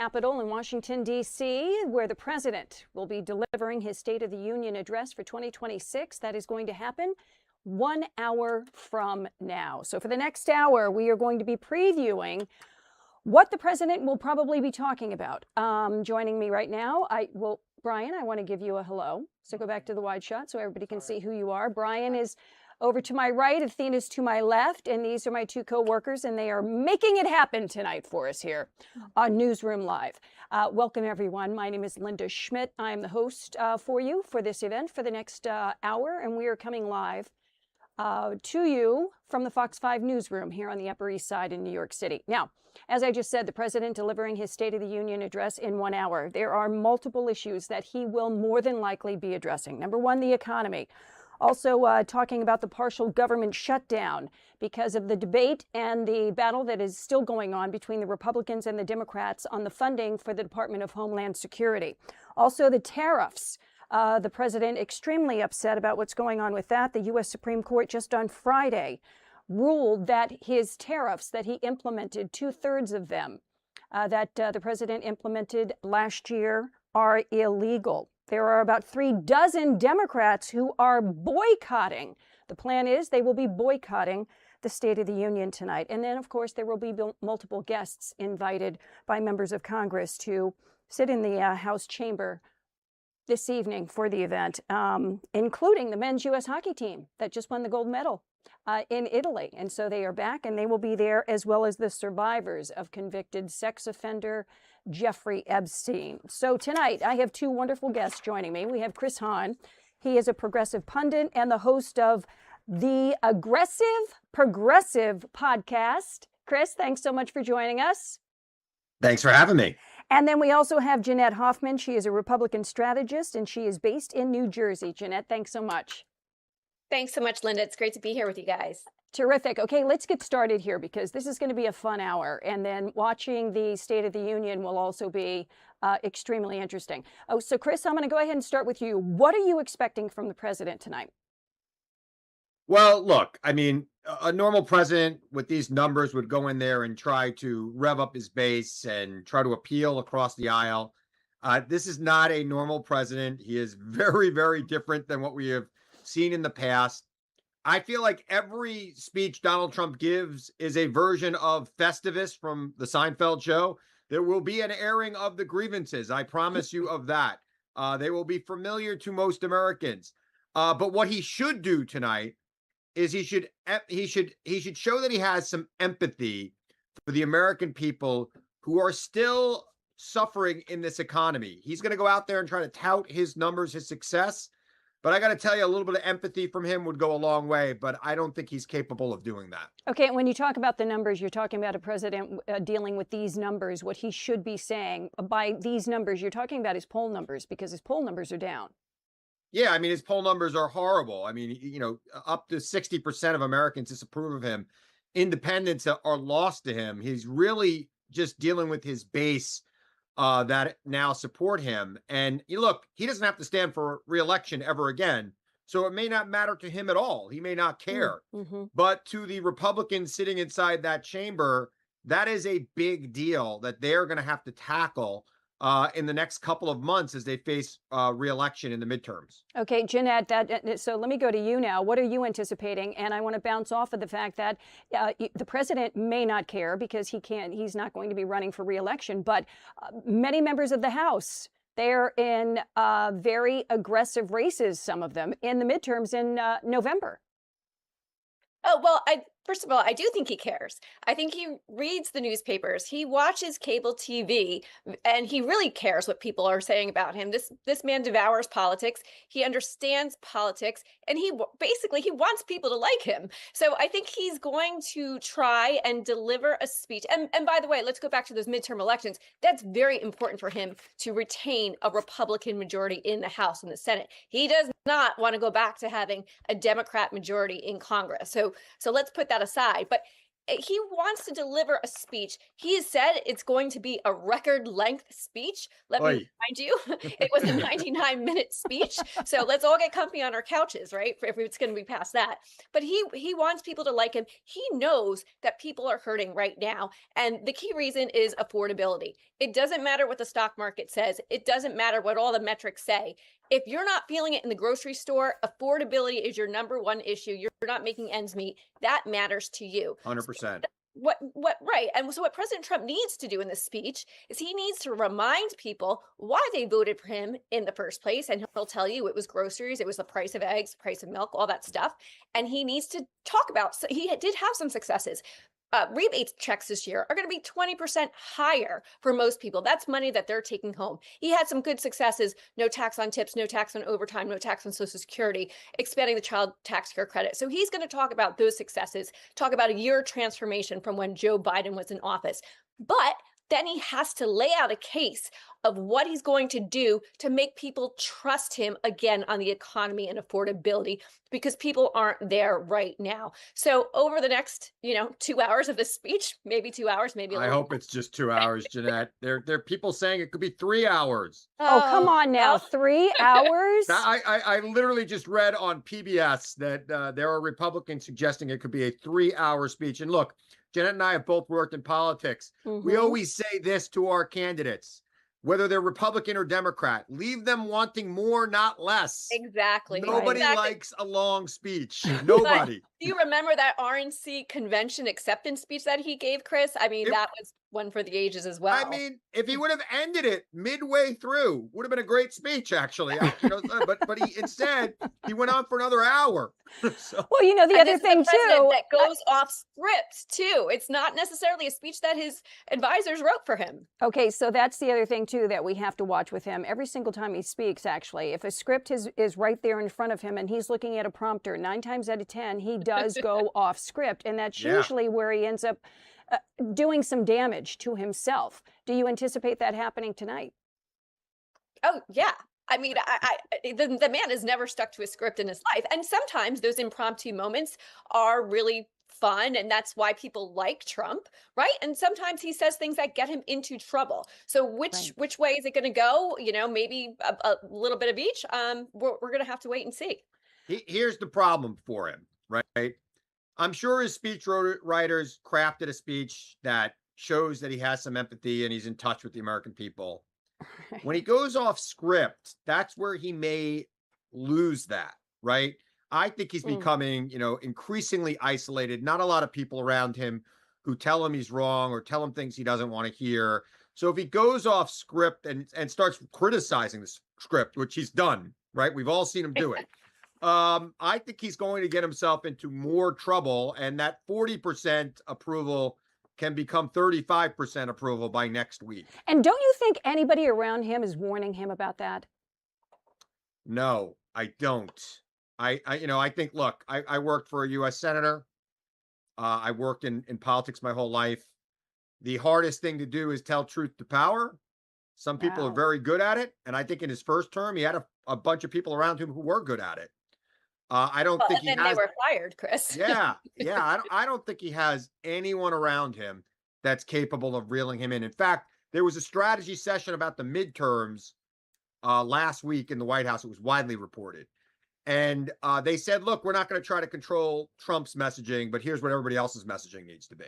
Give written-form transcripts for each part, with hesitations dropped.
Capitol in Washington, D.C., where the president will be delivering his State of the Union address for 2026. That is going to happen 1 hour from now. So for the next hour, we are going to be previewing what the president will probably be talking about. Joining me right now, Brian, I want to give you a hello. So go back to the wide shot so everybody can see who you are. Brian is over to my right, Athena's to my left, and these are my two co-workers, and they are making it happen tonight for us here on Newsroom Live. Welcome, everyone. My name is Linda Schmidt. I'm the host for you for this event for the next hour, and we are coming live to you from the Fox 5 newsroom here on the Upper East Side in New York City. Now, as I just said, the president delivering his State of the Union address in 1 hour. There are multiple issues that he will more than likely be addressing. Number one, the economy. Also talking about the partial government shutdown because of the debate and the battle that is still going on between the Republicans and the Democrats on the funding for the Department of Homeland Security. Also the tariffs. The president extremely upset about what's going on with that. The U.S. Supreme Court just on Friday ruled that his tariffs that he implemented, 2/3 of them that the president implemented last year, are illegal. There are about 36 Democrats who are boycotting. The plan is they will be boycotting the State of the Union tonight. And then, of course, there will be multiple guests invited by members of Congress to sit in the House chamber this evening for the event, including the men's U.S. hockey team that just won the gold medal in Italy. And so they are back and they will be there, as well as the survivors of convicted sex offender Jeffrey Epstein. So tonight I have two wonderful guests joining me. We have Chris Hahn. He is a progressive pundit and the host of the Progressive podcast. Chris, thanks so much for joining us. Thanks for having me. And then we also have Jeanette Hoffman. She is a Republican strategist and she is based in New Jersey. Jeanette, thanks so much. Thanks so much, Linda. It's great to be here with you guys. Terrific. Okay, let's get started here because this is going to be a fun hour. And then watching the State of the Union will also be extremely interesting. Oh, so Chris, I'm going to go ahead and start with you. What are you expecting from the president tonight? Well, look, I mean, a normal president with these numbers would go in there and try to rev up his base and try to appeal across the aisle. This is not a normal president. He is very, very different than what we have seen in the past. I feel like every speech Donald Trump gives is a version of Festivus from the Seinfeld show. There will be an airing of the grievances. I promise you of that. They will be familiar to most Americans. But what he should do tonight is he should show that he has some empathy for the American people who are still suffering in this economy. He's going to go out there and try to tout his numbers, his success. But I got to tell you, a little bit of empathy from him would go a long way, but I don't think he's capable of doing that. Okay, and when you talk about the numbers, you're talking about a president dealing with these numbers, what he should be saying. By these numbers, you're talking about his poll numbers because his poll numbers are down. Yeah, I mean, his poll numbers are horrible. I mean, you know, up to 60% of Americans disapprove of him. Independents are lost to him. He's really just dealing with his base that now support him. And look, he doesn't have to stand for re-election ever again. So it may not matter to him at all. He may not care. Mm-hmm. But to the Republicans sitting inside that chamber, that is a big deal that they're going to have to tackle in the next couple of months as they face re-election in the midterms. Okay, Jeanette, so let me go to you now. What are you anticipating? And I want to bounce off of the fact that the president may not care because he's not going to be running for re-election, but many members of the House, they're in very aggressive races, some of them, in the midterms in November. Oh, well, first of all, I do think he cares. I think he reads the newspapers. He watches cable TV, and he really cares what people are saying about him. This man devours politics. He understands politics, and he wants people to like him. So I think he's going to try and deliver a speech. And by the way, let's go back to those midterm elections. That's very important for him to retain a Republican majority in the House and the Senate. He does not want to go back to having a Democrat majority in Congress. So let's put that aside. But he wants to deliver a speech. He has said it's going to be a record length speech. Let me Oy. remind you, it was a 99-minute speech. So let's all get comfy on our couches, right? If it's going to be past that. But he wants people to like him. He knows that people are hurting right now. And the key reason is affordability. It doesn't matter what the stock market says. It doesn't matter what all the metrics say. If you're not feeling it in the grocery store, affordability is your number one issue. You're not making ends meet. That matters to you. 100%. Right. And so what President Trump needs to do in this speech is he needs to remind people why they voted for him in the first place. And he'll tell you it was groceries, it was the price of eggs, price of milk, all that stuff. And he needs to talk about, so he did have some successes. Rebate checks this year are going to be 20% higher for most people. That's money that they're taking home. He had some good successes: no tax on tips, no tax on overtime, no tax on Social Security, expanding the child tax care credit. So he's going to talk about those successes, talk about a year transformation from when Joe Biden was in office. But then he has to lay out a case of what he's going to do to make people trust him again on the economy and affordability, because people aren't there right now. So over the next, 2 hours of this speech, maybe 2 hours, maybe a I little hope it's just 2 hours, Jeanette. There are people saying it could be 3 hours. Oh, come on now. well, 3 hours? I literally just read on PBS that there are Republicans suggesting it could be a 3-hour speech. And look, Jeanette and I have both worked in politics. We Mhm. always say this to our candidates, whether they're Republican or Democrat: leave them wanting more, not less. exactly. Nobody Exactly. likes a long speech. But Nobody. do you remember that RNC convention acceptance speech that he gave, Chris? I mean, It- that was one for the ages as I well. mean, if he would have ended it midway through, would have been a great speech, actually. But he instead he went on for another hour. So Well, the And other this is a thing president too, that goes off script too. It's not necessarily a speech that his advisors wrote for him. okay, so that's the other thing too that we have to watch with him every single time he speaks, actually. If a script is right there in front of him and he's looking at a prompter, 9 times out of 10, he does go off script. And that's Yeah. usually where he ends up doing some damage to himself. Do you anticipate that happening tonight? Oh yeah. I mean, the man has never stuck to a script in his life, and sometimes those impromptu moments are really fun, and that's why people like Trump, right? And sometimes he says things that get him into trouble. So Right. which way is it going to go? Maybe a little bit of each. We're going to have to wait and see. Here's the problem for him, right? I'm sure his speech writers crafted a speech that shows that he has some empathy and he's in touch with the American people. When he goes off script, that's where he may lose that, right? I think he's Mm. becoming, increasingly isolated. Not a lot of people around him who tell him he's wrong or tell him things he doesn't want to hear. So if he goes off script and starts criticizing the script, which he's done, right? We've all seen him do it. I think he's going to get himself into more trouble, and that 40% approval can become 35% approval by next week. And don't you think anybody around him is warning him about that? No, I don't. I think, look, I worked for a U.S. senator. I worked in politics my whole life. The hardest thing to do is tell truth to power. Some people are Wow. very good at it. And I think in his first term, he had a bunch of people around him who were good at it. I don't Well, think and he then they has. were fired, Chris. Yeah. I don't think he has anyone around him that's capable of reeling him in. In fact, there was a strategy session about the midterms last week in the White House. It was widely reported. And they said, look, we're not going to try to control Trump's messaging, but here's what everybody else's messaging needs to be.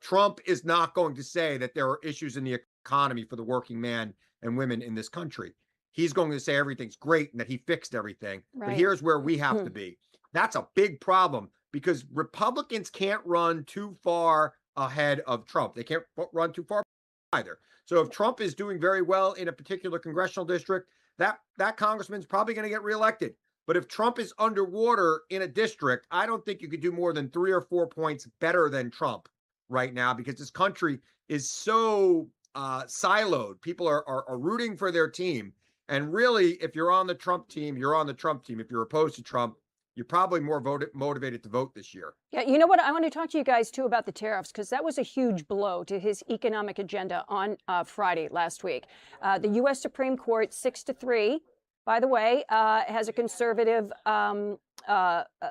Trump is not going to say that there are issues in the economy for the working man and women in this country. He's going to say everything's great and that he fixed everything. But Right. here's where we have to be. That's a big problem because Republicans can't run too far ahead of Trump. They can't run too far either. So if Trump is doing very well in a particular congressional district, that congressman's probably going to get reelected. But if Trump is underwater in a district, I don't think you could do more than 3 or 4 points better than Trump right now because this country is so siloed. People are rooting for their team. And really, if you're on the Trump team, you're on the Trump team. If you're opposed to Trump, you're probably more motivated to vote this year. Yeah, you know what? I want to talk to you guys too about the tariffs because that was a huge blow to his economic agenda on Friday last week. The U.S. Supreme Court 6-3 by the way, has a conservative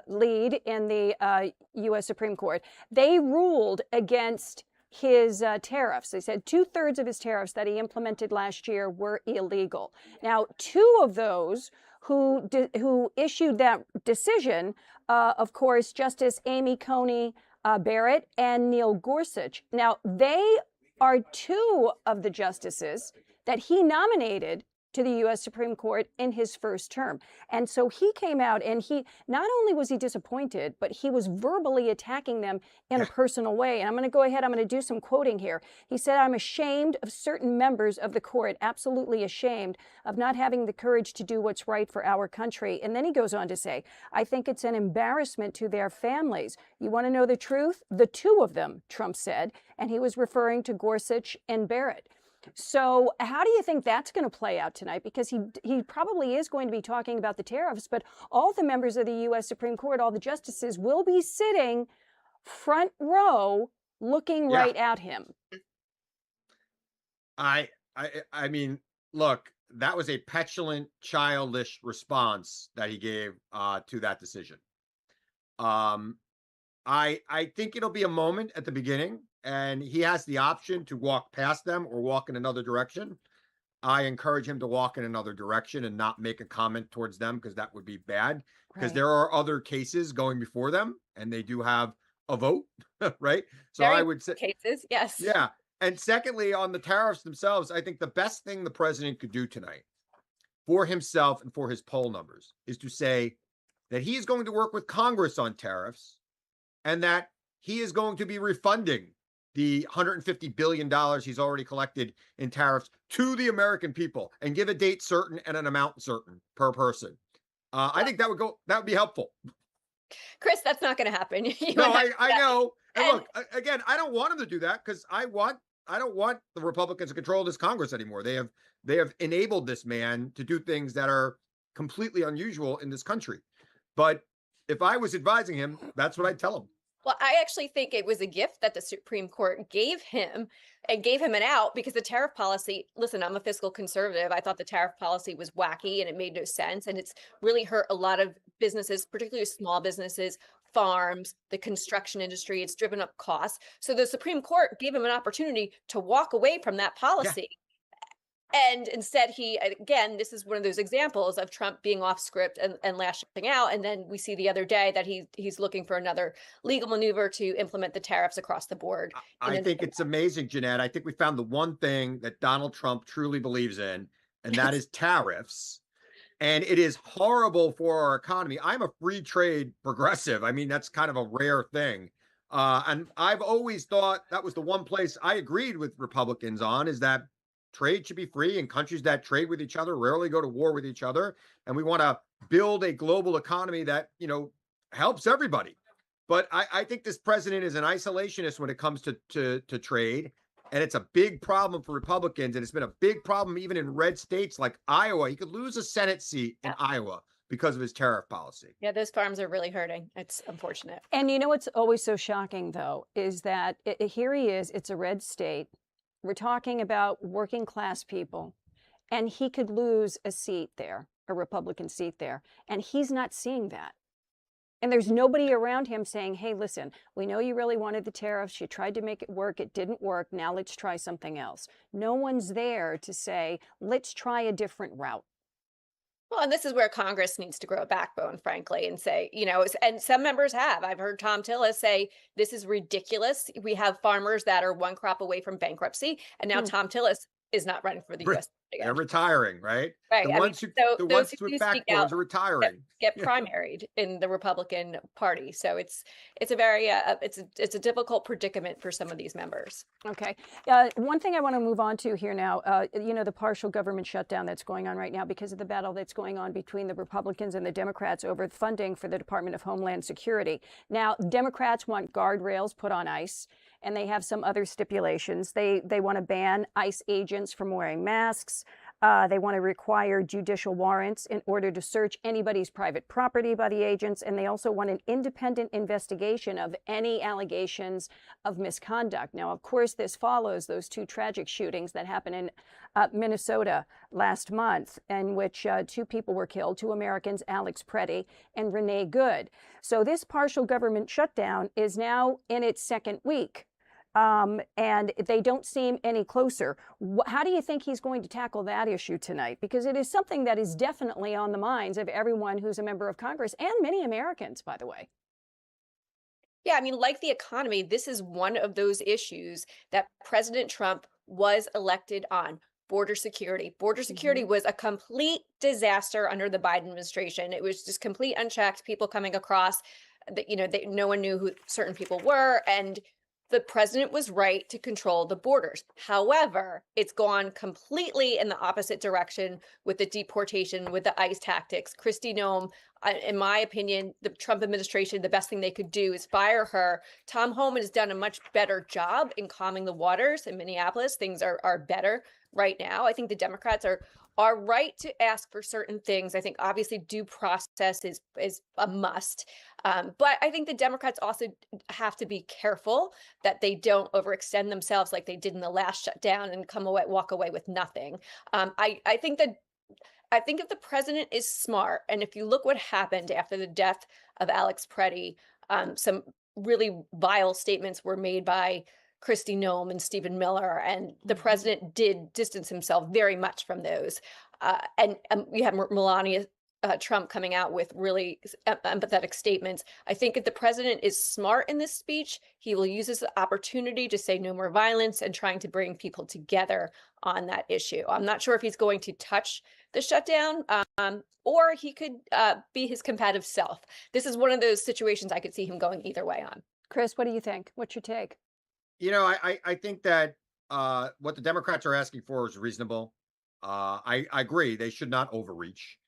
lead in the U.S. Supreme Court. They ruled against his tariffs. They said 2/3 of his tariffs that he implemented last year were illegal. Now, two of those who issued that decision, of course, Justice Amy Coney Barrett and Neil Gorsuch. Now, they are two of the justices that he nominated to the U.S. Supreme Court in his first term. And so he came out and he not only was he disappointed, but he was verbally attacking them in a personal way. And I'm going to go ahead, I'm going to do some quoting here. He said, "I'm ashamed of certain members of the court, absolutely ashamed of not having the courage to do what's right for our country." And then he goes on to say, "I think it's an embarrassment to their families. You want to know the truth? The two of them," Trump said, and he was referring to Gorsuch and Barrett. So how do you think that's going to play out tonight? Because he probably is going to be talking about the tariffs, but all the members of the U.S. Supreme Court, all the justices will be sitting front row looking right at him. I mean, look, that was a petulant, childish response that he gave to that decision. I think it'll be a moment at the beginning, and he has the option to walk past them or walk in another direction. I encourage him to walk in another direction and not make a comment towards them, because that would be bad, because there are other cases going before them and they do have a vote, right? So Very I would say cases, yes. yeah. And secondly, on the tariffs themselves, I think the best thing the president could do tonight for himself and for his poll numbers is to say that he is going to work with Congress on tariffs, and that he is going to be refunding the $150 billion he's already collected in tariffs to the American people, and give a date certain and an amount certain per person. I think that would be helpful. Chris, that's not going to happen. No, I know. And look, again, I don't want him to do that, because I don't want the Republicans to control this Congress anymore. They have enabled this man to do things that are completely unusual in this country. But if I was advising him, that's what I'd tell him. Well, I actually think it was a gift that the Supreme Court gave him, and gave him an out, because the tariff policy, listen, I'm a fiscal conservative. I thought the tariff policy was wacky and it made no sense. And it's really hurt a lot of businesses, particularly small businesses, farms, the construction industry. It's driven up costs. So the Supreme Court gave him an opportunity to walk away from that policy. And instead, again, this is one of those examples of Trump being off script and lashing out. And then we see the other day that he's looking for another legal maneuver to implement the tariffs across the board. I think it's amazing, Jeanette. I think we found the one thing that Donald Trump truly believes in, and that is tariffs. And it is horrible for our economy. I'm a free trade progressive. I mean, that's kind of a rare thing. And I've always thought that was the one place I agreed with Republicans on, is that trade should be free, and countries that trade with each other rarely go to war with each other. And we want to build a global economy that, helps everybody. But I think this president is an isolationist when it comes to trade. And it's a big problem for Republicans. And it's been a big problem even in red states like Iowa. He could lose a Senate seat in Iowa because of his tariff policy. Yeah, those farms are really hurting. It's unfortunate. And you know what's always so shocking, though, is that here he is. It's a red state. We're talking about working class people, and he could lose a seat there, a Republican seat there, and he's not seeing that. And there's nobody around him saying, "Hey, listen, we know you really wanted the tariffs. You tried to make it work. It didn't work. Now let's try something else." No one's there to say, "Let's try a different route." Well, and this is where Congress needs to grow a backbone, frankly, and say, and some members have. I've heard Tom Tillis say, this is ridiculous. We have farmers that are one crop away from bankruptcy. And now Tom Tillis is not running for the U.S. They're retiring, right? Right. The ones with backbones are retiring. Get primaried in the Republican Party. So it's a very it's a difficult predicament for some of these members. Okay. One thing I want to move on to here now, the partial government shutdown that's going on right now because of the battle that's going on between the Republicans and the Democrats over funding for the Department of Homeland Security. Now, Democrats want guardrails put on ICE, and they have some other stipulations. They want to ban ICE agents from wearing masks. They want to require judicial warrants in order to search anybody's private property by the agents. And they also want an independent investigation of any allegations of misconduct. Now, of course, this follows those two tragic shootings that happened in Minnesota last month, in which two people were killed, two Americans, Alex Preddy and Renee Good. So this partial government shutdown is now in its second week. And they don't seem any closer. How do you think he's going to tackle that issue tonight? Because it is something that is definitely on the minds of everyone who's a member of Congress and many Americans, by the way. Yeah, I mean, like the economy, this is one of those issues that President Trump was elected on. Border security. Border security was a complete disaster under the Biden administration. It was just complete unchecked, people coming across that, no one knew who certain people were. And the president was right to control the borders. However, it's gone completely in the opposite direction with the deportation, with the ICE tactics. Kristi Noem, in my opinion, the Trump administration, the best thing they could do is fire her. Tom Homan has done a much better job in calming the waters in Minneapolis. Things are better right now. I think the Democrats are right to ask for certain things. I think obviously due process is a must. But I think the Democrats also have to be careful that they don't overextend themselves like they did in the last shutdown and walk away with nothing. I think if the president is smart, and if you look what happened after the death of Alex Preddy, some really vile statements were made by Kristi Noem and Stephen Miller, and the president did distance himself very much from those. And we have Melania Trump coming out with really empathetic statements. I think if the president is smart in this speech, he will use this opportunity to say no more violence and trying to bring people together on that issue. I'm not sure if he's going to touch the shutdown, or he could be his combative self. This is one of those situations I could see him going either way on. Chris, what do you think? What's your take? I think that what the Democrats are asking for is reasonable. I agree. They should not overreach.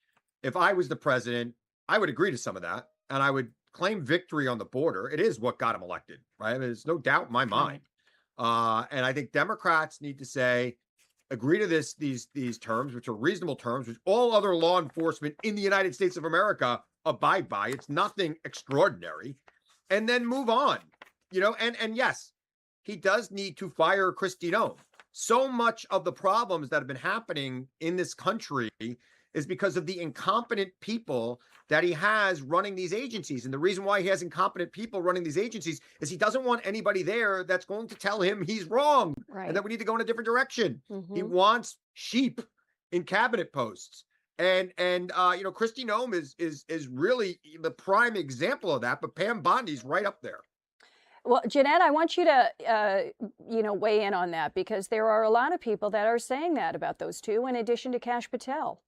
If I was the president, I would agree to some of that, and I would claim victory on the border. It is what got him elected, right? I mean, there's no doubt in my mind. And I think Democrats need to say, agree to these terms, which are reasonable terms, which all other law enforcement in the United States of America abide by. It's nothing extraordinary, and then move on. And yes, he does need to fire Kristi Noem. So much of the problems that have been happening in this country is because of the incompetent people that he has running these agencies. And the reason why he has incompetent people running these agencies is he doesn't want anybody there that's going to tell him he's wrong, Right. and that we need to go in a different direction. He wants sheep in cabinet posts. And Kristi Noem is really the prime example of that, but Pam Bondi's right up there. Well, Jeanette, I want you to, weigh in on that, because there are a lot of people that are saying that about those two, in addition to Kash Patel.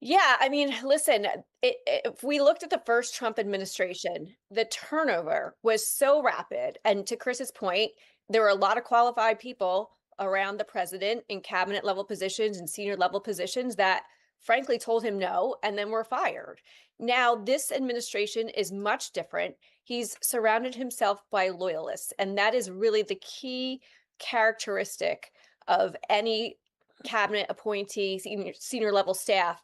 Yeah, I mean, listen, if we looked at the first Trump administration, the turnover was so rapid. And to Chris's point, there were a lot of qualified people around the president in cabinet level positions and senior level positions that frankly told him no and then were fired. Now, this administration is much different. He's surrounded himself by loyalists, and that is really the key characteristic of any cabinet appointee, senior level staff,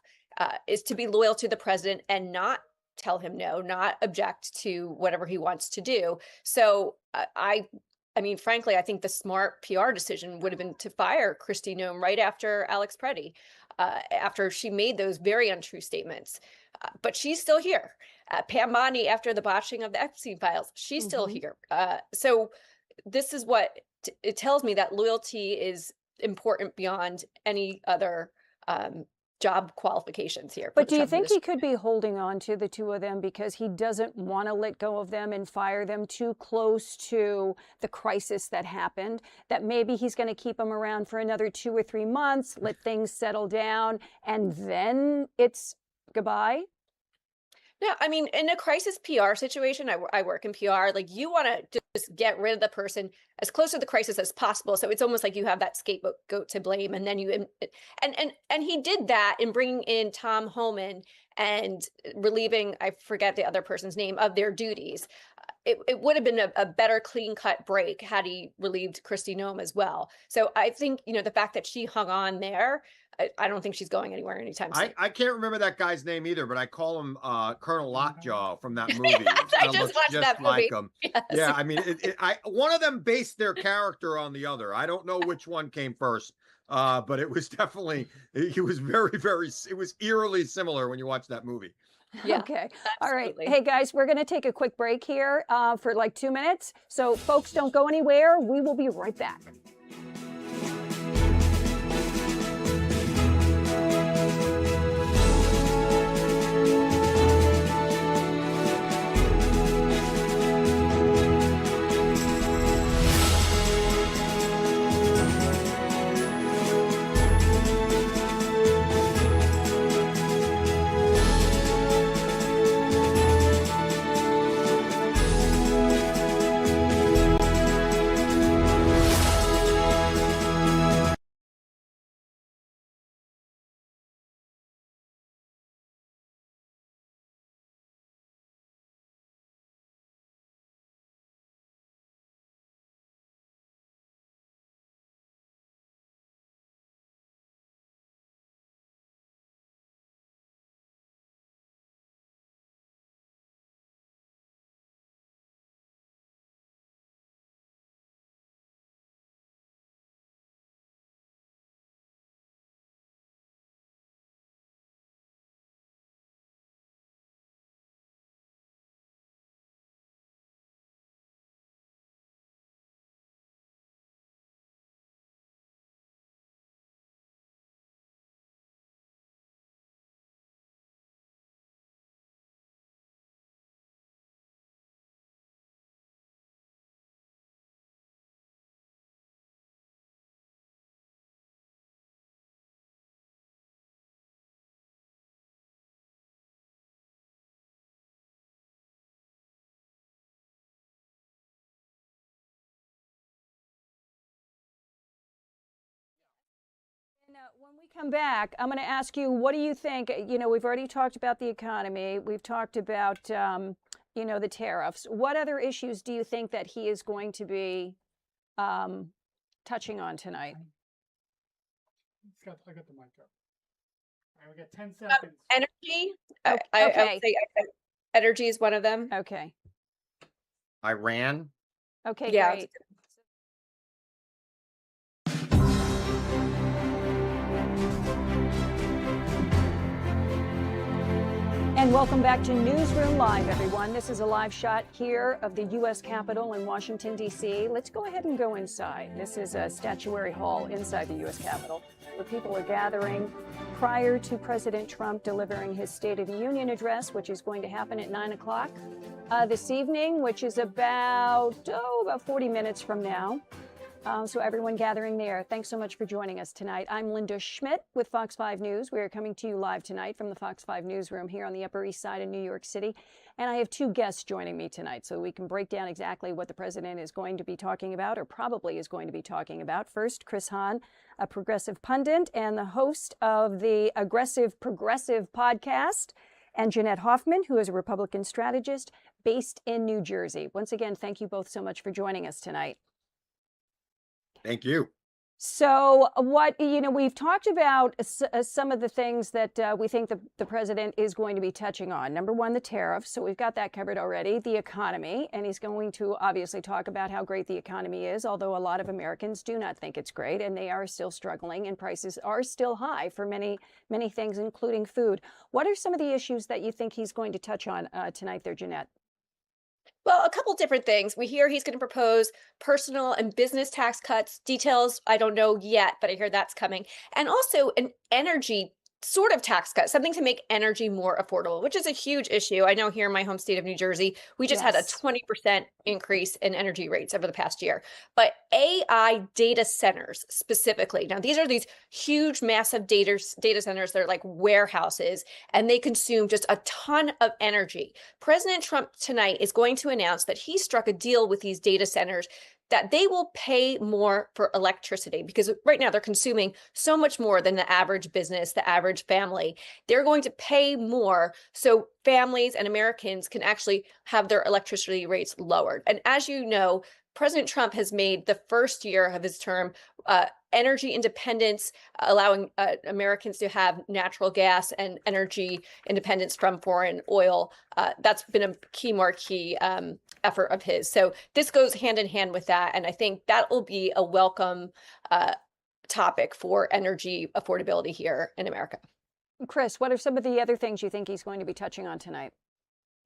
is to be loyal to the president and not tell him no, not object to whatever he wants to do. So I mean, frankly, I think the smart PR decision would have been to fire Kristi Noem right after Alex Preddy, after she made those very untrue statements. But she's still here. Pam Bondi, after the botching of the Epstein files, she's still here. So this is what it tells me, that loyalty is important beyond any other job qualifications here. But do you think he could be holding on to the two of them because he doesn't want to let go of them and fire them too close to the crisis that happened, that maybe he's going to keep them around for another 2 or 3 months, let things settle down, and then it's goodbye? No, I mean, in a crisis PR situation, I work in PR, like you want to just get rid of the person as close to the crisis as possible. So it's almost like you have that scapegoat to blame. And then and he did that in bringing in Tom Homan and relieving, I forget the other person's name, of their duties. it would have been a better clean cut break had he relieved Kristi Noem as well. So I think, the fact that she hung on there, I don't think she's going anywhere anytime soon. I can't remember that guy's name either, but I call him Colonel Lockjaw from that movie. I just watched that movie. Like him. Yes. Yeah, I mean, one of them based their character on the other. I don't know which one came first, but it was definitely, he was very, it was eerily similar when you watch that movie. Yeah, Okay. All right. absolutely. Hey, guys, we're going to take a quick break here for like 2 minutes. So folks, don't go anywhere. We will be right back. When we come back, I'm going to ask you, what do you think? We've already talked about the economy. We've talked about, the tariffs. What other issues do you think that he is going to be touching on tonight? I got the mic up. All right, we got 10 seconds. Energy. Okay. I would say energy is one of them. Okay. Iran. Okay, Yeah. great. And welcome back to Newsroom Live, everyone. This is a live shot here of the U.S. Capitol in Washington, D.C. Let's go ahead and go inside. This is a statuary hall inside the U.S. Capitol where people are gathering prior to President Trump delivering his State of the Union address, which is going to happen at 9 o'clock this evening, which is about 40 minutes from now. So everyone gathering there, thanks so much for joining us tonight. I'm Linda Schmidt with Fox 5 News. We are coming to you live tonight from the Fox 5 newsroom here on the Upper East Side in New York City. And I have two guests joining me tonight so we can break down exactly what the president is going to be talking about, or probably is going to be talking about. First, Chris Hahn, a progressive pundit and the host of the Aggressive Progressive podcast, and Jeanette Hoffman, who is a Republican strategist based in New Jersey. Once again, thank you both so much for joining us tonight. Thank you. So we've talked about some of the things that we think the president is going to be touching on. Number one, the tariffs. So we've got that covered already. The economy. And he's going to obviously talk about how great the economy is, although a lot of Americans do not think it's great and they are still struggling and prices are still high for many, many things, including food. What are some of the issues that you think he's going to touch on tonight there, Jeanette? Well, a couple different things. We hear he's going to propose personal and business tax cuts. Details, I don't know yet, but I hear that's coming. And also an energy sort of tax cut, something to make energy more affordable, which is a huge issue. I know here in my home state of New Jersey, we just had a 20% increase in energy rates over the past year. But AI data centers specifically, now these are these huge, massive data centers that are like warehouses, and they consume just a ton of energy. President Trump tonight is going to announce that he struck a deal with these data centers that they will pay more for electricity, because right now they're consuming so much more than the average business, the average family. They're going to pay more so families and Americans can actually have their electricity rates lowered. And as you know, President Trump has made the first year of his term energy independence, allowing Americans to have natural gas and energy independence from foreign oil. That's been a key marquee effort of his. So this goes hand in hand with that. And I think that will be a welcome topic for energy affordability here in America. Chris, what are some of the other things you think he's going to be touching on tonight?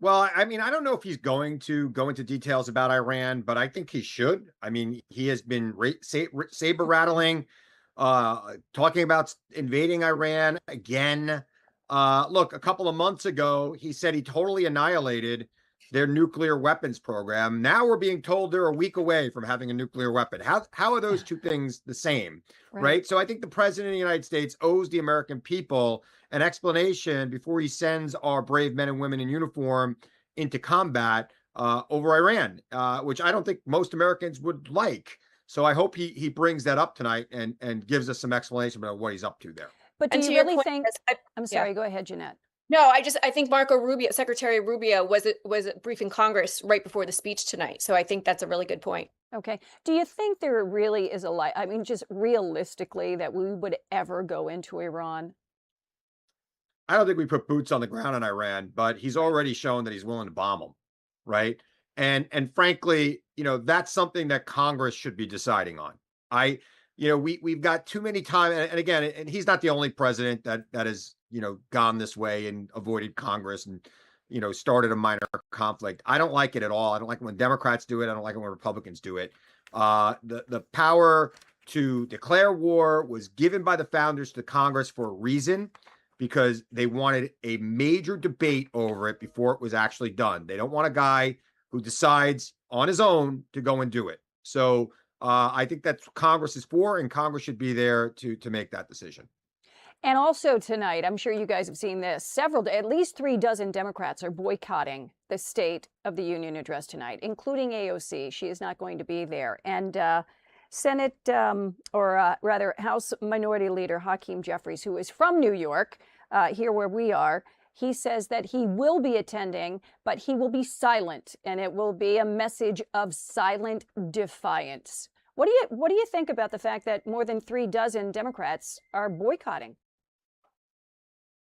Well, I mean, I don't know if he's going to go into details about Iran, but I think he should. I mean, he has been saber rattling, talking about invading Iran again. Look, a couple of months ago, he said he totally annihilated their nuclear weapons program. Now we're being told they're a week away from having a nuclear weapon. How are those two things the same? Right. So I think the president of the United States owes the American people an explanation before he sends our brave men and women in uniform into combat over Iran, which I don't think most Americans would like. So I hope he brings that up tonight and gives us some explanation about what he's up to there. But do And you to your really point, think, Chris, I'm sorry, go ahead, Jeanette. No, I think Marco Rubio, Secretary Rubio, was briefing Congress right before the speech tonight. So I think that's a really good point. Okay. Do you think there really is I mean, just realistically, that we would ever go into Iran? I don't think we put boots on the ground in Iran, but he's already shown that he's willing to bomb them, right? And frankly, that's something that Congress should be deciding on. We've got too many times, and again, and he's not the only president that has gone this way and avoided Congress and started a minor conflict. I don't like it at all. I don't like it when Democrats do it. I don't like it when Republicans do it. The power to declare war was given by the founders to Congress for a reason, because they wanted a major debate over it before it was actually done. They don't want a guy who decides on his own to go and do it. So I think that's what Congress is for, and Congress should be there to make that decision. And also tonight, I'm sure you guys have seen this, at least 36 Democrats are boycotting the State of the Union address tonight, including AOC. She is not going to be there. And Senate, House Minority Leader Hakeem Jeffries, who is from New York, here where we are, he says that he will be attending, but he will be silent, and it will be a message of silent defiance. What do you think about the fact that more than 36 Democrats are boycotting?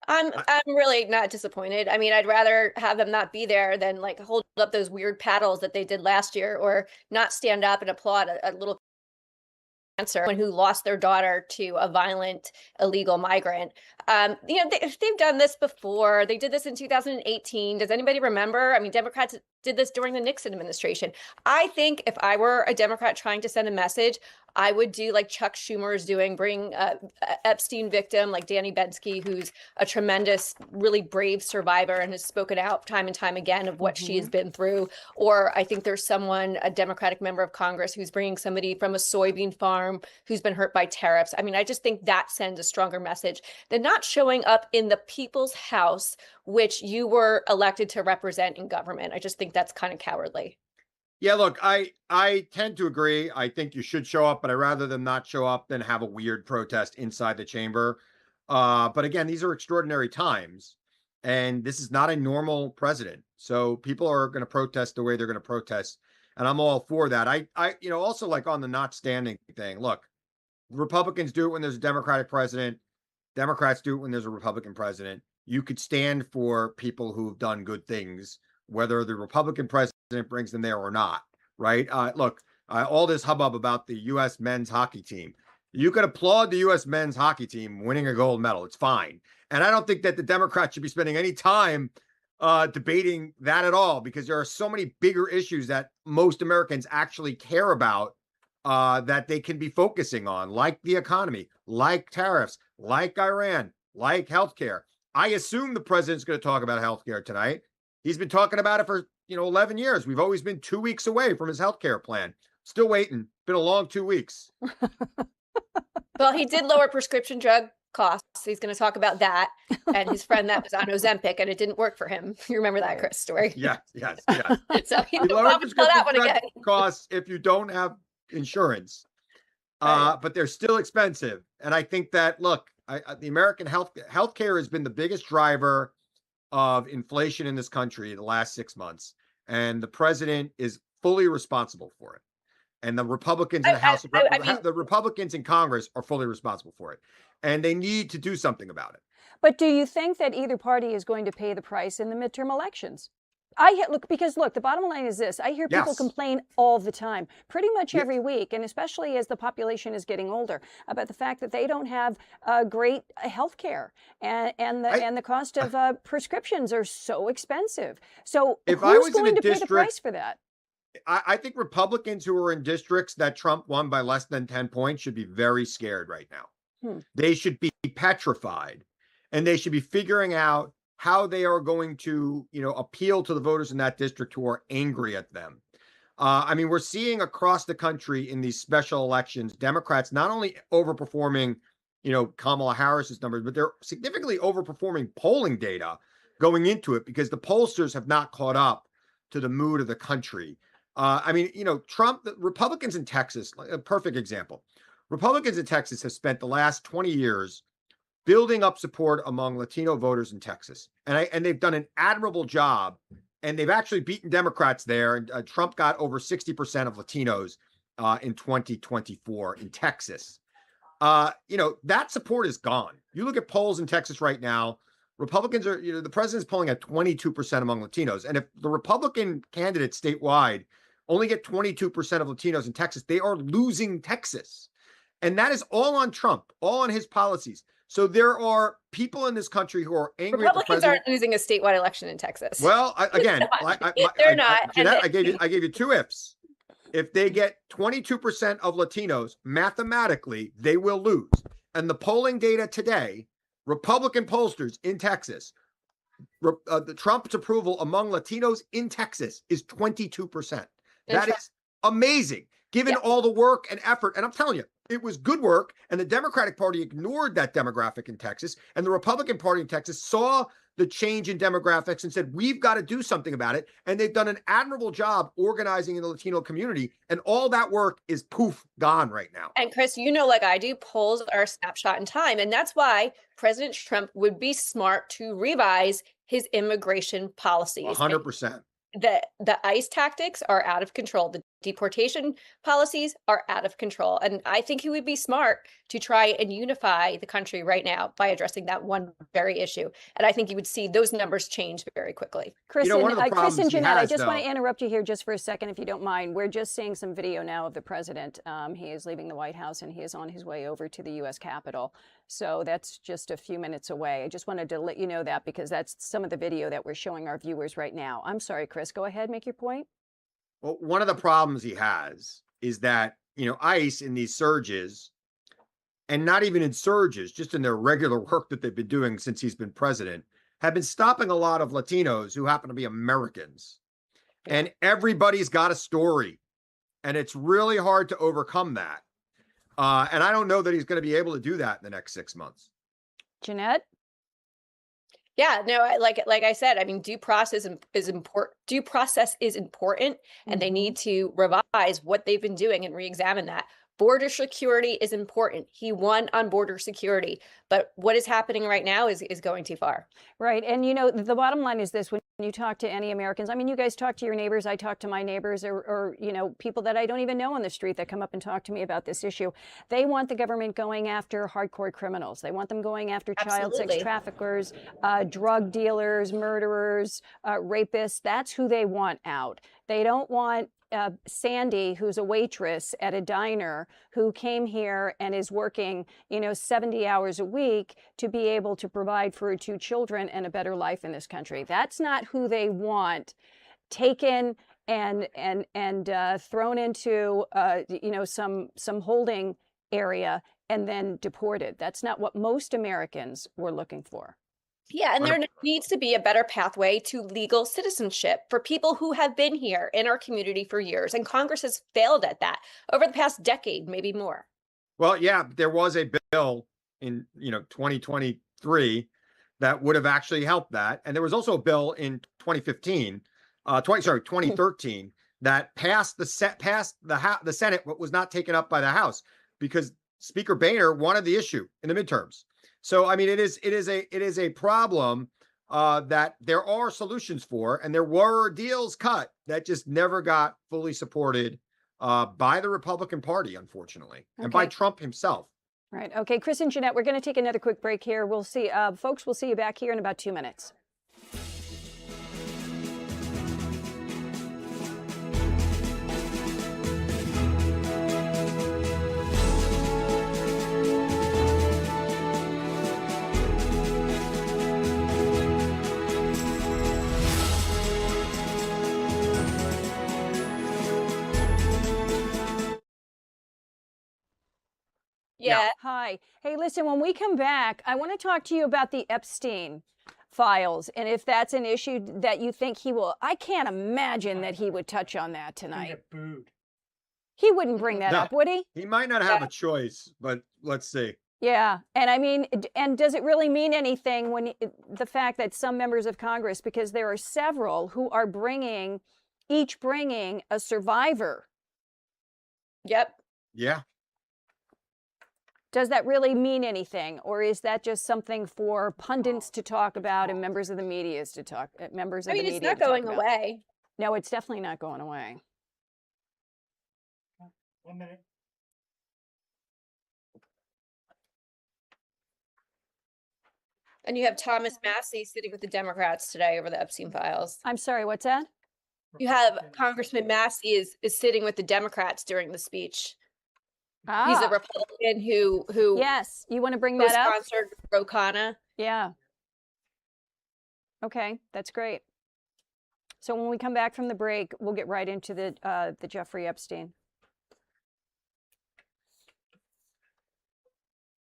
I'm really not disappointed. I mean, I'd rather have them not be there than like hold up those weird paddles that they did last year, or not stand up and applaud a little cancer who lost their daughter to a violent illegal migrant. They've done this before. They did this in 2018. Does anybody remember? I mean, Democrats did this during the Nixon administration. I think if I were a Democrat trying to send a message, I would do like Chuck Schumer is doing, bring Epstein victim like Danny Bensky, who's a tremendous, really brave survivor and has spoken out time and time again of what she has been through. Or I think there's a Democratic member of Congress who's bringing somebody from a soybean farm who's been hurt by tariffs. I mean, I just think that sends a stronger message than not showing up in the people's house, which you were elected to represent in government. I just think that's kind of cowardly. Yeah, look, I tend to agree. I think you should show up, but I'd rather them not show up than have a weird protest inside the chamber. But again, these are extraordinary times, and this is not a normal president. So people are going to protest the way they're going to protest, and I'm all for that. I also like on the not standing thing. Look, Republicans do it when there's a Democratic president. Democrats do it when there's a Republican president. You could stand for people who've done good things, whether the Republican president brings them there or not, right? Look, all this hubbub about the U.S. men's hockey team. You could applaud the U.S. men's hockey team winning a gold medal. It's fine. And I don't think that the Democrats should be spending any time debating that at all, because there are so many bigger issues that most Americans actually care about that they can be focusing on, like the economy, like tariffs, like Iran, like healthcare. I assume the president's going to talk about healthcare tonight. He's been talking about it for 11 years. We've always been 2 weeks away from his healthcare plan. Still waiting. Been a long 2 weeks. Well, he did lower prescription drug costs. He's going to talk about that and his friend that was on Ozempic and it didn't work for him. You remember that, Chris, story? Yes. So he lower that one again. costs if you don't have insurance. Right. But they're still expensive. And I think that, look, the American healthcare has been the biggest driver of inflation in this country the last 6 months. And the president is fully responsible for it. And the Republicans in the House, I mean, the Republicans in Congress are fully responsible for it. And they need to do something about it. But do you think that either party is going to pay the price in the midterm elections? Because look, the bottom line is this. I hear people Yes. complain all the time, pretty much Yeah. every week, and especially as the population is getting older, about the fact that they don't have great health care, and the cost of prescriptions are so expensive. So If I who's was in a going to pay the district- price for that? I think Republicans who are in districts that Trump won by less than 10 points should be very scared right now. They should be petrified, and they should be figuring out how they are going to, appeal to the voters in that district who are angry at them. I mean, we're seeing across the country in these special elections, Democrats not only overperforming, Kamala Harris's numbers, but they're significantly overperforming polling data going into it because the pollsters have not caught up to the mood of the country. I mean, Trump, the Republicans in Texas, a perfect example. Republicans in Texas have spent the last 20 years building up support among Latino voters in Texas. And they've done an admirable job. And they've actually beaten Democrats there. And Trump got over 60% of Latinos in 2024 in Texas. That support is gone. You look at polls in Texas right now, Republicans are, the president's polling at 22% among Latinos. And if the Republican candidates statewide only get 22% of Latinos in Texas, they are losing Texas. And that is all on Trump, all on his policies. So there are people in this country who are angry at the Republicans president. aren't losing a statewide election in Texas. Well, They're not. Jeanette, I gave you two ifs. If they get 22% of Latinos, mathematically, they will lose. And the polling data today, Republican pollsters in Texas, the Trump's approval among Latinos in Texas is 22%. That is amazing, given all the work and effort. And I'm telling you, it was good work. And the Democratic Party ignored that demographic in Texas. And the Republican Party in Texas saw the change in demographics and said, we've got to do something about it. And they've done an admirable job organizing in the Latino community. And all that work is gone right now. And Chris, like I do, polls are a snapshot in time. And that's why President Trump would be smart to revise his immigration policies. 100%. The ICE tactics are out of control. The deportation policies are out of control. And I think he would be smart to try and unify the country right now by addressing that one very issue. And I think you would see those numbers change very quickly. Chris one of the Chris and problems Jeanette, I has, just want though- to interrupt you here just for a second, if you don't mind. We're just seeing some video now of the president. He is leaving the White House and he is on his way over to the U.S. Capitol. So that's just a few minutes away. I just wanted to let you know that because that's some of the video that we're showing our viewers right now. I'm sorry, Chris, go ahead, make your point. Well, one of the problems he has is that, ICE in these surges, and not even in surges, just in their regular work that they've been doing since he's been president, have been stopping a lot of Latinos who happen to be Americans. And everybody's got a story. And it's really hard to overcome that. And I don't know that he's going to be able to do that in the next 6 months. Jeanette? Yeah, no, like I said, I mean, due process is important. Due process is important, and they need to revise what they've been doing and re-examine that. Border security is important. He won on border security, but what is happening right now is going too far. Right. And, the bottom line is this. When you talk to any Americans, I mean, you guys talk to your neighbors. I talk to my neighbors or people that I don't even know on the street that come up and talk to me about this issue. They want the government going after hardcore criminals. They want them going after child sex Absolutely. traffickers, drug dealers, murderers, rapists. That's who they want out. They don't want Sandy, who's a waitress at a diner, who came here and is working, 70 hours a week to be able to provide for her 2 children and a better life in this country. That's not who they want taken and thrown into, some holding area and then deported. That's not what most Americans were looking for. Yeah, and there needs to be a better pathway to legal citizenship for people who have been here in our community for years. And Congress has failed at that over the past decade, maybe more. Well, yeah, there was a bill in 2023 that would have actually helped that, and there was also a bill in 2013 that passed the Senate, but was not taken up by the House because Speaker Boehner wanted the issue in the midterms. So, I mean, it is a problem that there are solutions for, and there were deals cut that just never got fully supported by the Republican Party, unfortunately, and by Okay. Trump himself. Right. Okay, Chris and Jeanette, we're going to take another quick break here. We'll see, folks, we'll see you back here in about 2 minutes. Yeah. Hi. Hey, listen, when we come back, I want to talk to you about the Epstein files and if that's an issue that you think he will. I can't imagine that he would touch on that Gonna tonight. get booed. He wouldn't bring that No. up, would he? He might not have a choice, but let's see. Yeah. And I mean, and does it really mean anything when the fact that some members of Congress, because there are several who are each bringing a survivor? Yep. Yeah. Does that really mean anything, or is that just something for pundits to talk about and members of the media to talk? Members of I mean, the it's media not to talk going about? away. No, it's definitely not going away. 1 minute. And you have Thomas Massey sitting with the Democrats today over the Epstein files. I'm sorry, what's that? You have Republicans. Congressman Massey is sitting with the Democrats during the speech. He's a Ah, Republican who yes. You want to bring that up? co-sponsored Ro Khanna. Yeah. Okay, that's great. So when we come back from the break, we'll get right into the Jeffrey Epstein.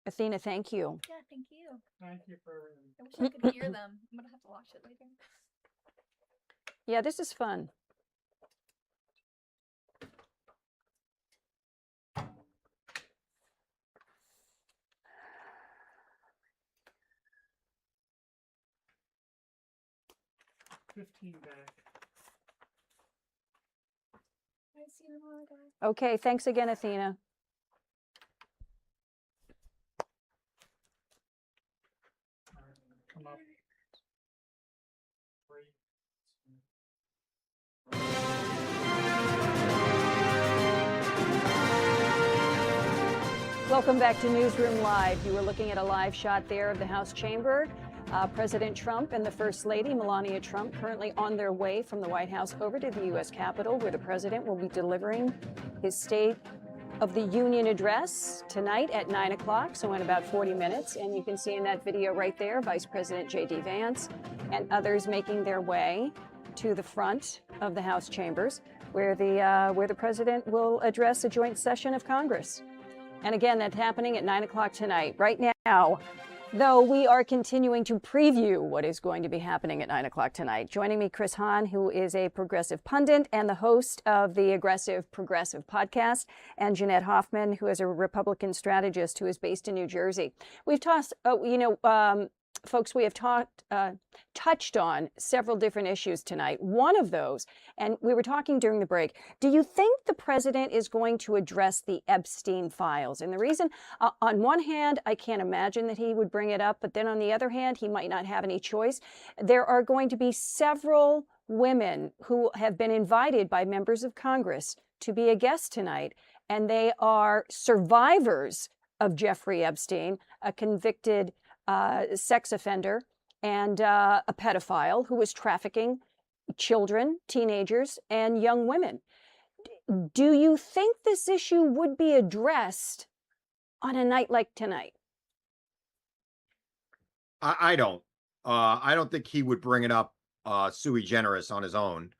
Athena, thank you. Yeah, thank you. Thank you for everything. I wish I could hear them. I'm gonna have to watch it later. Yeah, this is fun. $15 back. I see them all, guys. Okay, thanks again, Athena. All right, come up. 3. Welcome back to Newsroom Live. You were looking at a live shot there of the House chamber. President Trump and the First Lady, Melania Trump, currently on their way from the White House over to the U.S. Capitol, where the president will be delivering his State of the Union address tonight at 9 o'clock, so in about 40 minutes. And you can see in that video right there, Vice President J.D. Vance and others making their way to the front of the House chambers, where the president will address a joint session of Congress. And again, that's happening at 9 o'clock tonight. Right now, though, we are continuing to preview what is going to be happening at 9 o'clock tonight. Joining me, Chris Hahn, who is a progressive pundit and the host of the Aggressive Progressive podcast, and Jeanette Hoffman, who is a Republican strategist who is based in New Jersey. We've tossed, folks, we have touched on several different issues tonight. One of those, and we were talking during the break, do you think the president is going to address the Epstein files? And the reason, on one hand, I can't imagine that he would bring it up, but then on the other hand, he might not have any choice. There are going to be several women who have been invited by members of Congress to be a guest tonight, and they are survivors of Jeffrey Epstein, a convicted sex offender and a pedophile who was trafficking children, teenagers, and young women. Do you think this issue would be addressed on a night like tonight? I don't. I don't think he would bring it up sui generis on his own.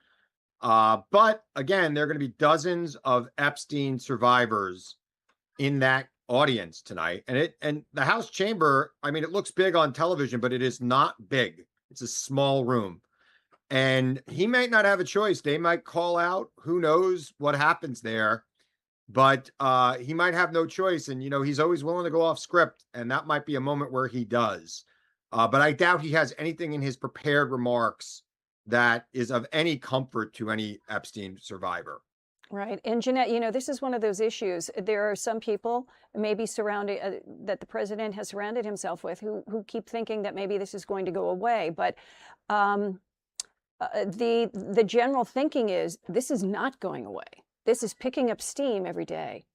But again, there are going to be dozens of Epstein survivors in that audience tonight, and the House chamber, I mean, it looks big on television, but it is not big. It's a small room, and he might not have a choice. They might call out. Who knows what happens there? But he might have no choice, and he's always willing to go off script, and that might be a moment where he does. But I doubt he has anything in his prepared remarks that is of any comfort to any Epstein survivor. Right. And Jeanette, this is one of those issues. There are some people maybe surrounding that the president has surrounded himself with who keep thinking that maybe this is going to go away. But the general thinking is this is not going away. This is picking up steam every day.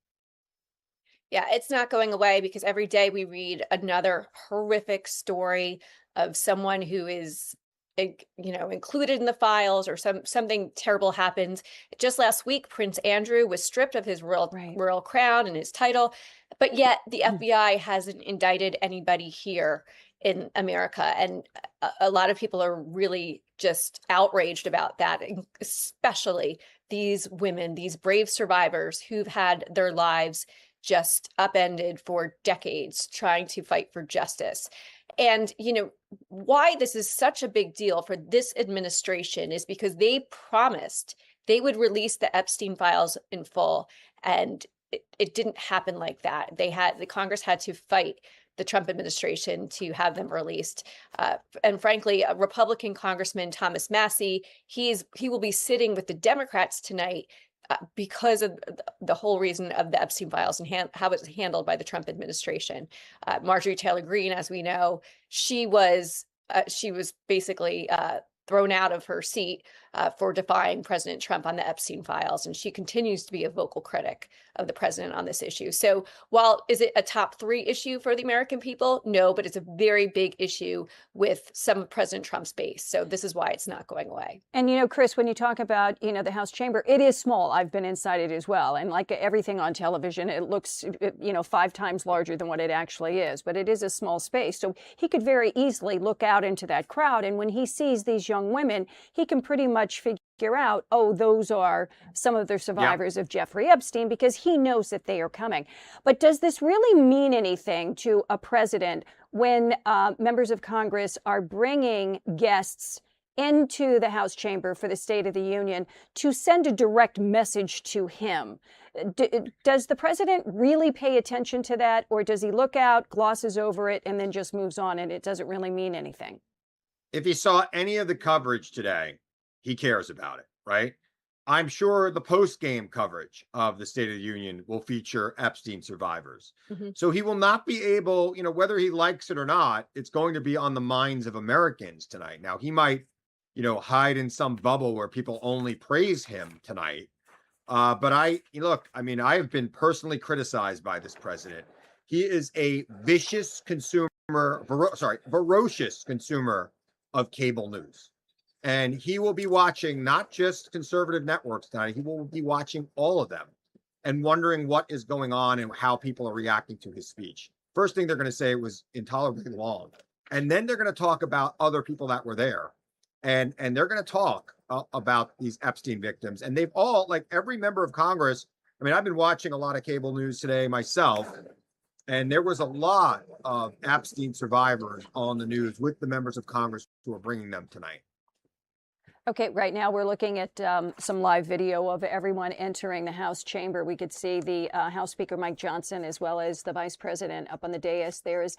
Yeah, it's not going away because every day we read another horrific story of someone who is included in the files, or something terrible happens. Just last week, Prince Andrew was stripped of his royal crown and his title, but yet the FBI hasn't indicted anybody here in America. And a lot of people are really just outraged about that, especially these women, these brave survivors who've had their lives just upended for decades trying to fight for justice. And, why this is such a big deal for this administration is because they promised they would release the Epstein files in full. And it didn't happen like that. The Congress had to fight the Trump administration to have them released. And frankly, a Republican Congressman, Thomas Massey, he will be sitting with the Democrats tonight because of the whole reason of the Epstein files and how it was handled by the Trump administration. Marjorie Taylor Greene, as we know, she was basically thrown out of her seat for defying President Trump on the Epstein files. And she continues to be a vocal critic of the president on this issue. So while is it a top 3 issue for the American people? No, but it's a very big issue with some of President Trump's base. So this is why it's not going away. And, Chris, when you talk about, the House chamber, it is small. I've been inside it as well. And like everything on television, it looks, 5 times larger than what it actually is. But it is a small space. So he could very easily look out into that crowd. And when he sees these young women, he can pretty much figure out, oh, those are some of the survivors of Jeffrey Epstein, because he knows that they are coming. But does this really mean anything to a president when members of Congress are bringing guests into the House chamber for the State of the Union to send a direct message to him? Does the president really pay attention to that, or does he look out, glosses over it, and then just moves on, and it doesn't really mean anything? If he saw any of the coverage today, he cares about it, right? I'm sure the post-game coverage of the State of the Union will feature Epstein survivors. So he will not be able, whether he likes it or not, it's going to be on the minds of Americans tonight. Now, he might, hide in some bubble where people only praise him tonight. But I have been personally criticized by this president. He is a ferocious consumer of cable news. And he will be watching not just conservative networks tonight, he will be watching all of them and wondering what is going on and how people are reacting to his speech. First thing they're going to say it was intolerably long. And then they're going to talk about other people that were there. And they're going to talk about these Epstein victims. And they've all, like every member of Congress, I've been watching a lot of cable news today myself. And there was a lot of Epstein survivors on the news with the members of Congress who are bringing them tonight. Okay, right now we're looking at some live video of everyone entering the House chamber. We could see the House Speaker Mike Johnson as well as the Vice President up on the dais. There is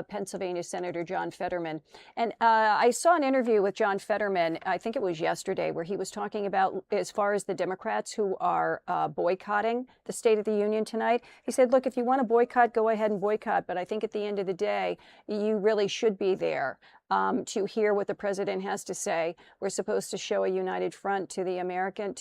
Pennsylvania Senator John Fetterman. And I saw an interview with John Fetterman, I think it was yesterday, where he was talking about as far as the Democrats who are boycotting the State of the Union tonight. He said, look, if you want to boycott, go ahead and boycott. But I think at the end of the day, you really should be there to hear what the president has to say. We're supposed to show a united front to the American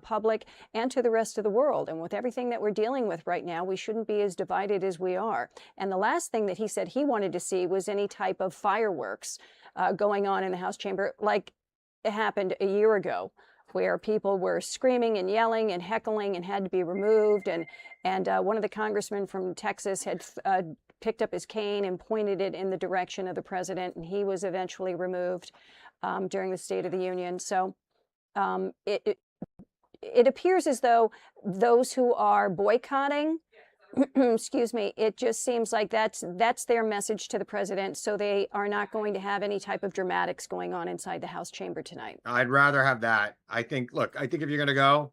public and to the rest of the world. And with everything that we're dealing with right now, we shouldn't be as divided as we are. And the last thing that he said he wanted to see was any type of fireworks going on in the House chamber, like it happened a year ago, where people were screaming and yelling and heckling and had to be removed. And one of the congressmen from Texas had picked up his cane and pointed it in the direction of the president, and he was eventually removed during the State of the Union. So it appears as though those who are boycotting, excuse me, it just seems like that's their message to the president. So they are not going to have any type of dramatics going on inside the House chamber tonight. I'd rather have that. I think if you're going to go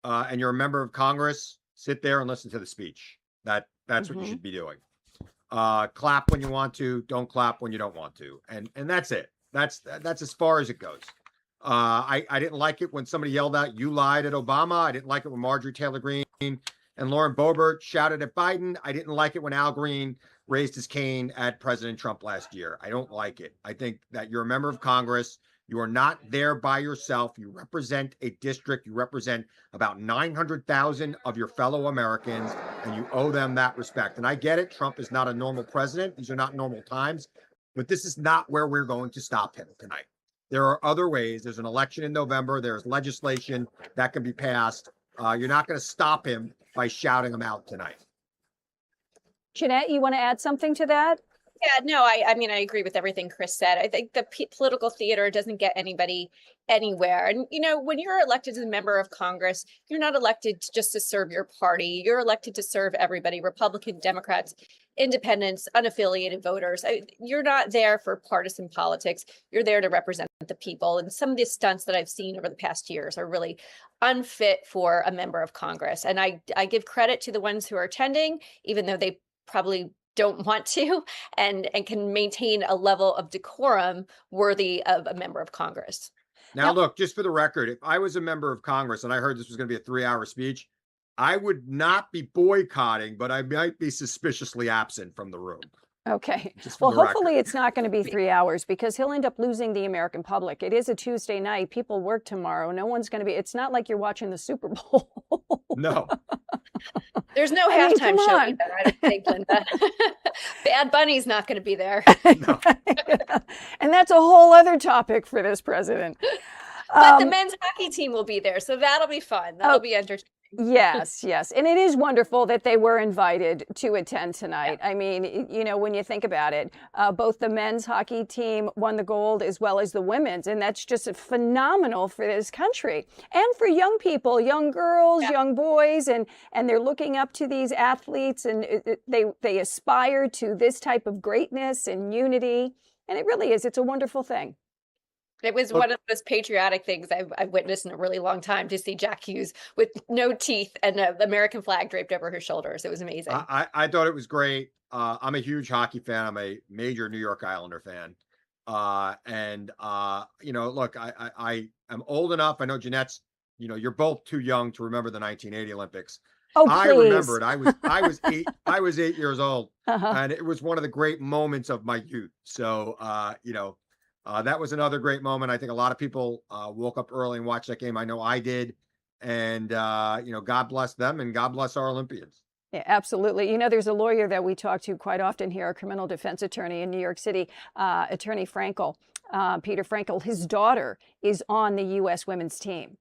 and you're a member of Congress, sit there and listen to the speech. That's what you should be doing. Clap when you want to, don't clap when you don't want to. And that's it. That's as far as it goes. I didn't like it when somebody yelled out, "You lied" at Obama. I didn't like it when Marjorie Taylor Greene and Lauren Boebert shouted at Biden. I didn't like it when Al Green raised his cane at President Trump last year. I don't like it. I think that you're a member of Congress. You are not there by yourself. You represent a district. You represent about 900,000 of your fellow Americans, and you owe them that respect. And I get it. Trump is not a normal president. These are not normal times, but this is not where we're going to stop him tonight. There are other ways. There's an election in November. There's legislation that can be passed. You're not going to stop him by shouting him out tonight. Jeanette, you want to add something to that? Yeah, no, I mean, I agree with everything Chris said. I think the political theater doesn't get anybody anywhere. And, you know, when you're elected as a member of Congress, you're not elected just to serve your party. You're elected to serve everybody, Republican, Democrats, independents, unaffiliated voters. You're not there for partisan politics. You're there to represent the people. And some of the stunts that I've seen over the past years are really unfit for a member of Congress. And I give credit to the ones who are attending, even though they probably don't want to, and can maintain a level of decorum worthy of a member of Congress. Now, look, just for the record, if I was a member of Congress and I heard this was going to be a 3-hour speech, I would not be boycotting, but I might be suspiciously absent from the room. Okay. Well, hopefully it's not going to be 3 hours because he'll end up losing the American public. It is a Tuesday night. People work tomorrow. No one's going to be, it's not like you're watching the Super Bowl. No. There's no halftime show either, I don't think, Linda. Bad Bunny's not going to be there. No. And that's a whole other topic for this president. But the men's hockey team will be there, so that'll be fun. That'll be entertaining. Yes, yes. And it is wonderful that they were invited to attend tonight. Yeah. I mean, you know, when you think about it, both the men's hockey team won the gold as well as the women's. And that's just phenomenal for this country and for young people, young girls, young boys. And they're looking up to these athletes and they aspire to this type of greatness and unity. And it really is. It's a wonderful thing. It was one of the most patriotic things I've witnessed in a really long time to see Jack Hughes with no teeth and the American flag draped over her shoulders. It was amazing. I thought it was great. I'm a huge hockey fan. I'm a major New York Islander fan. You know, look, I am old enough. I know Jeanette's, you know, you're both too young to remember the 1980 Olympics. Oh, please. I remember it. I was 8 years old, and it was one of the great moments of my youth. So, you know, that was another great moment. I think a lot of people woke up early and watched that game. I know I did. And, you know, God bless them and God bless our Olympians. Yeah, absolutely. You know, there's a lawyer that we talk to quite often here, a criminal defense attorney in New York City, Attorney Frankel, Peter Frankel. His daughter is on the U.S. women's team.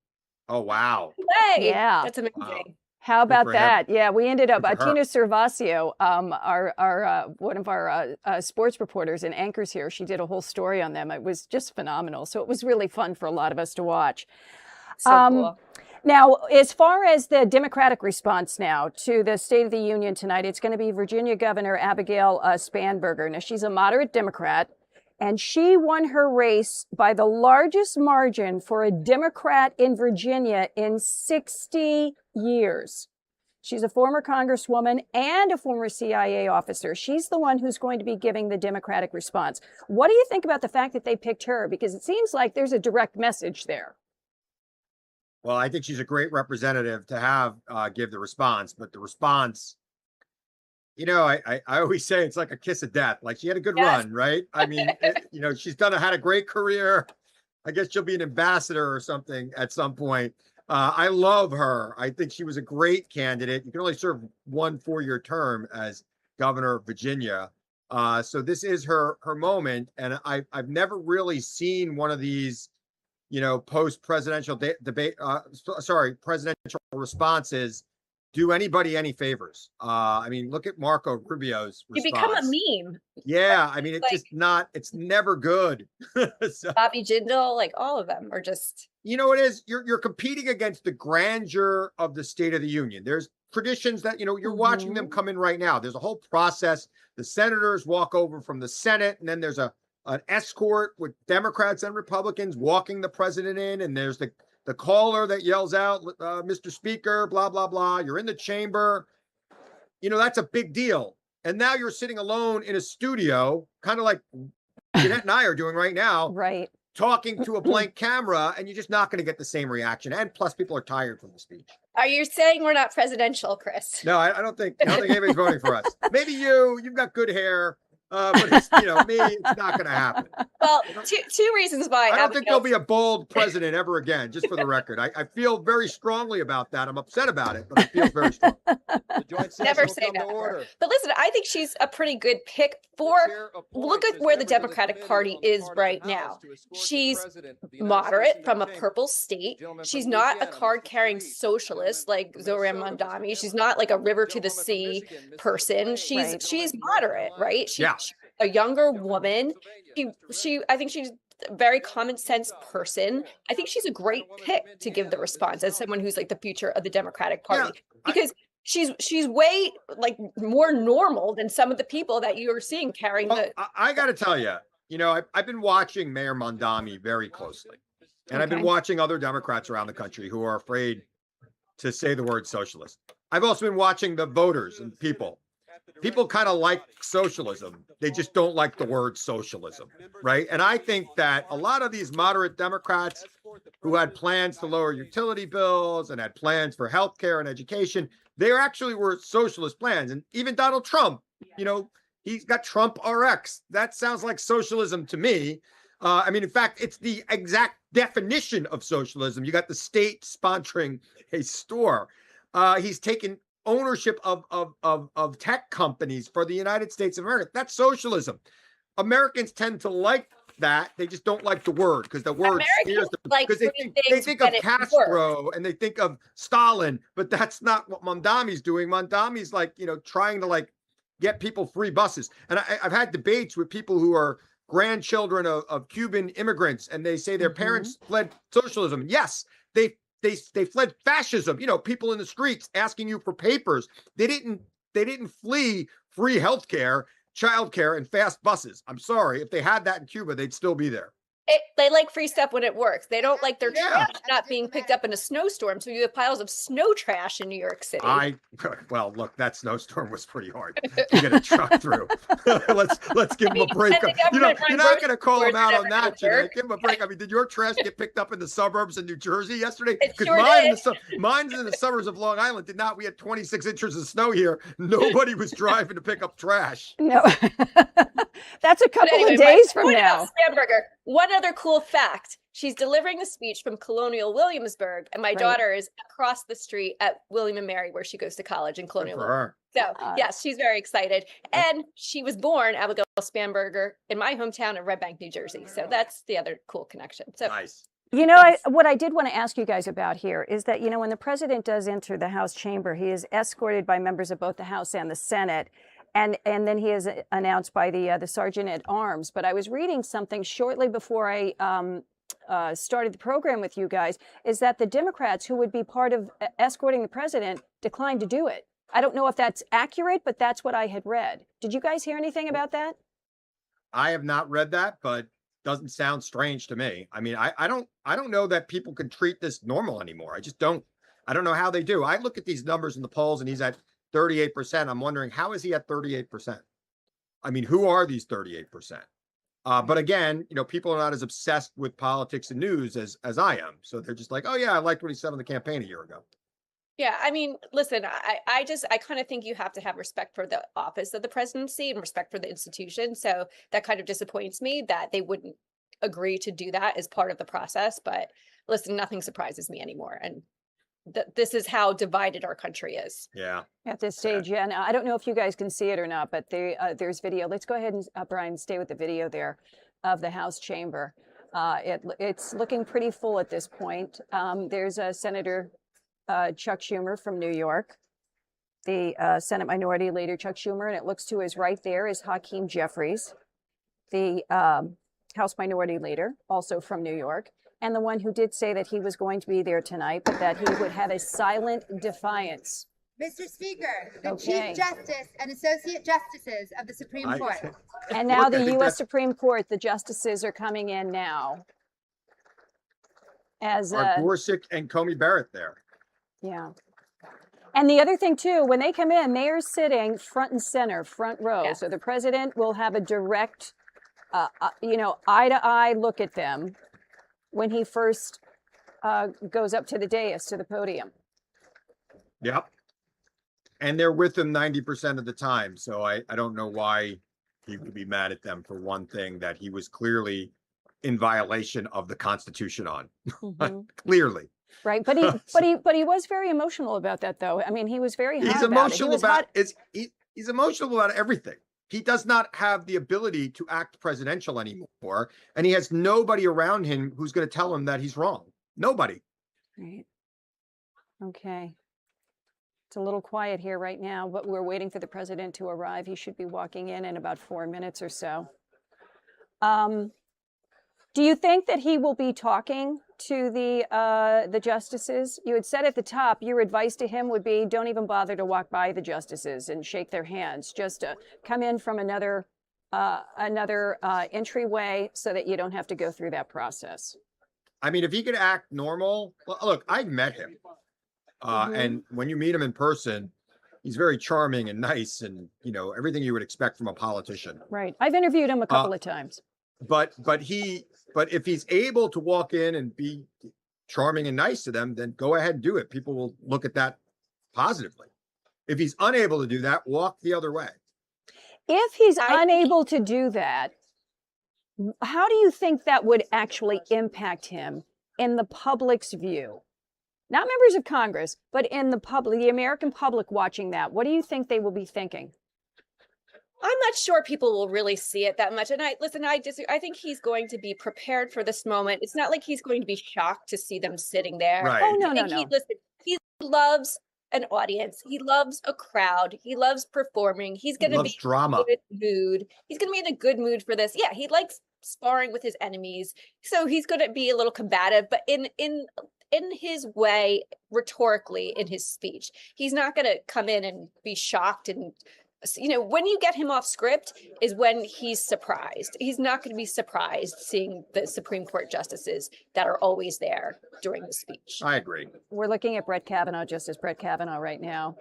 Oh, wow. Hey, yeah. That's amazing. Wow. How about that? Him. Yeah, we ended up, Tina Servasio, one of our sports reporters and anchors here, she did a whole story on them. It was just phenomenal. So it was really fun for a lot of us to watch. So cool. Now, as far as the Democratic response now to the State of the Union tonight, it's going to be Virginia Governor Abigail Spanberger. Now, she's a moderate Democrat, and she won her race by the largest margin for a Democrat in Virginia in 60 years. She's a former congresswoman and a former CIA officer. She's the one who's going to be giving the Democratic response. What do you think about the fact that they picked her? Because it seems like there's a direct message there. Well, I think she's a great representative to have give the response, but the response, you know, I always say it's like a kiss of death. Like she had a good run, right? I mean, you know, had a great career. I guess she'll be an ambassador or something at some point. I love her. I think she was a great candidate. You can only serve 1 4-year term as governor of Virginia. So this is her moment. And I've never really seen one of these, you know, post-presidential presidential responses do anybody any favors. I mean, look at Marco Rubio's response. You become a meme. Yeah, I mean, it's never good. So, Bobby Jindal, like all of them are just. You know, it is. You're competing against the grandeur of the State of the Union. There's traditions that, you know, you're watching them come in right now. There's a whole process. The senators walk over from the Senate, and then there's an escort with Democrats and Republicans walking the president in, and there's the caller that yells out, Mr. Speaker, blah, blah, blah. You're in the chamber. You know, that's a big deal. And now you're sitting alone in a studio, kind of like Jeanette and I are doing right now, Right. talking to a blank camera, and you're just not going to get the same reaction. And plus, people are tired from the speech. Are you saying we're not presidential, Chris? No, I don't think anybody's voting for us. Maybe you've got good hair, but it's, me, it's not going to happen. Well, two reasons why. I don't think there'll be a bold president ever again, just for the record. I feel very strongly about that. I'm upset about it, but I feel very strong. The joint session Never will say come to never. order. But listen, I think she's a pretty good pick for. Look at where the Democratic Party is right now. She's moderate from a purple state. She's not a card-carrying socialist like Zohran Mamdani. She's not like a river to the sea person. She's moderate, right? She's a younger woman. I think she's a very common sense person. I think she's a great pick to give the response as someone who's like the future of the Democratic Party, because she's way like more normal than some of the people that you're seeing carrying the. I got to tell you, I've been watching Mayor Mamdani very closely, and I've been watching other Democrats around the country who are afraid to say the word socialist. I've also been watching the voters and people. People kind of like socialism. They just don't like the word socialism, right? And I think that a lot of these moderate Democrats who had plans to lower utility bills and had plans for healthcare and education, they actually were socialist plans. And even Donald Trump, he's got Trump RX. That sounds like socialism to me. In fact, it's the exact definition of socialism. You got the state sponsoring a store. He's taken ownership of tech companies for the United States of America. That's socialism. Americans tend to like that. They just don't like the word because the word scares them. Because they think of Castro and they think of Stalin, but that's not what Mamdani's doing. Mamdani's trying to get people free buses. And I've had debates with people who are grandchildren of Cuban immigrants, and they say their parents fled socialism. Yes, they fled fascism. People in the streets asking you for papers. They didn't flee free healthcare, childcare, and fast buses. I'm sorry. If they had that in Cuba, they'd still be there. They like free stuff when it works. They don't like their trash not being picked up in a snowstorm. So you have piles of snow trash in New York City. Well, look, that snowstorm was pretty hard to get a truck through. let's give them a break. You're not going to call them out on that, Jeanette. Give them a break. Did your trash get picked up in the suburbs in New Jersey yesterday? Because mine's in the suburbs of Long Island. Did not. We had 26 inches of snow here. Nobody was driving to pick up trash. No, that's a couple of days from now. One other cool fact, she's delivering the speech from Colonial Williamsburg, and my daughter is across the street at William and Mary, where she goes to college in Colonial Williamsburg. So yes, she's very excited. And she was born, Abigail Spanberger, in my hometown of Red Bank, New Jersey. So that's the other cool connection. So nice. What I did want to ask you guys about here is that, when the president does enter the House chamber, he is escorted by members of both the House and the Senate. And then he is announced by the sergeant at arms. But I was reading something shortly before I started the program with you guys, is that the Democrats who would be part of escorting the president declined to do it. I don't know if that's accurate, but that's what I had read. Did you guys hear anything about that? I have not read that, but doesn't sound strange to me. I don't know that people can treat this normal anymore. I just don't. I don't know how they do. I look at these numbers in the polls, and he's at 38%. I'm wondering, how is he at 38%? Who are these 38%? But again, people are not as obsessed with politics and news as I am. So they're just like, oh yeah, I liked what he said on the campaign a year ago. Yeah, listen, I kind of think you have to have respect for the office of the presidency and respect for the institution. So that kind of disappoints me that they wouldn't agree to do that as part of the process. But listen, nothing surprises me anymore. And this is how divided our country is. Yeah. At this stage, yeah. Now, I don't know if you guys can see it or not, but there's video. Let's go ahead and, Brian, stay with the video there of the House chamber. It's looking pretty full at this point. There's Senator Chuck Schumer from New York, the Senate Minority Leader Chuck Schumer, and it looks to his right there is Hakeem Jeffries, the House Minority Leader, also from New York. And the one who did say that he was going to be there tonight, but that he would have a silent defiance. Mr. Speaker, the Chief Justice and Associate Justices of the Supreme Court. And now the U.S. Supreme Court, the justices are coming in now. As Gorsuch and Comey Barrett there. Yeah. And the other thing, too, when they come in, they are sitting front and center, front row. Yeah. So the president will have a direct eye to eye look at them when he first goes up to the dais, to the podium. Yep. And they're with him 90% of the time. So I don't know why he would be mad at them for one thing that he was clearly in violation of the Constitution on. Mm-hmm. Clearly. Right. But he was very emotional about that, though. I mean, he was very hot He's about emotional it. about he's emotional about everything. He does not have the ability to act presidential anymore, and he has nobody around him who's going to tell him that he's wrong. Nobody. Right. Okay. It's a little quiet here right now, but we're waiting for the president to arrive. He should be walking in about 4 minutes or so. Do you think that he will be talking to the justices? You had said at the top, your advice to him would be, don't even bother to walk by the justices and shake their hands. Just come in from another entryway so that you don't have to go through that process. I mean, if he could act normal, well, look, I met him. And when you meet him in person, he's very charming and nice and, everything you would expect from a politician. Right. I've interviewed him a couple of times. But if he's able to walk in and be charming and nice to them, then go ahead and do it. People will look at that positively. If he's unable to do that, walk the other way. If he's unable to do that, how do you think that would actually impact him in the public's view? Not members of Congress, but in the public, the American public watching that. What do you think they will be thinking? I'm not sure people will really see it that much. And I think he's going to be prepared for this moment. It's not like he's going to be shocked to see them sitting there. Right. Oh, no. He loves an audience. He loves a crowd. He loves performing. He's going to be drama. in a good mood. He's going to be in a good mood for this. Yeah, he likes sparring with his enemies. So he's going to be a little combative, but in his way, rhetorically, in his speech, he's not going to come in and be shocked. And when you get him off script is when he's surprised. He's not going to be surprised seeing the Supreme Court justices that are always there during the speech. I agree. We're looking at Justice Brett Kavanaugh right now.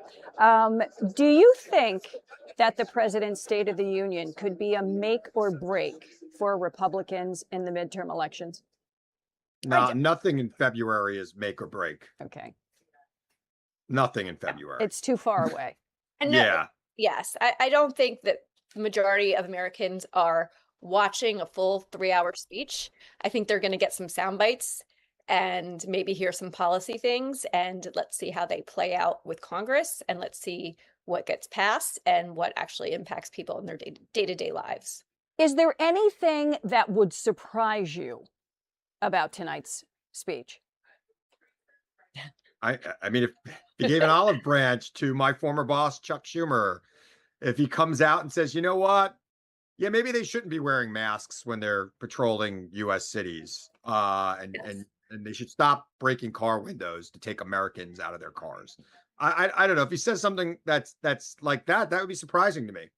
Do you think that the president's State of the Union could be a make or break for Republicans in the midterm elections? No, nothing in February is make or break. Okay. Nothing in February. It's too far away. And yes, I don't think that the majority of Americans are watching a full 3-hour speech. I think they're going to get some sound bites and maybe hear some policy things. And let's see how they play out with Congress. And let's see what gets passed and what actually impacts people in their day-to-day lives. Is there anything that would surprise you about tonight's speech? I mean, if he gave an olive branch to my former boss, Chuck Schumer, if he comes out and says, you know what? Yeah, maybe they shouldn't be wearing masks when they're patrolling U.S. cities. And they should stop breaking car windows to take Americans out of their cars. I don't know. If he says something that's like that would be surprising to me.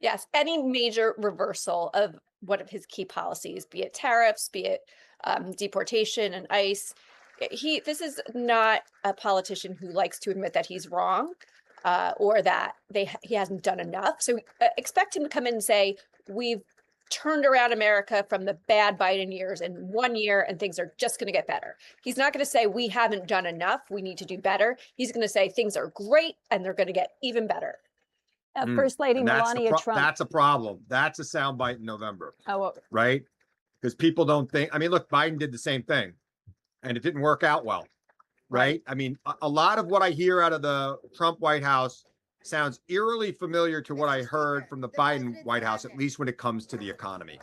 Yes, any major reversal of one of his key policies, be it tariffs, be it deportation and ICE. This is not a politician who likes to admit that he's wrong or that he hasn't done enough. So expect him to come in and say, we've turned around America from the bad Biden years in 1 year and things are just going to get better. He's not going to say we haven't done enough, we need to do better. He's going to say things are great and they're going to get even better. First Lady Melania Trump. That's a problem. That's a soundbite in November. Oh, right? Because people don't think. I mean, look, Biden did the same thing, and it didn't work out well, right? I mean, a lot of what I hear out of the Trump White House sounds eerily familiar to what I heard from the Biden White House, at least when it comes to the economy.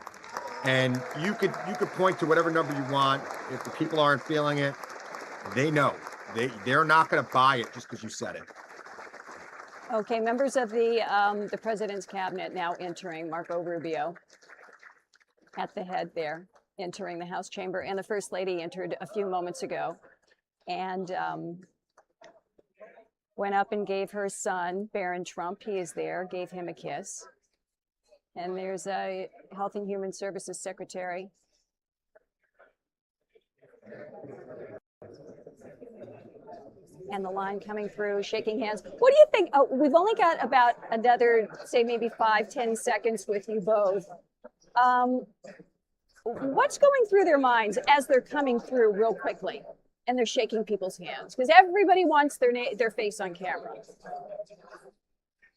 And you could point to whatever number you want. If the people aren't feeling it, they know they're not going to buy it just because you said it. Okay, members of the president's cabinet now entering. Marco Rubio at the head there, entering the House chamber, and the First Lady entered a few moments ago, and went up and gave her son, Barron Trump, he is there, gave him a kiss. And there's a Health and Human Services Secretary. and the line coming through, shaking hands. What do you think? Oh, we've only got about another, say, maybe 5-10 seconds with you both. What's going through their minds as they're coming through real quickly and they're shaking people's hands? Because everybody wants their face on camera.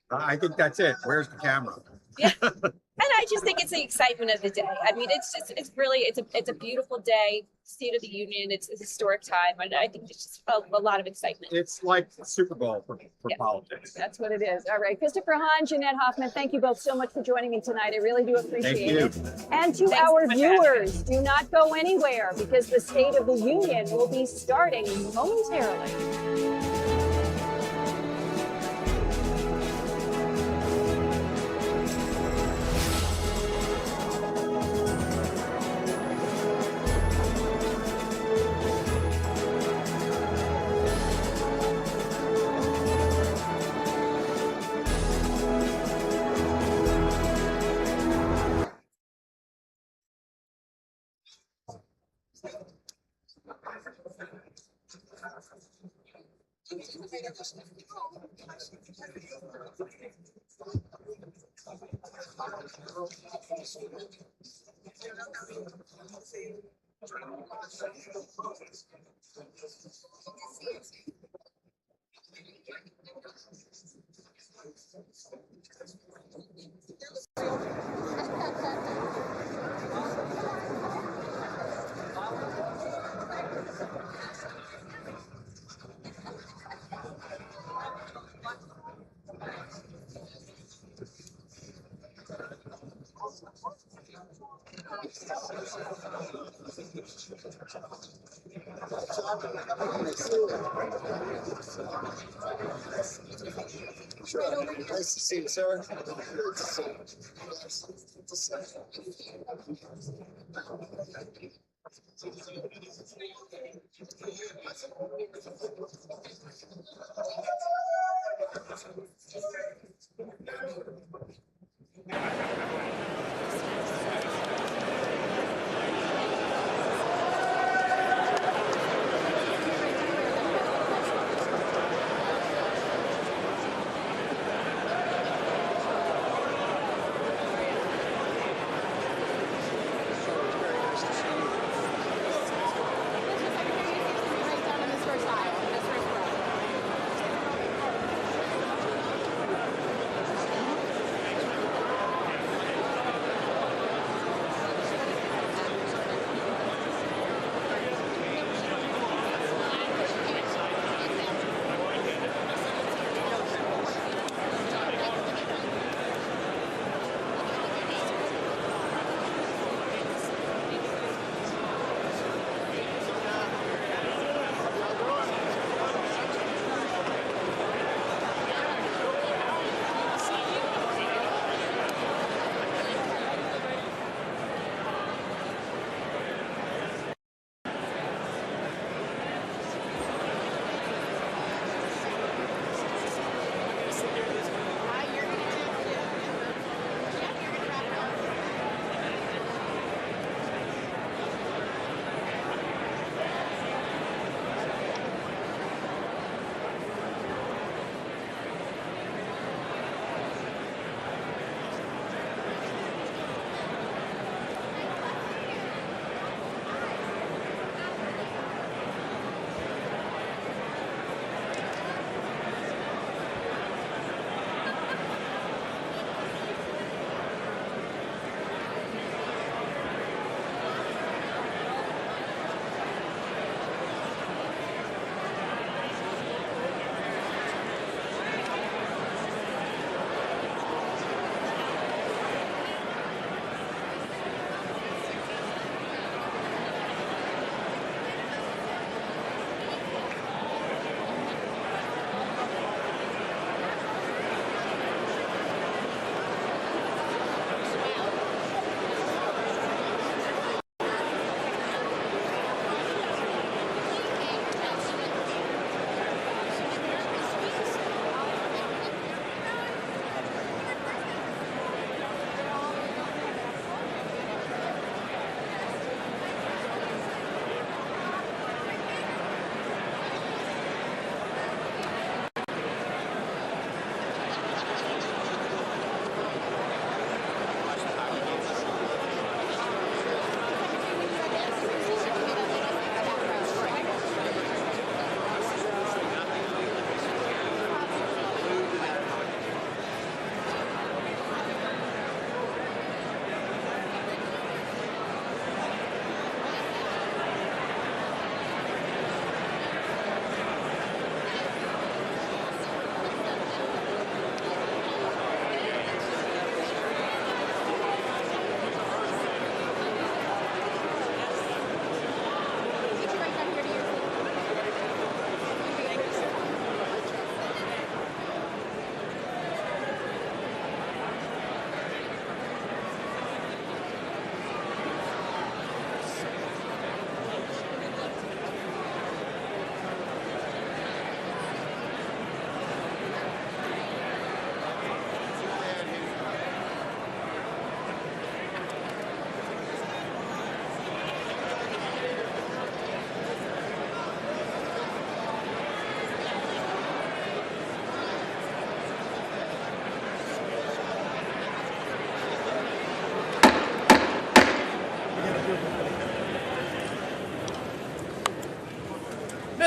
I think that's it. Where's the camera? Yeah. And I just think it's the excitement of the day. I mean, it's really, it's a beautiful day, State of the Union. It's a historic time. And I think it's just a lot of excitement. It's like the Super Bowl for politics. That's what it is. All right. Christopher Hahn, Jeanette Hoffman, thank you both so much for joining me tonight. I really do appreciate it. And to our viewers, do not go anywhere because the State of the Union will be starting momentarily. Nice to see you, sir.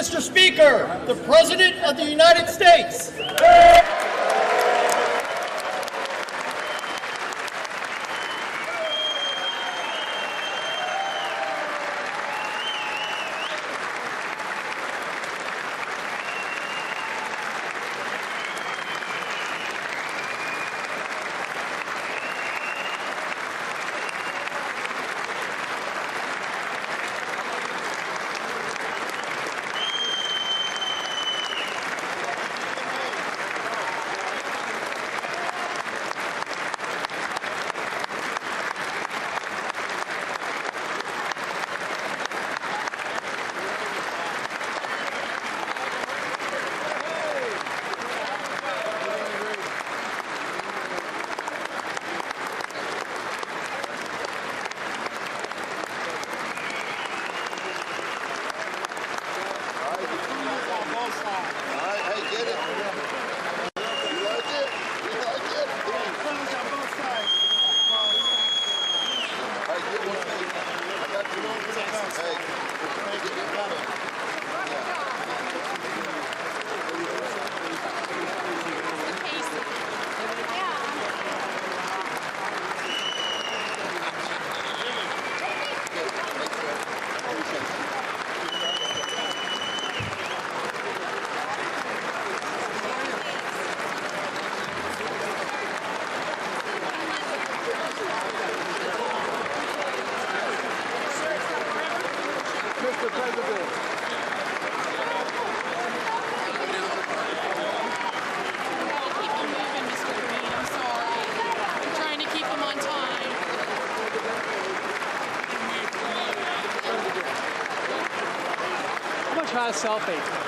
Mr. Speaker, the President of the United States. Try a selfie.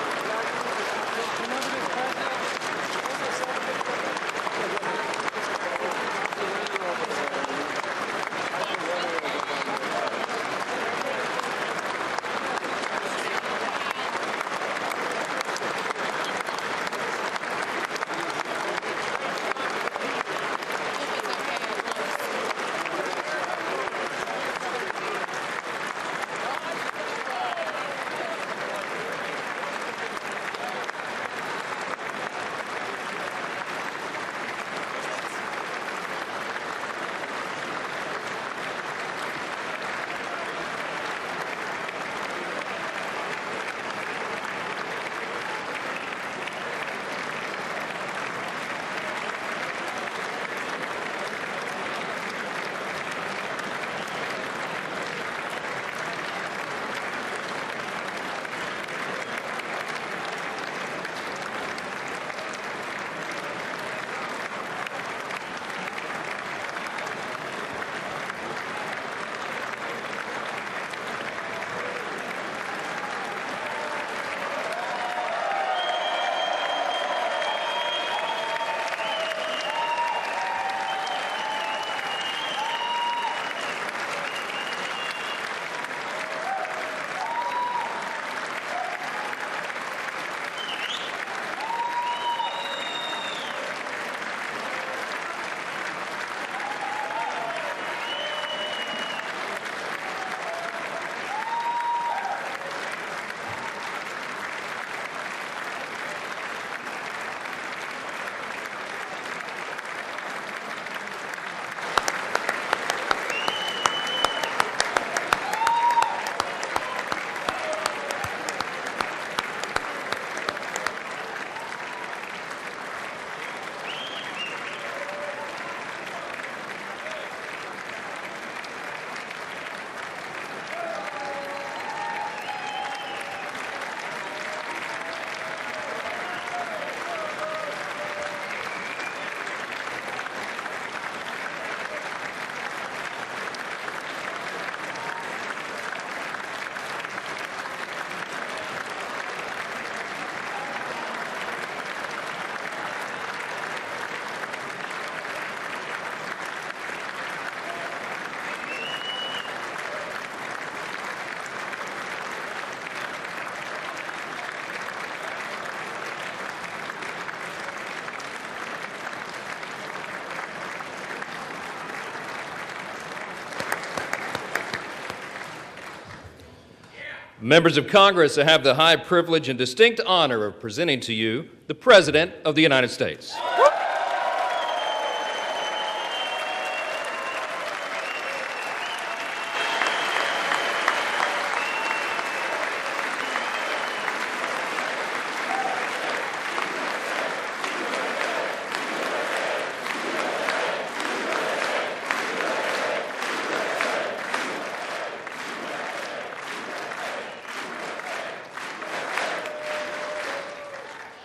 Members of Congress, I have the high privilege and distinct honor of presenting to you the President of the United States.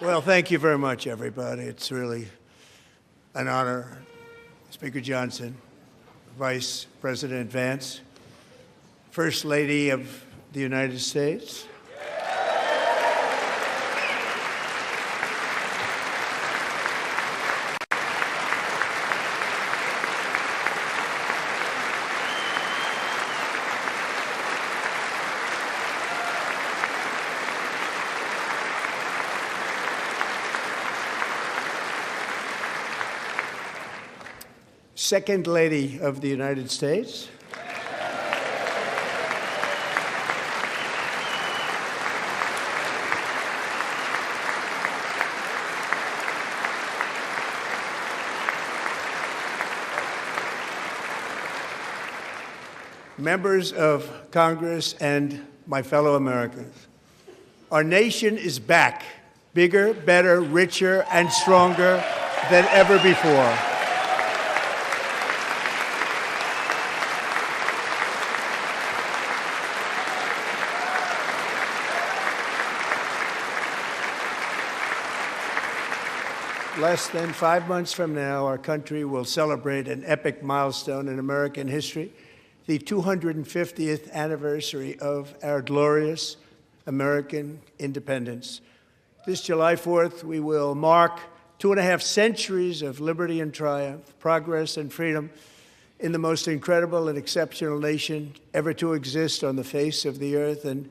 Well, thank you very much, everybody. It's really an honor. Speaker Johnson, Vice President Vance, First Lady of the United States. Second Lady of the United States. Members of Congress and my fellow Americans, our nation is back, bigger, better, richer, and stronger than ever before. Less than 5 months from now, our country will celebrate an epic milestone in American history, the 250th anniversary of our glorious American independence. This July 4th, we will mark 2.5 centuries of liberty and triumph, progress and freedom in the most incredible and exceptional nation ever to exist on the face of the earth. And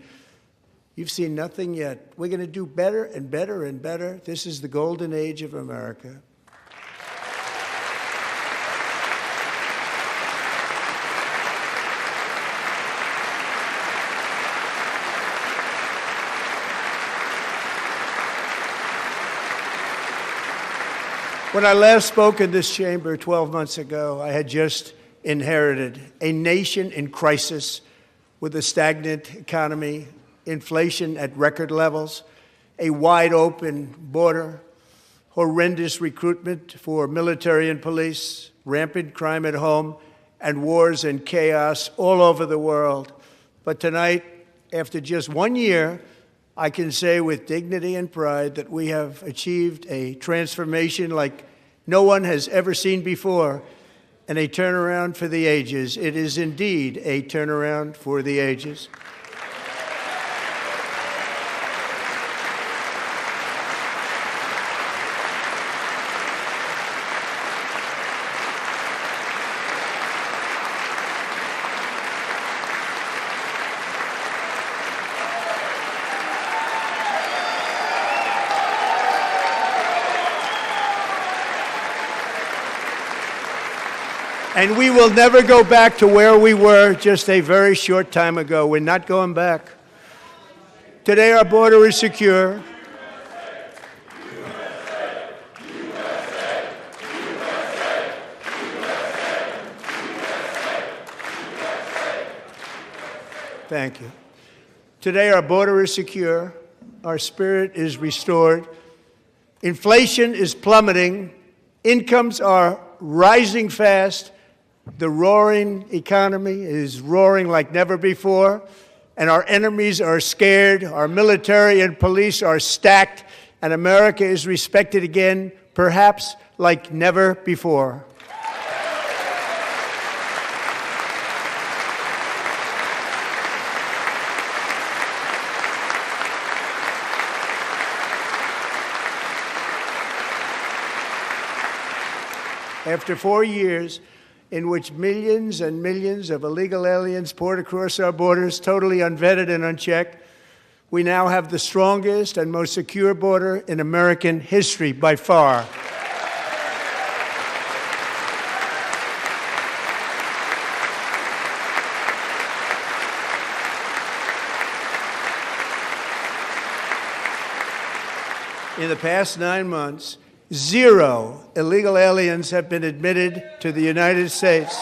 you've seen nothing yet. We're going to do better and better and better. This is the golden age of America. When I last spoke in this chamber 12 months ago, I had just inherited a nation in crisis with a stagnant economy, inflation at record levels, a wide open border, horrendous recruitment for military and police, rampant crime at home, and wars and chaos all over the world. But tonight, after just 1 year, I can say with dignity and pride that we have achieved a transformation like no one has ever seen before, and a turnaround for the ages. It is indeed a turnaround for the ages. And we will never go back to where we were just a very short time ago. We're not going back. Today, our border is secure. Thank you. Today, our border is secure. Our spirit is restored. Inflation is plummeting. Incomes are rising fast. The roaring economy is roaring like never before, and our enemies are scared, our military and police are stacked, and America is respected again, perhaps like never before. After 4 years in which millions and millions of illegal aliens poured across our borders, totally unvetted and unchecked, we now have the strongest and most secure border in American history by far. in the past 9 months, 0 illegal aliens have been admitted to the United States.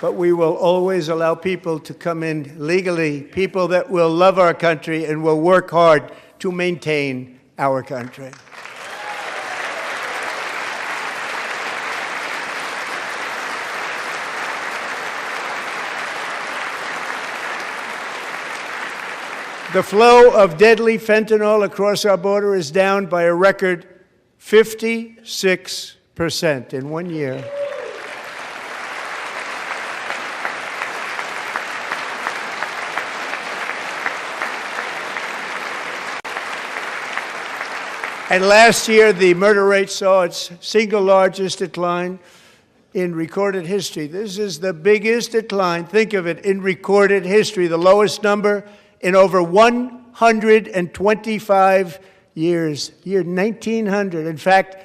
But we will always allow people to come in legally, people that will love our country and will work hard to maintain our country. The flow of deadly fentanyl across our border is down by a record 56% in 1 year. And last year, the murder rate saw its single largest decline in recorded history. This is the biggest decline, think of it, in recorded history, the lowest number in over 125 years, year 1900. In fact,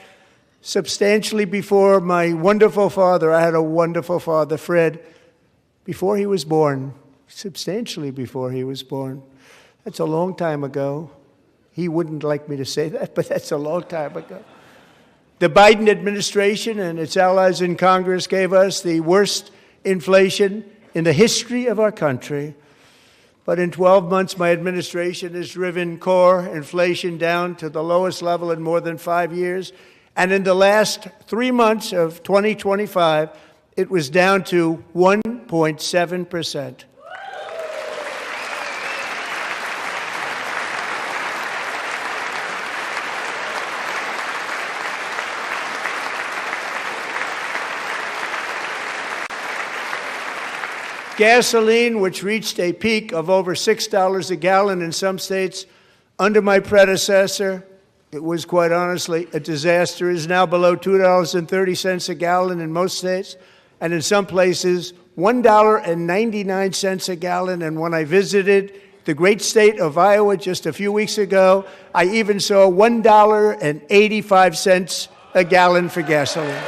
substantially before my wonderful father, I had a wonderful father, Fred, before he was born, substantially before he was born. That's a long time ago. He wouldn't like me to say that, but that's a long time ago. The Biden administration and its allies in Congress gave us the worst inflation in the history of our country. But in 12 months, my administration has driven core inflation down to the lowest level in more than 5 years. And in the last 3 months of 2025, it was down to 1.7%. Gasoline, which reached a peak of over $6 a gallon in some states under my predecessor, it was quite honestly a disaster, is now below $2.30 a gallon in most states, and in some places, $1.99 a gallon. And when I visited the great state of Iowa just a few weeks ago, I even saw $1.85 a gallon for gasoline.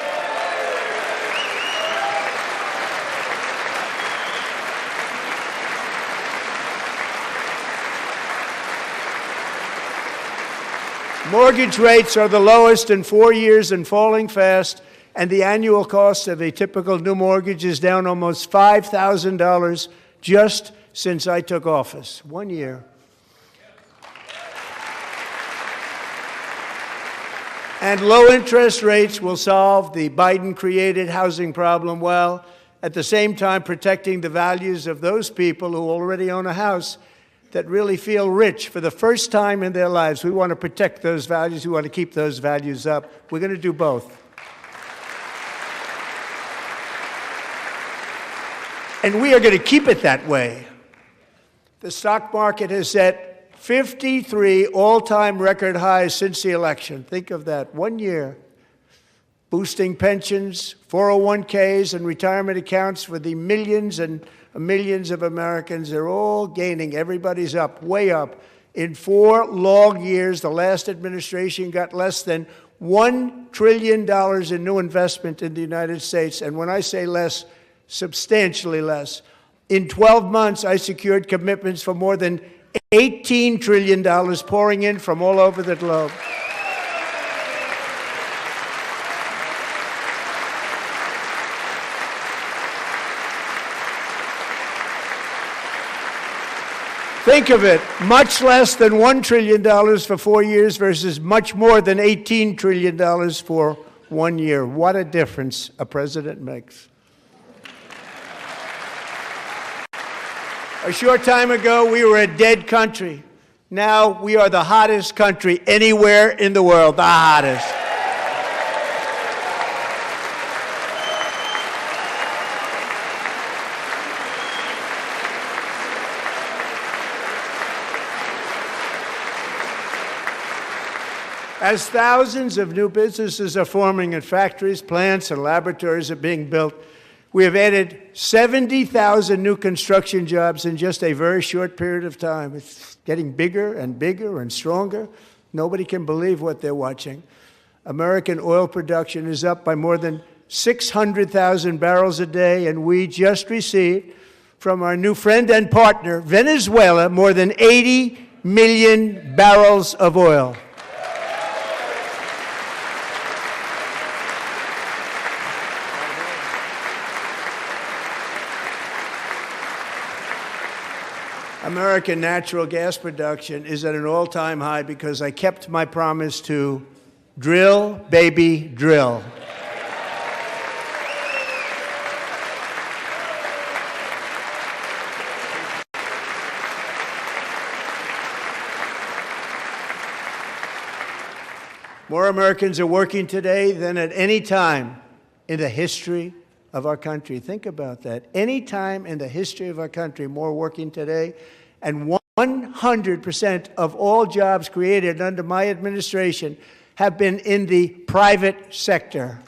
Mortgage rates are the lowest in 4 years and falling fast, and the annual cost of a typical new mortgage is down almost $5,000 just since I took office. 1 year. And low interest rates will solve the Biden-created housing problem while at the same time protecting the values of those people who already own a house that really feel rich for the first time in their lives. We want to protect those values. We want to keep those values up. We're going to do both. And we are going to keep it that way. The stock market has set 53 all-time record highs since the election. Think of that, 1 year. Boosting pensions, 401ks, and retirement accounts for the millions and millions of Americans. They're all gaining. Everybody's up, way up. In 4 long years, the last administration got less than $1 trillion in new investment in the United States. And when I say less, substantially less. In 12 months, I secured commitments for more than $18 trillion pouring in from all over the globe. Think of it, much less than $1 trillion for 4 years versus much more than $18 trillion for 1 year. What a difference a president makes. A short time ago, we were a dead country. Now we are the hottest country anywhere in the world, the hottest. As thousands of new businesses are forming and factories, plants, and laboratories are being built, we have added 70,000 new construction jobs in just a very short period of time. It's getting bigger and bigger and stronger. Nobody can believe what they're watching. American oil production is up by more than 600,000 barrels a day, and we just received from our new friend and partner, Venezuela, more than 80 million barrels of oil. American natural gas production is at an all-time high because I kept my promise to drill, baby, drill. More Americans are working today than at any time in the history of our country. Think about that. Any time in the history of our country, more working today. And 100% of all jobs created under my administration have been in the private sector.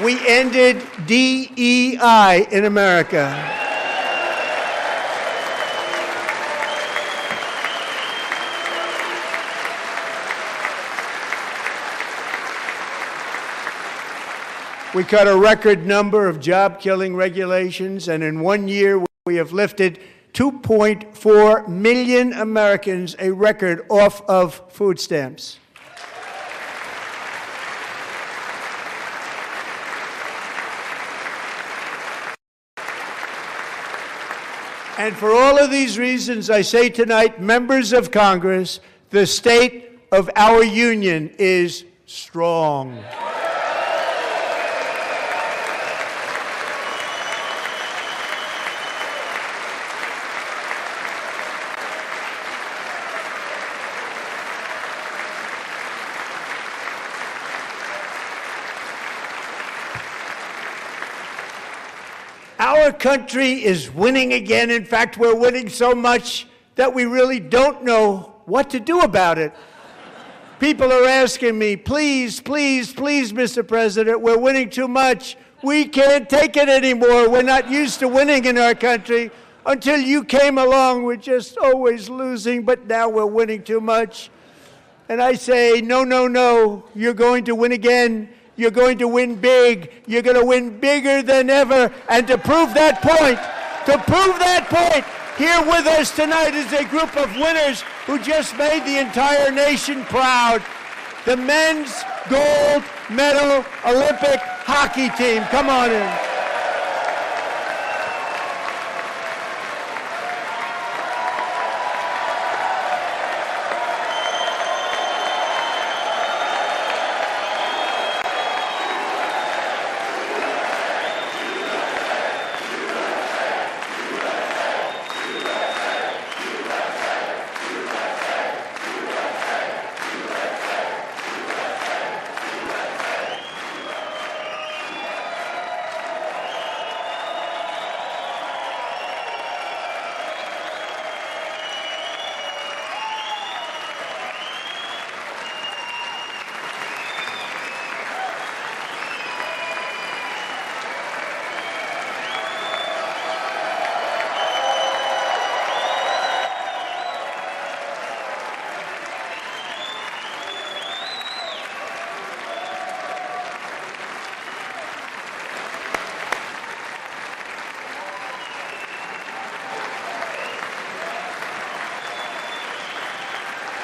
We ended DEI in America. We cut a record number of job-killing regulations, and in 1 year, we have lifted 2.4 million Americans, a record, off of food stamps. And for all of these reasons, I say tonight, members of Congress, the state of our union is strong. Our country is winning again. In fact, we're winning so much that we really don't know what to do about it. People are asking me, please, please, please, Mr. President, we're winning too much. We can't take it anymore. We're not used to winning in our country. Until you came along, we're just always losing, but now we're winning too much. And I say, no, no, no, you're going to win again. You're going to win big. You're going to win bigger than ever. And to prove that point, here with us tonight is a group of winners who just made the entire nation proud. The men's gold medal Olympic hockey team. Come on in.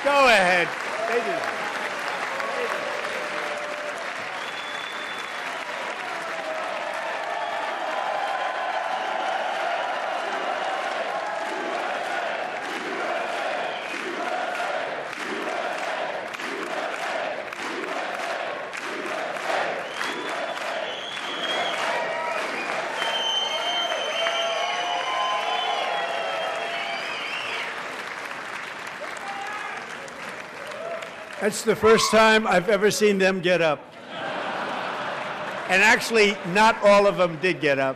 Go ahead. That's the first time I've ever seen them get up. And actually, not all of them did get up.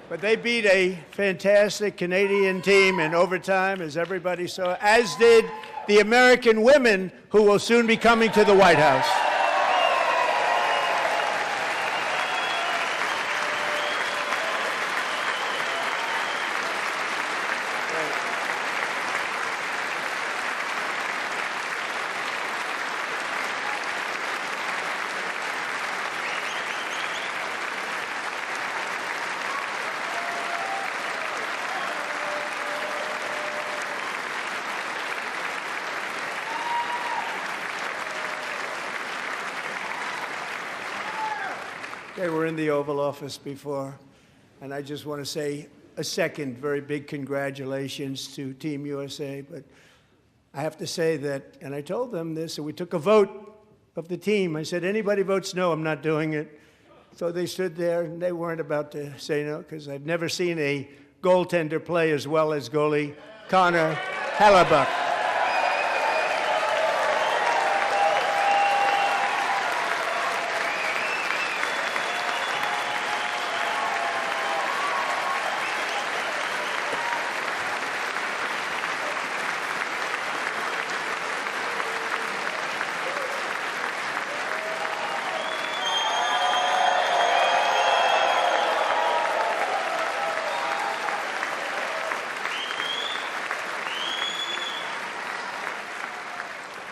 But they beat a fantastic Canadian team in overtime, as everybody saw, as did the American women who will soon be coming to the White House. They were in the Oval Office before. And I just want to say a second very big congratulations to Team USA. But I have to say that, and I told them this, and we took a vote of the team. I said, anybody votes no, I'm not doing it. So they stood there, and they weren't about to say no, because I've never seen a goaltender play as well as goalie Connor Hellebuck.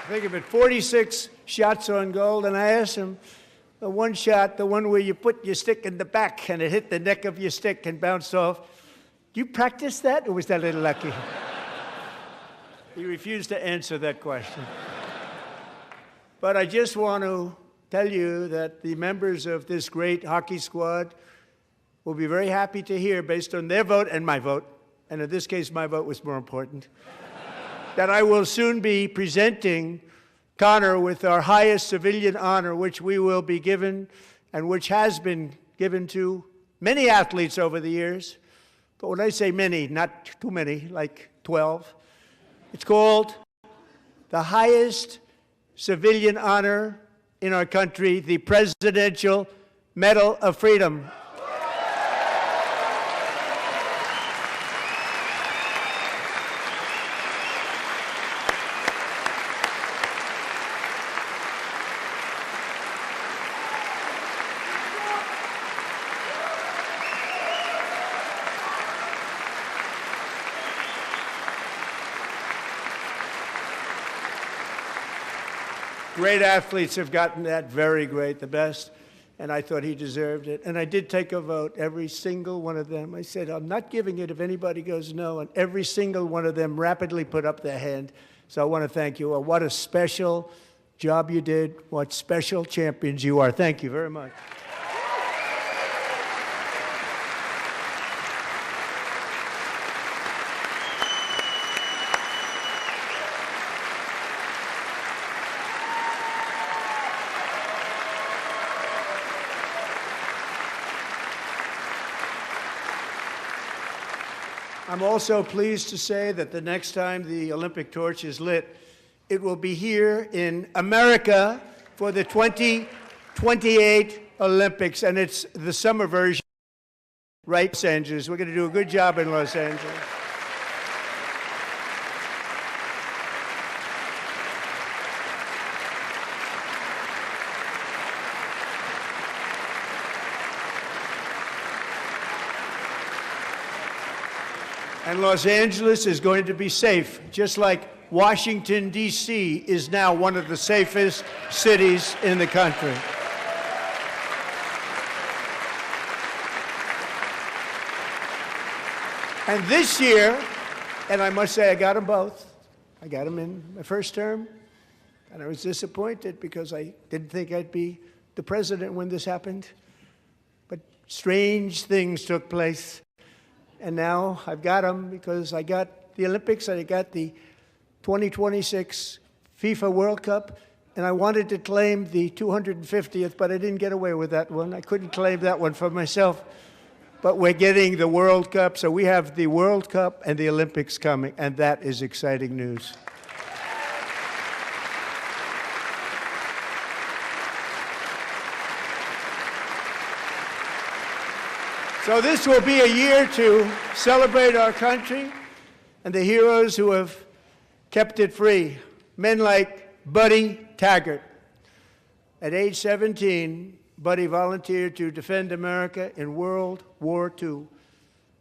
Think of it, 46 shots on goal, and I asked him, the one shot, the one where you put your stick in the back and it hit the neck of your stick and bounced off, do you practice that, or was that a little lucky? He refused to answer that question. But I just want to tell you that the members of this great hockey squad will be very happy to hear, based on their vote and my vote, and in this case my vote was more important, that I will soon be presenting Connor with our highest civilian honor, which we will be given and which has been given to many athletes over the years. But when I say many, not too many, like 12, it's called the highest civilian honor in our country, the Presidential Medal of Freedom. Great athletes have gotten that, very great, the best, and I thought he deserved it. And I did take a vote, every single one of them. I said, I'm not giving it if anybody goes no, and every single one of them rapidly put up their hand. So I want to thank you. What a special job you did. What special champions you are. Thank you very much. I'm also pleased to say that the next time the Olympic torch is lit, it will be here in America for the 2028 Olympics, and it's the summer version, right, Los Angeles. We're going to do a good job in Los Angeles. And Los Angeles is going to be safe, just like Washington, D.C. is now one of the safest cities in the country. And this year, and I must say I got them both. I got them in my first term, and I was disappointed because I didn't think I'd be the president when this happened. But strange things took place. And now I've got them because I got the Olympics and I got the 2026 FIFA World Cup, and I wanted to claim the 250th, but I didn't get away with that one. I couldn't claim that one for myself. But we're getting the World Cup, so we have the World Cup and the Olympics coming, and that is exciting news. So this will be a year to celebrate our country and the heroes who have kept it free. Men like Buddy Taggart. At age 17, Buddy volunteered to defend America in World War II,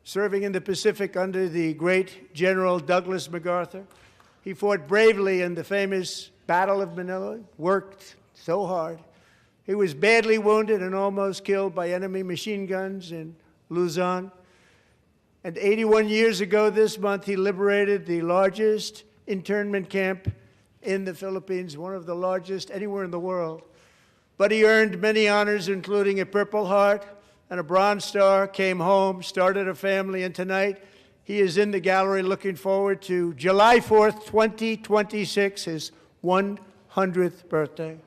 serving in the Pacific under the great General Douglas MacArthur. He fought bravely in the famous Battle of Manila, worked so hard. He was badly wounded and almost killed by enemy machine guns in Luzon. And 81 years ago this month, he liberated the largest internment camp in the Philippines, one of the largest anywhere in the world. but he earned many honors, including a Purple Heart and a Bronze Star, came home, started a family, and tonight he is in the gallery looking forward to July 4th, 2026, his 100th birthday.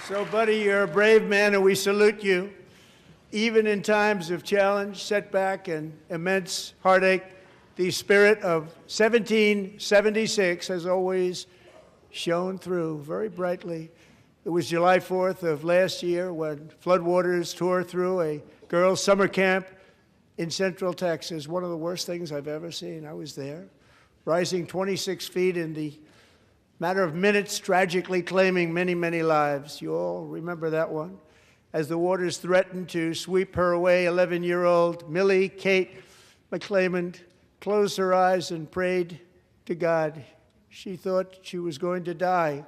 So, buddy, you're a brave man, and we salute you. Even in times of challenge, setback, and immense heartache, the spirit of 1776 has always shone through very brightly. It was July 4th of last year when floodwaters tore through a girls' summer camp in Central Texas, one of the worst things I've ever seen. I was there, rising 26 feet in the matter of minutes, tragically claiming many, many lives. You all remember that one. As the waters threatened to sweep her away, 11-year-old Millie Kate McClelland closed her eyes and prayed to God. She thought she was going to die.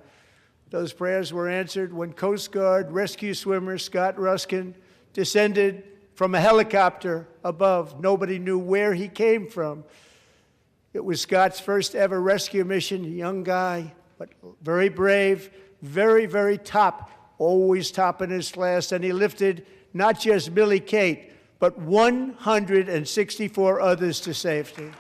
Those prayers were answered when Coast Guard rescue swimmer Scott Ruskin descended from a helicopter above. Nobody knew where he came from. It was Scott's first ever rescue mission, a young guy, but very brave, very, very top, always top in his class, and he lifted not just Millie Kate, but 164 others to safety.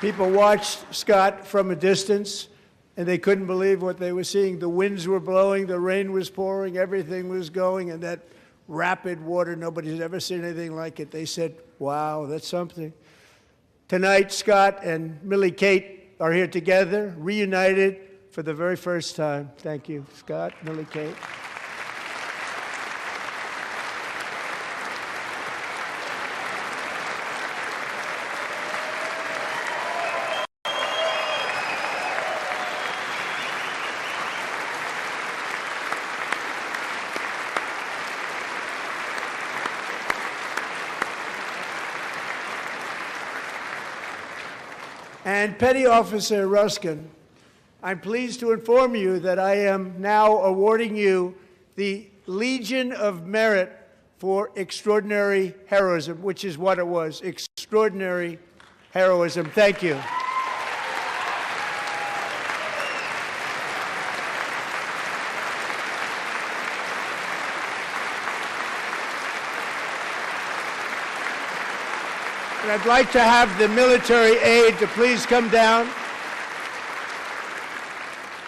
People watched Scott from a distance, and they couldn't believe what they were seeing. The winds were blowing, the rain was pouring, everything was going, and that rapid water, nobody's ever seen anything like it. They said, wow, that's something. Tonight, Scott and Millie Kate are here together, reunited for the very first time. Thank you, Scott, Millie Kate. And Petty Officer Ruskin, I'm pleased to inform you that I am now awarding you the Legion of Merit for extraordinary heroism, which is what it was, extraordinary heroism. Thank you. And I'd like to have the military aide to please come down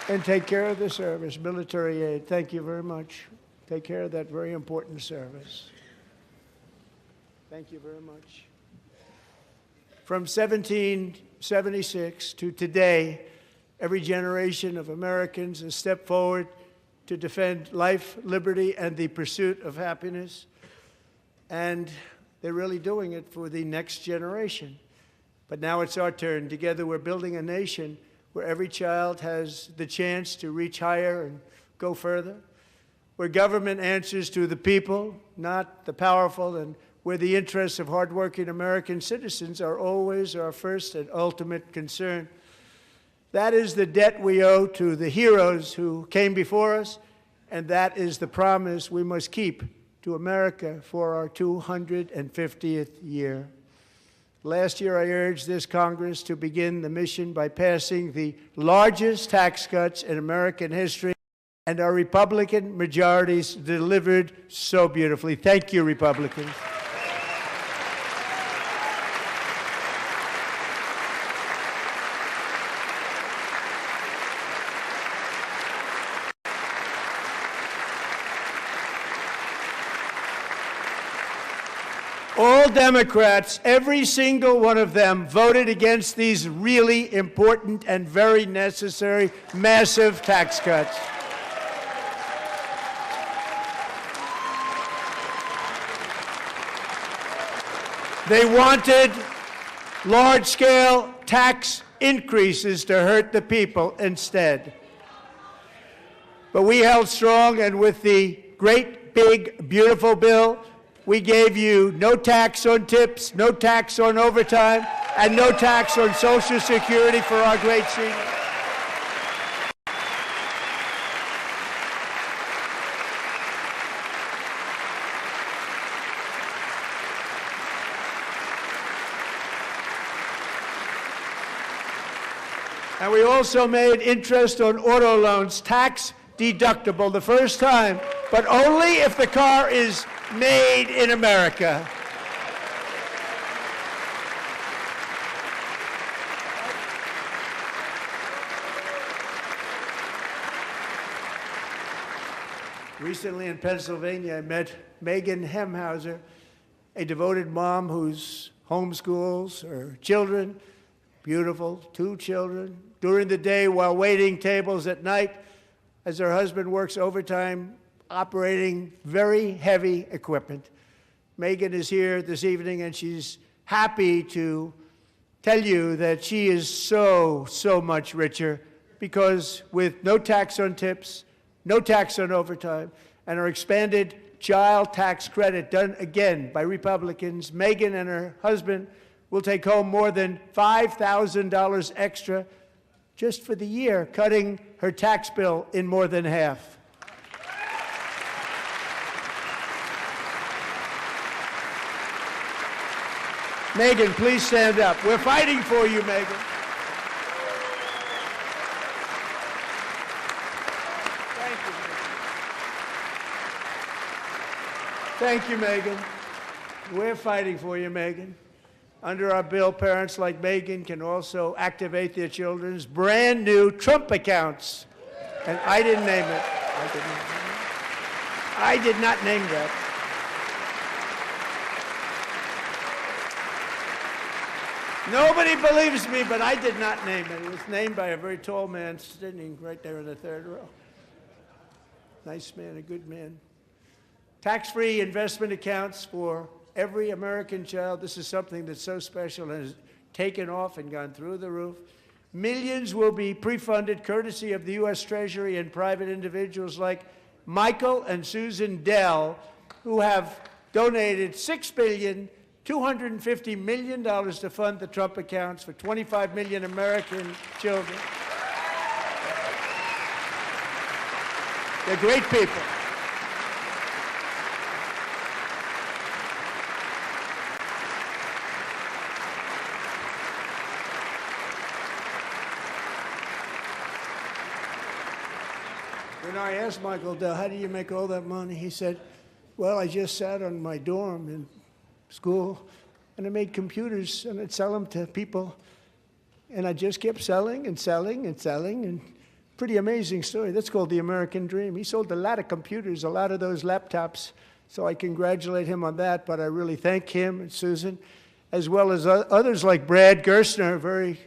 and take care of the service. Military aide, thank you very much. Take care of that very important service. Thank you very much. From 1776 to today, every generation of Americans has stepped forward to defend life, liberty, and the pursuit of happiness. And they're really doing it for the next generation. But now it's our turn. Together we're building a nation where every child has the chance to reach higher and go further, where government answers to the people, not the powerful, and where the interests of hardworking American citizens are always our first and ultimate concern. That is the debt we owe to the heroes who came before us, and that is the promise we must keep to America for our 250th year. Last year, I urged this Congress to begin the mission by passing the largest tax cuts in American history, and our Republican majorities delivered so beautifully. Thank you, Republicans. All Democrats, every single one of them, voted against these really important and very necessary massive tax cuts. They wanted large-scale tax increases to hurt the people instead. But we held strong, and with the great, big, beautiful bill, we gave you no tax on tips, no tax on overtime, and no tax on Social Security for our great seniors. And we also made interest on auto loans tax deductible the first time, but only if the car is made in America. Recently in Pennsylvania, I met Megan Hemhauser, a devoted mom who's homeschools her children, beautiful, 2 children, during the day while waiting tables at night as her husband works overtime operating very heavy equipment. Megan is here this evening, and she's happy to tell you that she is so much richer because with no tax on tips, no tax on overtime, and her expanded child tax credit done again by Republicans, Megan and her husband will take home more than $5,000 extra just for the year, cutting her tax bill in more than half. Megan, please stand up. We're fighting for you, Megan. Thank you, Megan. We're fighting for you, Megan. Under our bill, parents like Megan can also activate their children's brand new Trump accounts. And I didn't name it. I did not name that. Nobody believes me, but I did not name it. It was named by a very tall man sitting right there in the third row. Nice man, a good man. Tax-free investment accounts for every American child. This is something that's so special and has taken off and gone through the roof. Millions will be pre-funded courtesy of the U.S. Treasury and private individuals like Michael and Susan Dell, who have donated $6.25 billion to fund the Trump accounts for 25 million American children. They're great people. When I asked Michael Dell, how do you make all that money? He said, well, I just sat on my dorm in school, and I made computers, and I'd sell them to people, and I just kept selling and selling and selling, and pretty amazing story. That's called the American dream. He sold a lot of computers, a lot of those laptops, so I congratulate him on that, but I really thank him and Susan, as well as others like Brad Gerstner, a very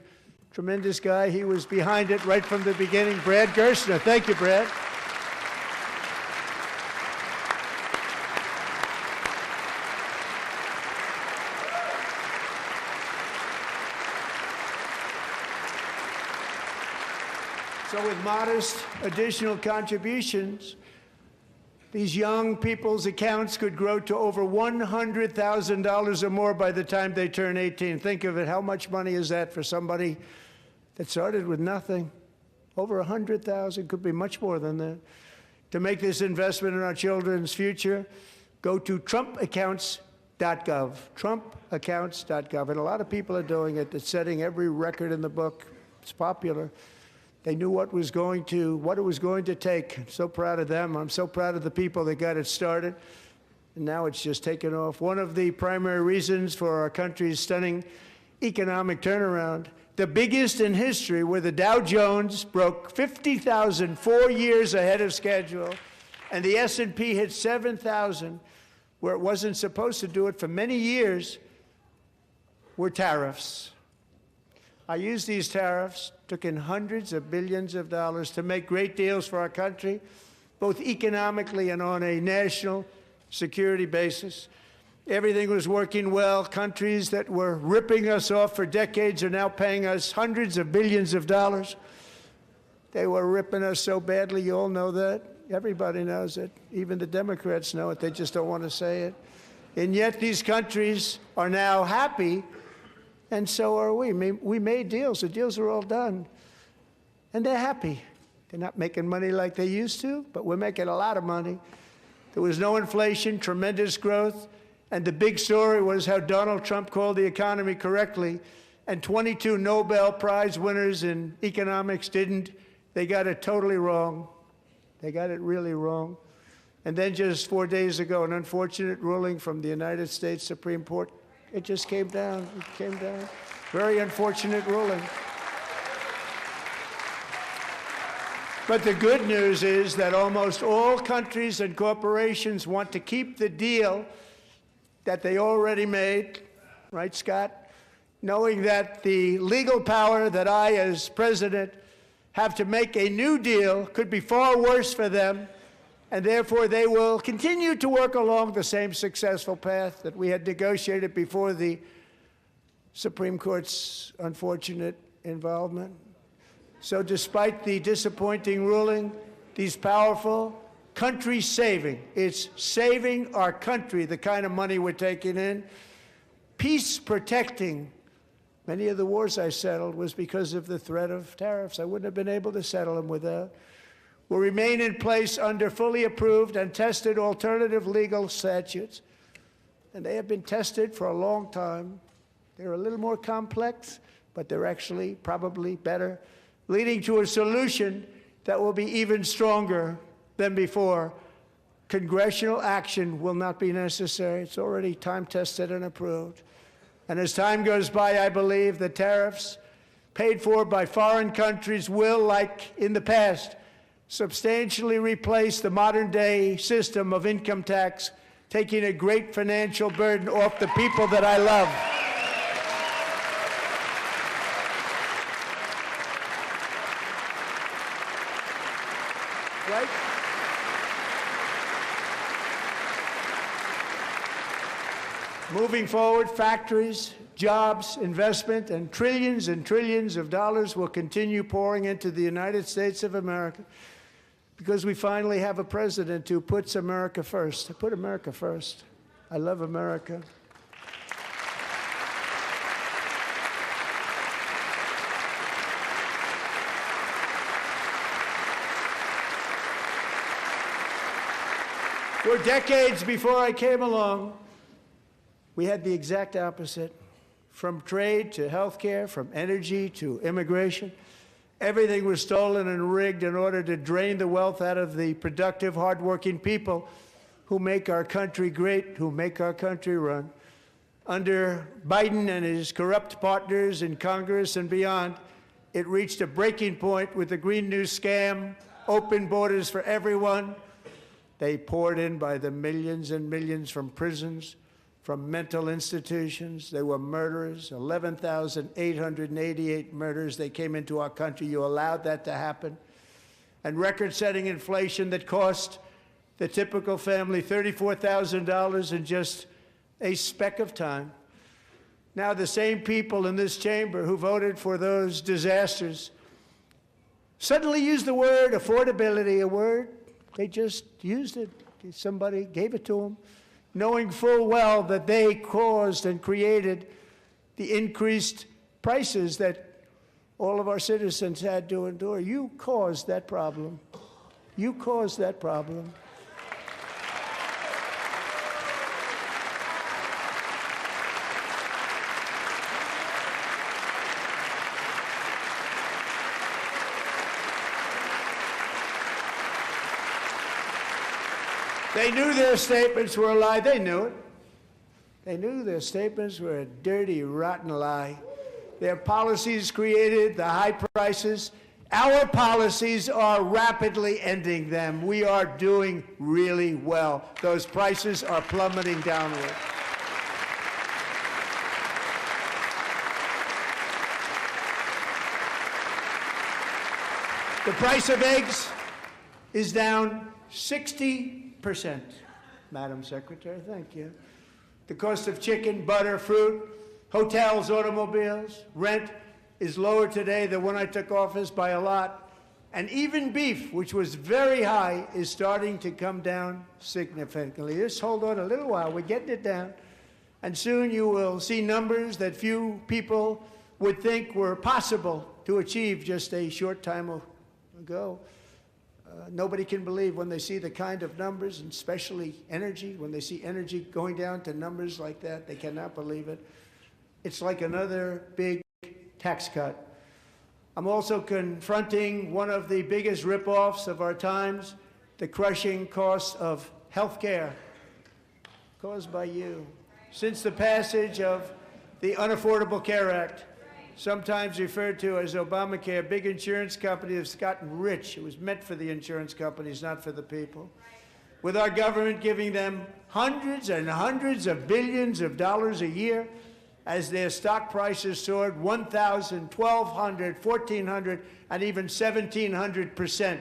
tremendous guy. He was behind it right from the beginning. Brad Gerstner. Thank you, Brad. So with modest additional contributions, these young people's accounts could grow to over $100,000 or more by the time they turn 18. Think of it, how much money is that for somebody that started with nothing? Over 100,000, could be much more than that. To make this investment in our children's future, go to trumpaccounts.gov, trumpaccounts.gov. And a lot of people are doing it. It's setting every record in the book. It's popular. They knew what it was going to take. I'm so proud of them. I'm so proud of the people that got it started. And now it's just taken off. One of the primary reasons for our country's stunning economic turnaround, the biggest in history, where the Dow Jones broke 50,000 4 years ahead of schedule, and the S&P hit 7,000, where it wasn't supposed to do it for many years, were tariffs. I used these tariffs, took in hundreds of billions of dollars to make great deals for our country, both economically and on a national security basis. Everything was working well. Countries that were ripping us off for decades are now paying us hundreds of billions of dollars. They were ripping us so badly, you all know that. Everybody knows it. Even the Democrats know it. They just don't want to say it. And yet these countries are now happy, and so are we. We made deals. The deals are all done. And they're happy. They're not making money like they used to, but we're making a lot of money. There was no inflation, tremendous growth, and the big story was how Donald Trump called the economy correctly, and 22 Nobel Prize winners in economics didn't. They got it totally wrong. They got it really wrong. And then just 4 days ago, an unfortunate ruling from the United States Supreme Court. It just came down. It came down. Very unfortunate ruling. But the good news is that almost all countries and corporations want to keep the deal that they already made, right, Scott? Knowing that the legal power that I, as president, have to make a new deal could be far worse for them, and therefore they will continue to work along the same successful path that we had negotiated before the Supreme Court's unfortunate involvement. So despite the disappointing ruling, these powerful, country-saving, it's saving our country, the kind of money we're taking in, peace-protecting. Many of the wars I settled was because of the threat of tariffs. I wouldn't have been able to settle them without. Will remain in place under fully approved and tested alternative legal statutes. And they have been tested for a long time. They're a little more complex, but they're actually probably better, leading to a solution that will be even stronger than before. Congressional action will not be necessary. It's already time-tested and approved. And as time goes by, I believe the tariffs paid for by foreign countries will, like in the past, substantially replace the modern-day system of income tax, taking a great financial burden off the people that I love. Right? Moving forward, factories, jobs, investment, and trillions of dollars will continue pouring into the United States of America because we finally have a president who puts America first. I put America first. I love America. For decades before I came along, we had the exact opposite. From trade to healthcare, from energy to immigration, everything was stolen and rigged in order to drain the wealth out of the productive, hardworking people who make our country great, who make our country run. Under Biden and his corrupt partners in Congress and beyond, it reached a breaking point with the Green New scam, open borders for everyone. They poured in by the millions and millions from prisons, from mental institutions. They were murderers, 11,888 murders. They came into our country. You allowed that to happen. And record-setting inflation that cost the typical family $34,000 in just a speck of time. Now the same people in this chamber who voted for those disasters suddenly use the word affordability, a word. They just used it. Somebody gave it to them, knowing full well that they caused and created the increased prices that all of our citizens had to endure. You caused that problem. You caused that problem. They knew their statements were a lie. They knew it. They knew their statements were a dirty, rotten lie. Their policies created the high prices Our policies are rapidly ending them. We are doing really well. Those prices are plummeting downward. The price of eggs is down 60%. Madam Secretary, thank you. The cost of chicken, butter, fruit, hotels, automobiles, rent is lower today than when I took office by a lot. And even beef, which was very high, is starting to come down significantly. Just hold on a little while. We're getting it down. And soon you will see numbers that few people would think were possible to achieve just a short time ago. Nobody can believe when they see the kind of numbers, and especially energy, when they see energy going down to numbers like that, they cannot believe it. It's like another big tax cut. I'm also confronting one of the biggest ripoffs of our times, the crushing cost of health care caused by you. Since the passage of the Unaffordable Care Act, sometimes referred to as Obamacare, big insurance companies have gotten rich. It was meant for the insurance companies, not for the people. With our government giving them hundreds and hundreds of billions of dollars a year as their stock prices soared 1,000, 1,200, 1,400, and even 1,700%,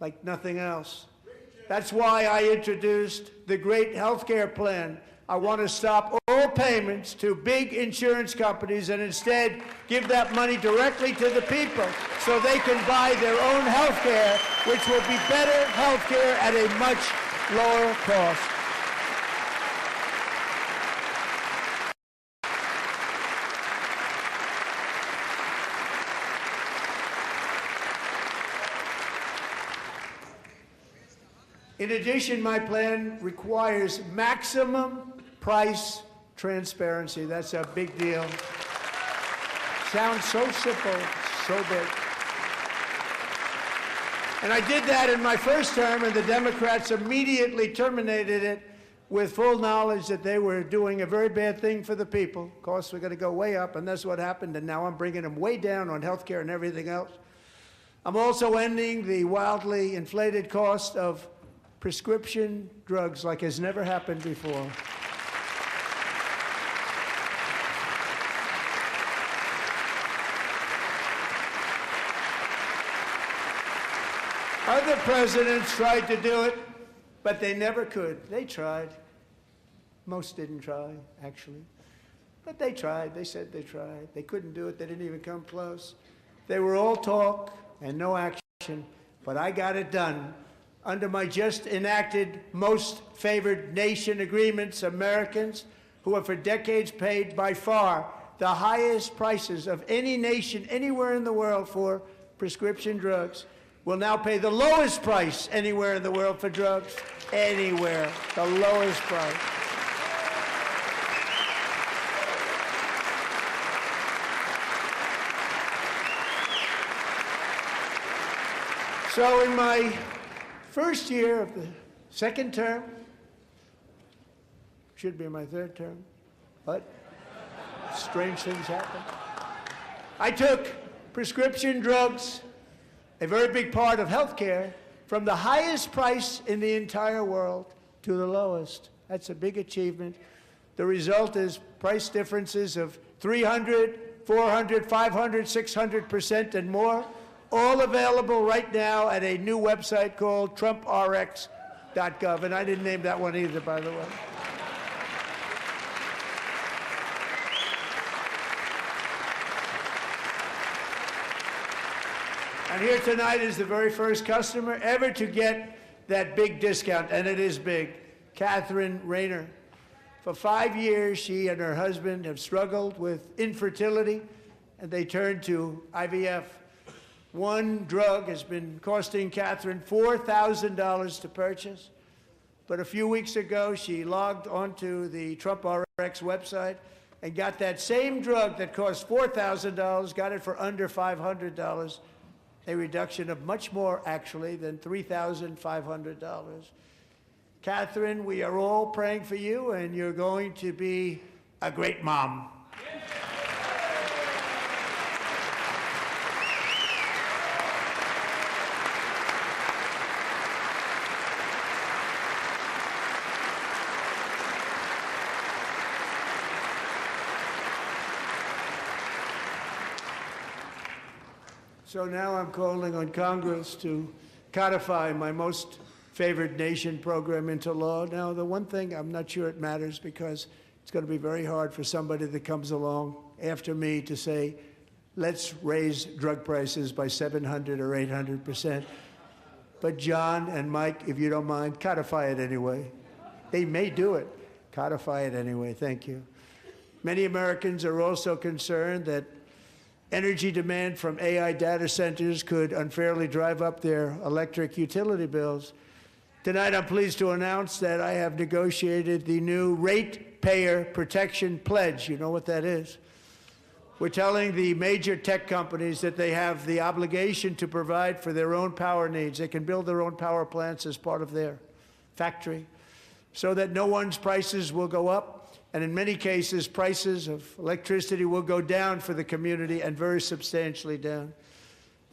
like nothing else. That's why I introduced the great health care plan. I want to stop all payments to big insurance companies and instead give that money directly to the people so they can buy their own health care, which will be better health care at a much lower cost. In addition, my plan requires maximum price transparency. That's a big deal. Sounds so simple, so big. And I did that in my first term, and the Democrats immediately terminated it with full knowledge that they were doing a very bad thing for the people. Costs were going to go way up, and that's what happened, and now I'm bringing them way down on health care and everything else. I'm also ending the wildly inflated cost of prescription drugs like has never happened before. Other presidents tried to do it, but they never could. They tried. Most didn't try, actually. But they tried. They said they tried. They couldn't do it. They didn't even come close. They were all talk and no action, but I got it done. Under my just enacted most favored nation agreements, Americans who have for decades paid by far the highest prices of any nation anywhere in the world for prescription drugs will now pay the lowest price anywhere in the world for drugs. Anywhere, the lowest price. So in my first year of the second term, should be my third term, but strange things happen. I took prescription drugs, a very big part of health care, from the highest price in the entire world to the lowest. That's a big achievement. The result is price differences of 300, 400, 500, 600% and more, all available right now at a new website called TrumpRx.gov. And I didn't name that one either, by the way. And here tonight is the very first customer ever to get that big discount, and it is big, Catherine Rayner. For 5 years, she and her husband have struggled with infertility, and they turned to IVF. One drug has been costing Catherine $4,000 to purchase, but a few weeks ago, she logged onto the TrumpRx website and got that same drug that cost $4,000, got it for under $500. A reduction of much more, actually, than $3,500. Catherine, we are all praying for you, and you're going to be a great mom. So now I'm calling on Congress to codify my most favored nation program into law. Now, the one thing, I'm not sure it matters because it's going to be very hard for somebody that comes along after me to say, let's raise drug prices by 700 or 800%. But John and Mike, if you don't mind, codify it anyway. They may do it. Codify it anyway. Thank you. Many Americans are also concerned that energy demand from AI data centers could unfairly drive up their electric utility bills. Tonight, I'm pleased to announce that I have negotiated the new Ratepayer Protection Pledge. You know what that is? We're telling the major tech companies that they have the obligation to provide for their own power needs. They can build their own power plants as part of their factory so that no one's prices will go up. And in many cases, prices of electricity will go down for the community and very substantially down.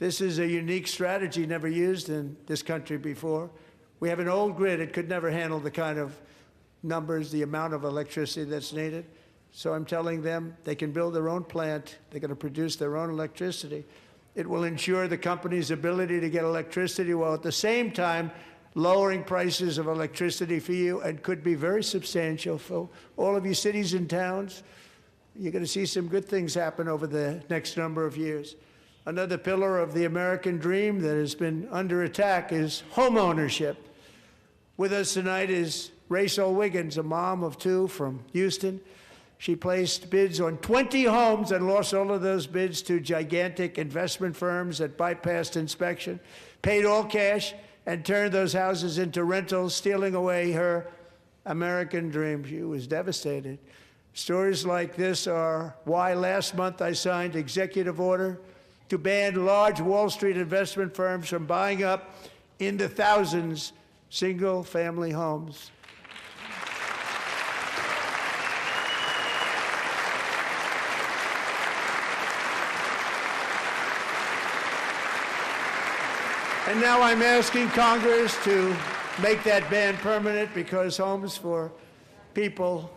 This is a unique strategy never used in this country before. We have an old grid. It could never handle the kind of numbers, the amount of electricity that's needed. So I'm telling them they can build their own plant. They're going to produce their own electricity. It will ensure the company's ability to get electricity while at the same time lowering prices of electricity for you, and could be very substantial for all of you cities and towns. You're going to see some good things happen over the next number of years. Another pillar of the American dream that has been under attack is home ownership. With us tonight is Rachel Wiggins, a mom of two from Houston. She placed bids on 20 homes and lost all of those bids to gigantic investment firms that bypassed inspection, paid all cash, and turned those houses into rentals, stealing away her American dream. She was devastated. Stories like this are why last month I signed executive order to ban large Wall Street investment firms from buying up in the thousands single-family homes. And now I'm asking Congress to make that ban permanent, because homes for people,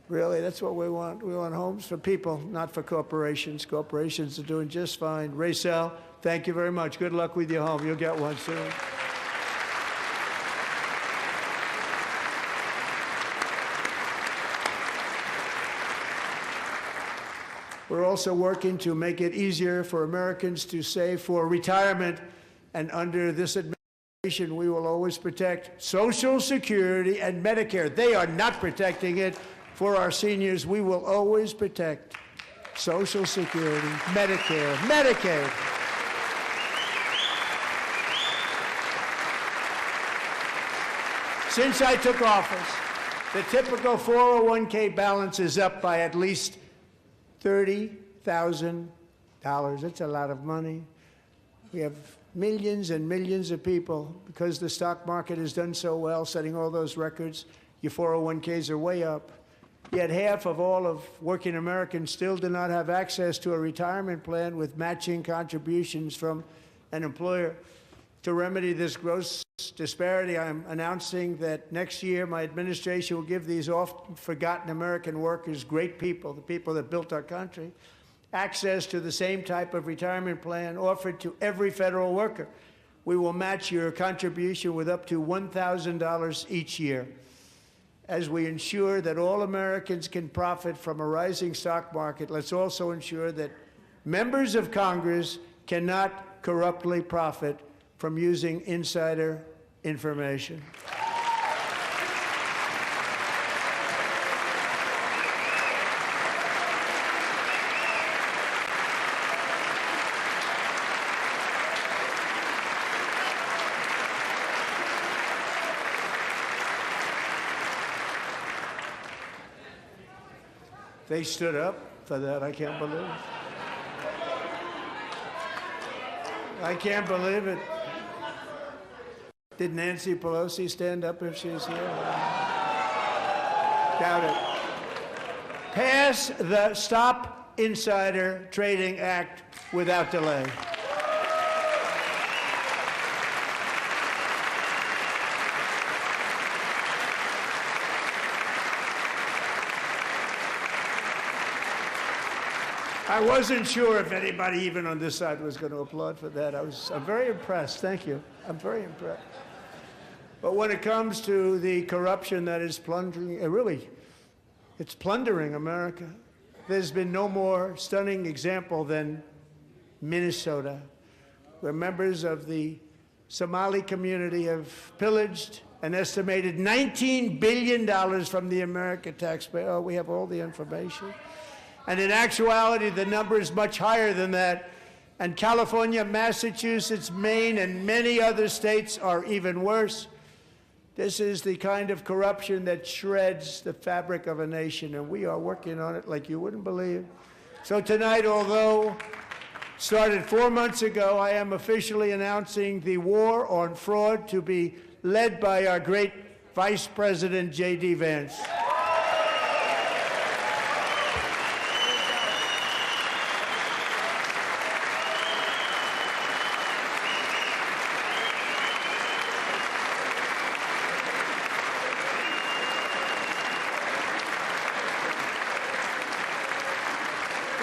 really, that's what we want. We want homes for people, not for corporations. Corporations are doing just fine. Rachel, thank you very much. Good luck with your home. You'll get one soon. We're also working to make it easier for Americans to save for retirement. And under this administration, we will always protect Social Security and Medicare. They are not protecting it for our seniors. We will always protect Social Security, Medicare, Medicaid. Since I took office, the typical 401k balance is up by at least $30,000. That's a lot of money. We have millions and millions of people, because the stock market has done so well, setting all those records. Your 401ks are way up. Yet half of all of working Americans still do not have access to a retirement plan with matching contributions from an employer. To remedy this gross disparity, I'm announcing that next year my administration will give these often forgotten American workers, great people, the people that built our country, access to the same type of retirement plan offered to every federal worker. We will match your contribution with up to $1,000 each year. As we ensure that all Americans can profit from a rising stock market, let's also ensure that members of Congress cannot corruptly profit from using insider information. They stood up for that. I can't believe it. I can't believe it. Did Nancy Pelosi stand up if she's here? Doubt it. Pass the Stop Insider Trading Act without delay. I I wasn't sure if anybody even on this side was going to applaud for that. I'm very impressed. Thank you. I'm very impressed. But when it comes to the corruption that is plundering, it's plundering America. There's been no more stunning example than Minnesota, where members of the Somali community have pillaged an estimated $19 billion from the American taxpayer. Oh, we have all the information. And in actuality, the number is much higher than that. And California, Massachusetts, Maine, and many other states are even worse. This is the kind of corruption that shreds the fabric of a nation, and we are working on it like you wouldn't believe. So tonight, although started 4 months ago, I am officially announcing the war on fraud to be led by our great Vice President, J.D. Vance.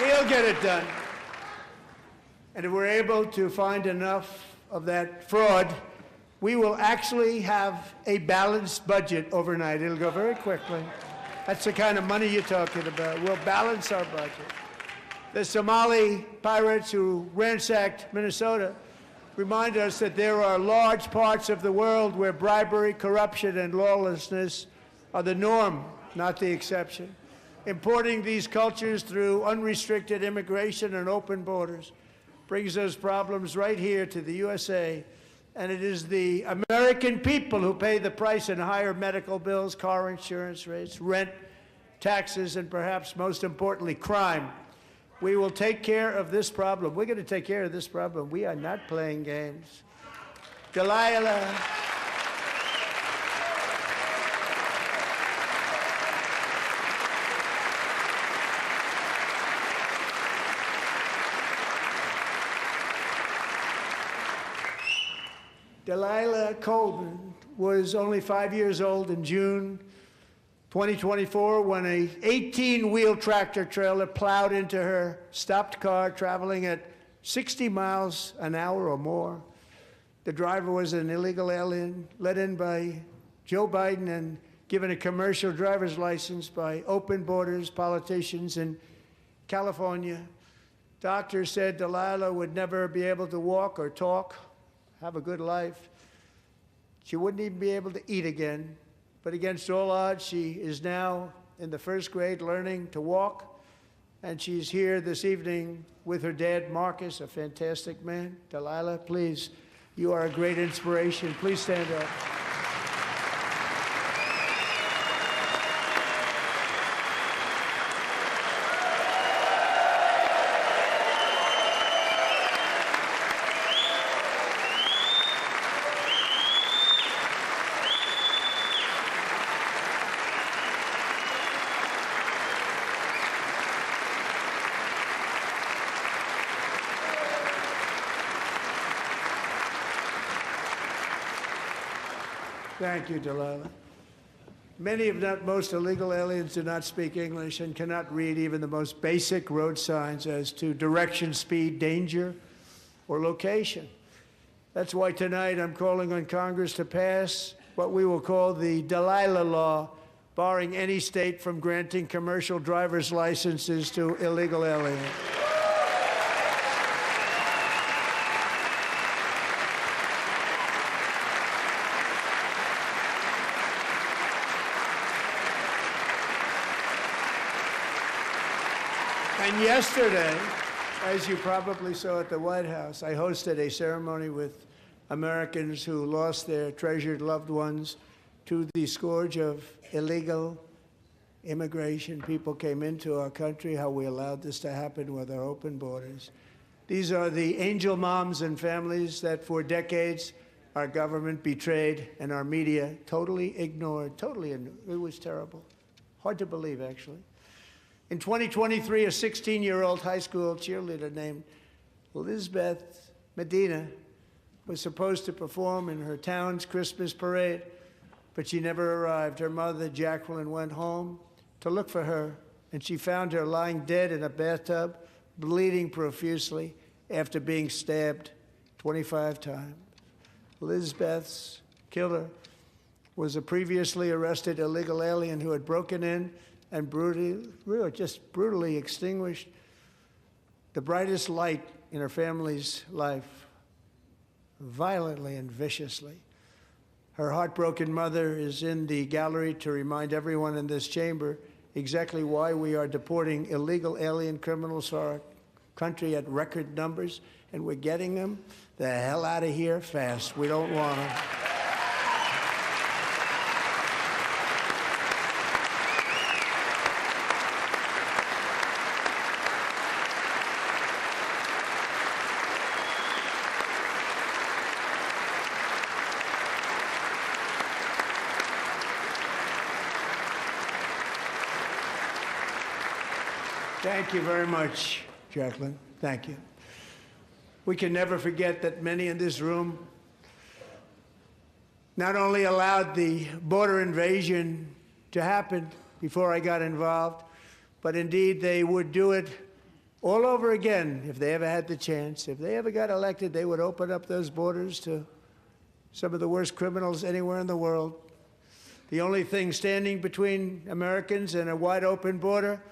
We'll get it done. And if we're able to find enough of that fraud, we will actually have a balanced budget overnight. It'll go very quickly. That's the kind of money you're talking about. We'll balance our budget. The Somali pirates who ransacked Minnesota remind us that there are large parts of the world where bribery, corruption, and lawlessness are the norm, not the exception. Importing these cultures through unrestricted immigration and open borders brings those problems right here to the USA. And it is the American people who pay the price in higher medical bills, car insurance rates, rent, taxes, and perhaps most importantly, crime. We will take care of this problem. We're going to take care of this problem. We are not playing games. Delilah. Delilah Coleman was only 5 years old in June 2024 when a 18-wheel tractor trailer plowed into her stopped car traveling at 60 miles an hour or more. The driver was an illegal alien let in by Joe Biden and given a commercial driver's license by open borders politicians in California. Doctors said Delilah would never be able to walk or talk, have a good life. She wouldn't even be able to eat again. But against all odds, she is now in the first grade learning to walk. And she's here this evening with her dad, Marcus, a fantastic man. Delilah, please, you are a great inspiration. Please stand up. Thank you, Delilah. Many, if not most, illegal aliens do not speak English and cannot read even the most basic road signs as to direction, speed, danger, or location. That's why tonight I'm calling on Congress to pass what we will call the Delilah Law, barring any state from granting commercial driver's licenses to illegal aliens. And yesterday, as you probably saw at the White House, I hosted a ceremony with Americans who lost their treasured loved ones to the scourge of illegal immigration. People came into our country, how we allowed this to happen with our open borders. These are the angel moms and families that for decades our government betrayed and our media totally ignored. It was terrible. Hard to believe, actually. In 2023, a 16-year-old high school cheerleader named Elizabeth Medina was supposed to perform in her town's Christmas parade, but she never arrived. Her mother, Jacqueline, went home to look for her, and she found her lying dead in a bathtub, bleeding profusely after being stabbed 25 times. Lizbeth's killer was a previously arrested illegal alien who had broken in and brutally extinguished the brightest light in her family's life, violently and viciously. Her heartbroken mother is in the gallery to remind everyone in this chamber exactly why we are deporting illegal alien criminals to our country at record numbers, and we're getting them the hell out of here fast. We don't want them. Thank you very much, Jacqueline. Thank you. We can never forget that many in this room not only allowed the border invasion to happen before I got involved, but indeed they would do it all over again if they ever had the chance. If they ever got elected, they would open up those borders to some of the worst criminals anywhere in the world. The only thing standing between Americans and a wide open border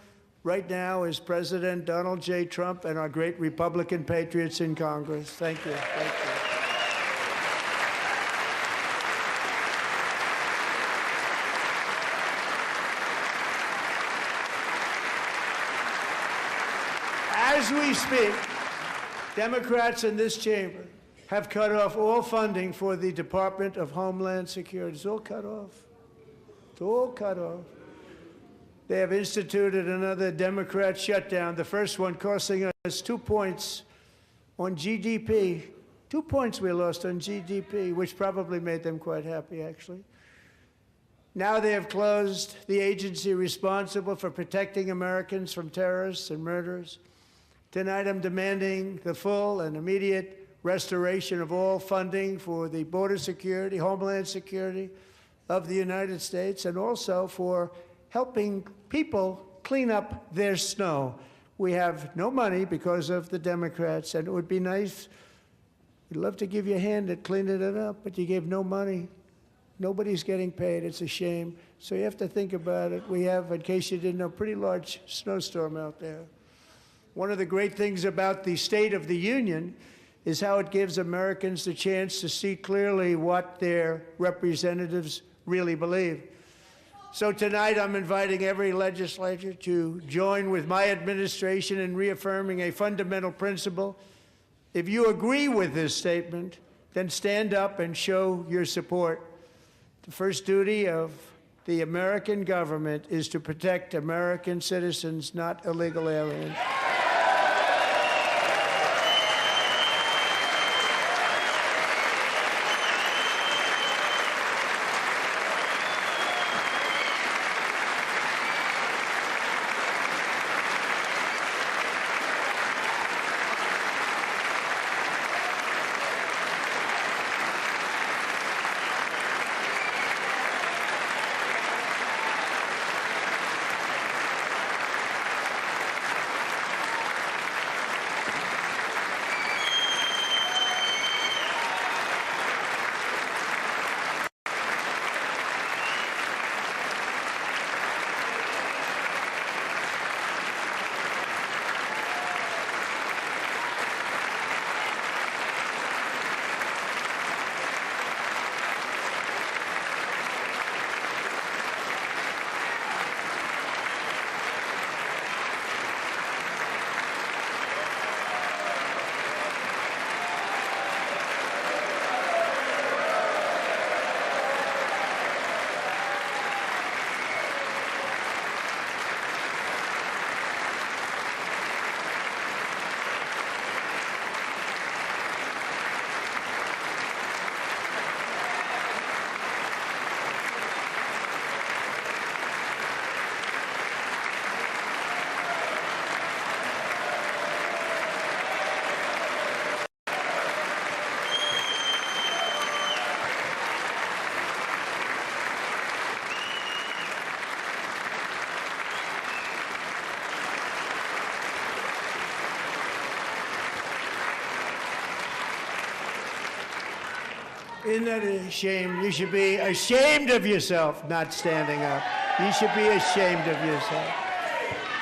right now is President Donald J. Trump and our great Republican patriots in Congress. Thank you. Thank you. As we speak, Democrats in this chamber have cut off all funding for the Department of Homeland Security. It's all cut off. It's all cut off. They have instituted another Democrat shutdown, the first one costing us 2 points on GDP. 2 points we lost on GDP, which probably made them quite happy, actually. Now they have closed the agency responsible for protecting Americans from terrorists and murderers. Tonight I'm demanding the full and immediate restoration of all funding for the border security, homeland security of the United States, and also for helping people clean up their snow. We have no money because of the Democrats, and it would be nice. We'd love to give you a hand at cleaning it up, but you gave no money. Nobody's getting paid. It's a shame. So you have to think about it. We have, in case you didn't know, a pretty large snowstorm out there. One of the great things about the State of the Union is how it gives Americans the chance to see clearly what their representatives really believe. So tonight I'm inviting every legislator to join with my administration in reaffirming a fundamental principle. If you agree with this statement, then stand up and show your support. The first duty of the American government is to protect American citizens, not illegal aliens. Isn't that a shame? You should be ashamed of yourself, not standing up. You should be ashamed of yourself.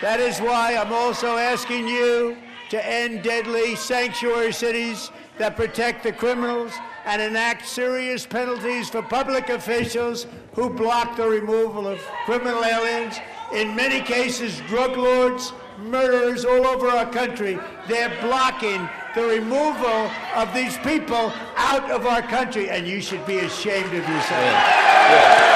That is why I'm also asking you to end deadly sanctuary cities that protect the criminals and enact serious penalties for public officials who block the removal of criminal aliens. In many cases, drug lords, murderers all over our country, they're blocking the removal of these people out of our country, and you should be ashamed of yourself.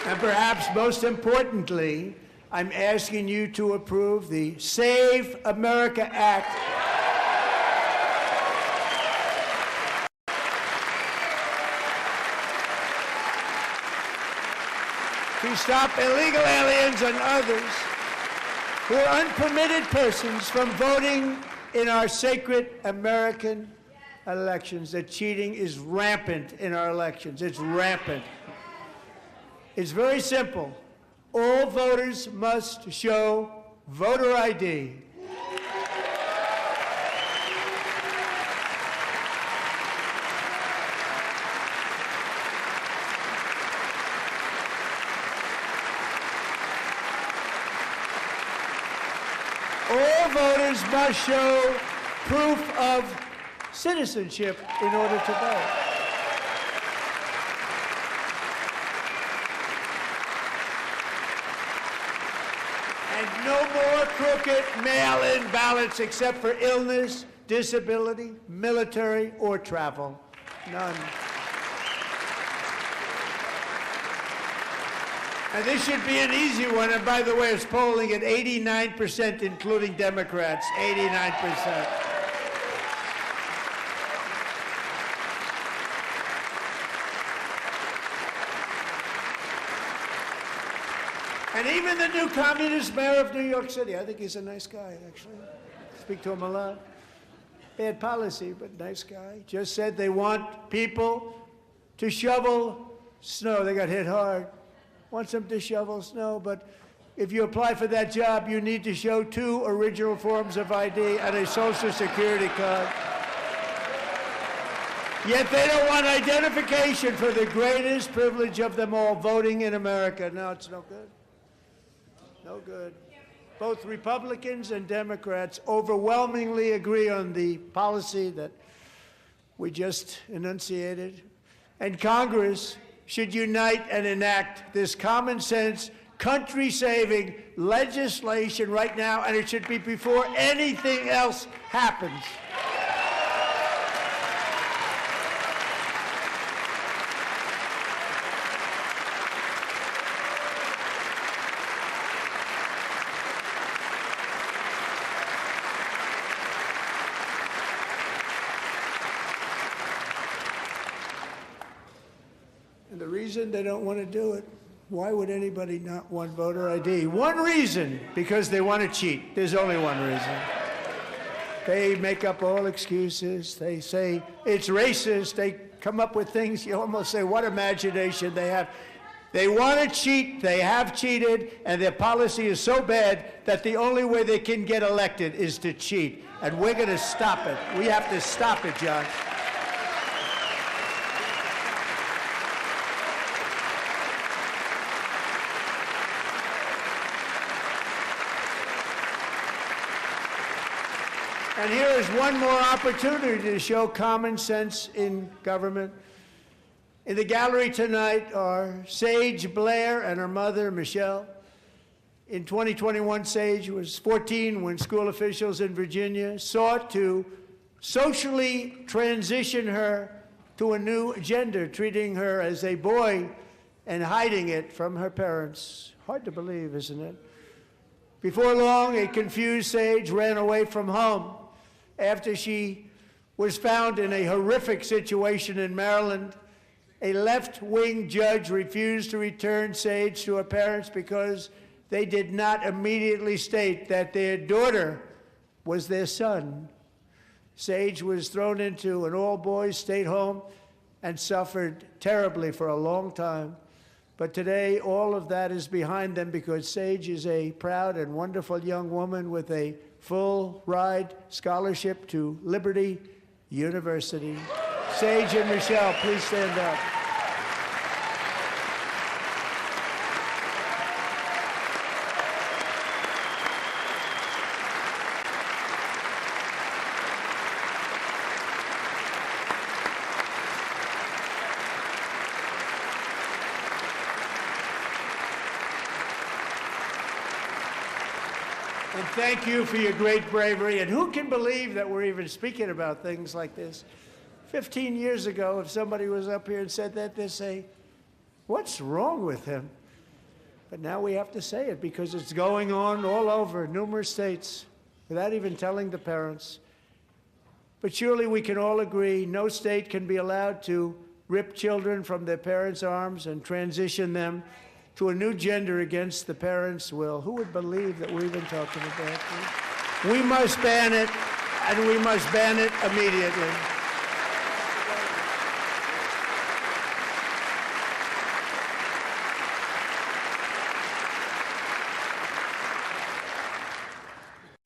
And perhaps most importantly, I'm asking you to approve the Save America Act. To stop illegal aliens and others who are unpermitted persons from voting in our sacred American elections. That cheating is rampant in our elections. It's rampant. It's very simple. All voters must show voter ID. All voters must show proof of citizenship in order to vote. And no more crooked mail-in ballots except for illness, disability, military, or travel. None. And this should be an easy one. And by the way, it's polling at 89%, including Democrats. 89%. And even the new communist mayor of New York City, I think he's a nice guy, actually. Speak to him a lot. Bad policy, but nice guy. Just said they want people to shovel snow. They got hit hard. Wants them to shovel snow, but if you apply for that job, you need to show 2 original forms of ID and a Social Security card. Yet they don't want identification for the greatest privilege of them all, voting in America. No, it's no good. No good. Both Republicans and Democrats overwhelmingly agree on the policy that we just enunciated. And Congress should unite and enact this common sense, country-saving legislation right now, and it should be before anything else happens. And the reason they don't want to do it, why would anybody not want voter ID? One reason, because they want to cheat. There's only one reason. They make up all excuses. They say it's racist. They come up with things you almost say, what imagination they have. They want to cheat. They have cheated. And their policy is so bad that the only way they can get elected is to cheat. And we're going to stop it. We have to stop it, John. And here is one more opportunity to show common sense in government. In the gallery tonight are Sage Blair and her mother, Michelle. In 2021, Sage was 14 when school officials in Virginia sought to socially transition her to a new gender, treating her as a boy and hiding it from her parents. Hard to believe, isn't it? Before long, a confused Sage ran away from home after she was found in a horrific situation in Maryland. A left-wing judge refused to return Sage to her parents because they did not immediately state that their daughter was their son. Sage was thrown into an all-boys state home and suffered terribly for a long time. But today, all of that is behind them because Sage is a proud and wonderful young woman with a full-ride scholarship to Liberty University. Sage and Michelle, please stand up. And thank you for your great bravery. And who can believe that we're even speaking about things like this? 15 years ago, if somebody was up here and said that, they'd say, what's wrong with him? But now we have to say it because it's going on all over numerous states without even telling the parents. But surely we can all agree no state can be allowed to rip children from their parents' arms and transition them to a new gender against the parents' will. Who would believe that we're even talking about this? We must ban it, and we must ban it immediately.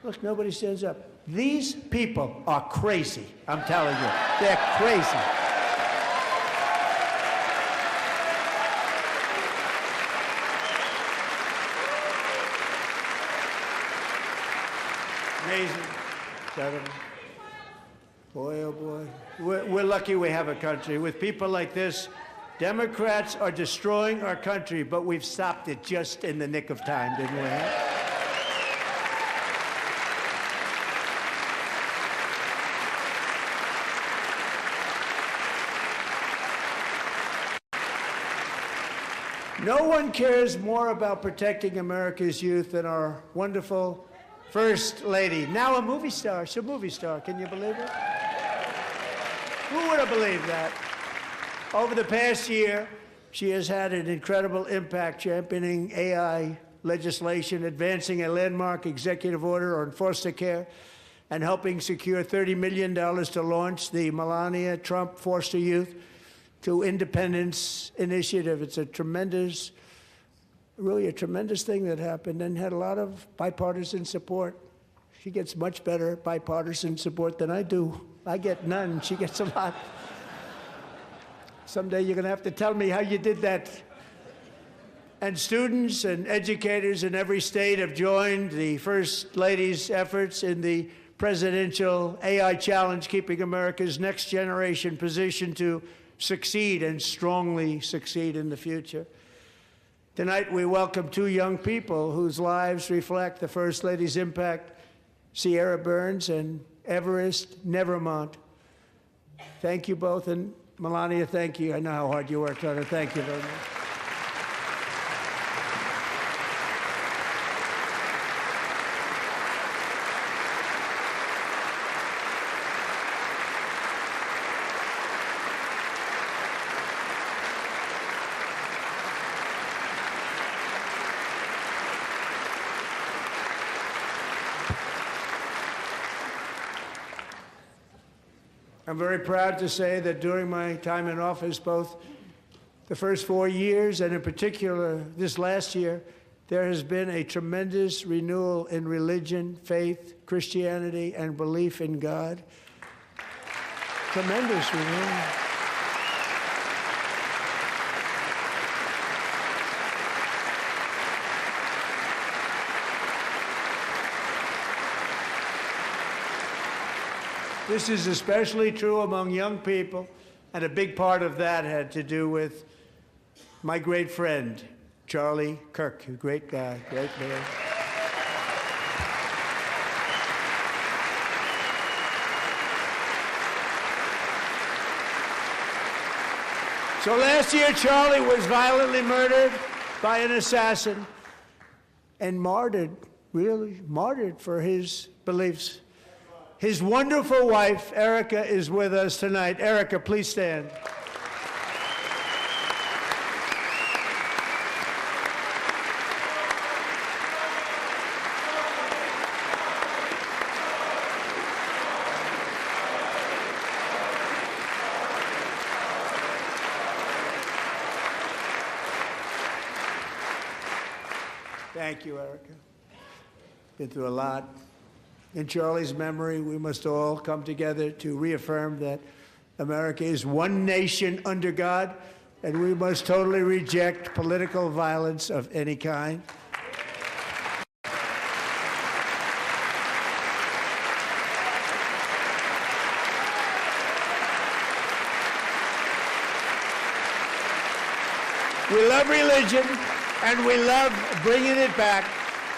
Look, nobody stands up. These people are crazy, I'm telling you. They're crazy. Amazing. Gentlemen. Boy, oh boy. We're lucky we have a country. With people like this, Democrats are destroying our country, but we've stopped it just in the nick of time, didn't we? No one cares more about protecting America's youth than our wonderful First Lady, now a movie star. She's a movie star. Can you believe it? Who would have believed that? Over the past year, she has had an incredible impact championing AI legislation, advancing a landmark executive order on foster care, and helping secure $30 million to launch the Melania Trump Foster Youth to Independence Initiative. It's a tremendous, really a tremendous thing that happened and had a lot of bipartisan support. She gets much better bipartisan support than I do. I get none. She gets a lot. Someday you're going to have to tell me how you did that. And students and educators in every state have joined the First Lady's efforts in the presidential AI challenge, keeping America's next generation positioned to succeed and strongly succeed in the future. Tonight, we welcome two young people whose lives reflect the First Lady's impact, Sierra Burns and Everest Nevermont. Thank you both, and Melania, thank you. I know how hard you worked on it. Thank you very much. I'm very proud to say that during my time in office, both the first 4 years and in particular this last year, there has been a tremendous renewal in religion, faith, Christianity, and belief in God. Tremendous renewal. This is especially true among young people, and a big part of that had to do with my great friend, Charlie Kirk, a great guy, great man. So last year, Charlie was violently murdered by an assassin and martyred, really martyred for his beliefs. His wonderful wife, Erica, is with us tonight. Erica, please stand. Thank you, Erica. Been through a lot. In Charlie's memory, we must all come together to reaffirm that America is one nation under God, and we must totally reject political violence of any kind. We love religion, and we love bringing it back,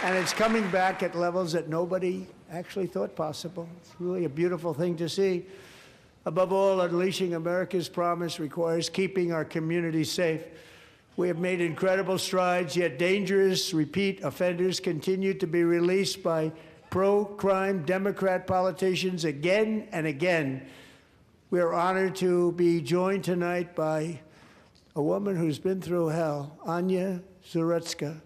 and it's coming back at levels that nobody actually thought possible. It's really a beautiful thing to see. Above all, unleashing America's promise requires keeping our communities safe. We have made incredible strides, yet dangerous repeat offenders continue to be released by pro-crime Democrat politicians again and again. We are honored to be joined tonight by a woman who's been through hell, Anya Zarutska.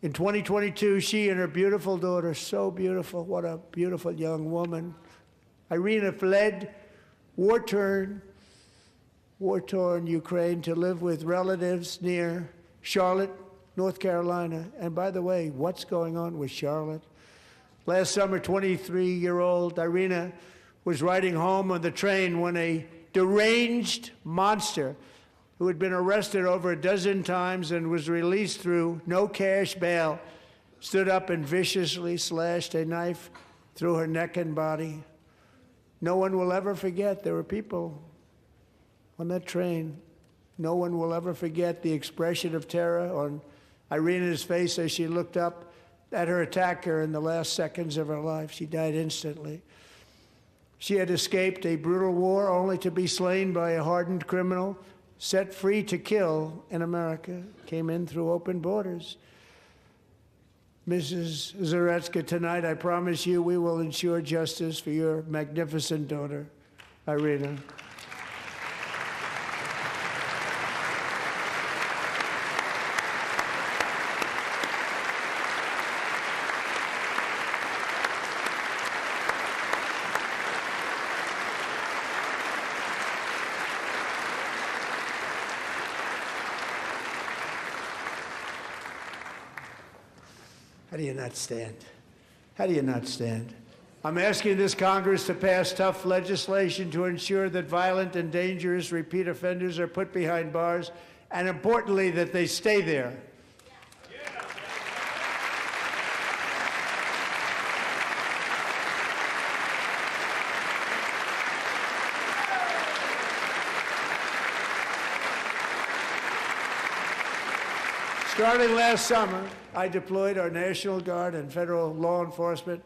In 2022, she and her beautiful daughter, so beautiful, what a beautiful young woman, Irina, fled war-torn Ukraine to live with relatives near Charlotte, North Carolina. And by the way, what's going on with Charlotte? Last summer, 23-year-old Irina was riding home on the train when a deranged monster who had been arrested over a dozen times and was released through no cash bail, stood up and viciously slashed a knife through her neck and body. No one will ever forget. There were people on that train. No one will ever forget the expression of terror on Irina's face as she looked up at her attacker in the last seconds of her life. She died instantly. She had escaped a brutal war only to be slain by a hardened criminal, set free to kill in America, came in through open borders. Mrs. Zarutska, tonight I promise you we will ensure justice for your magnificent daughter, Irina. How do you not stand? How do you not stand? I'm asking this Congress to pass tough legislation to ensure that violent and dangerous repeat offenders are put behind bars, and importantly, that they stay there. Starting last summer, I deployed our National Guard and federal law enforcement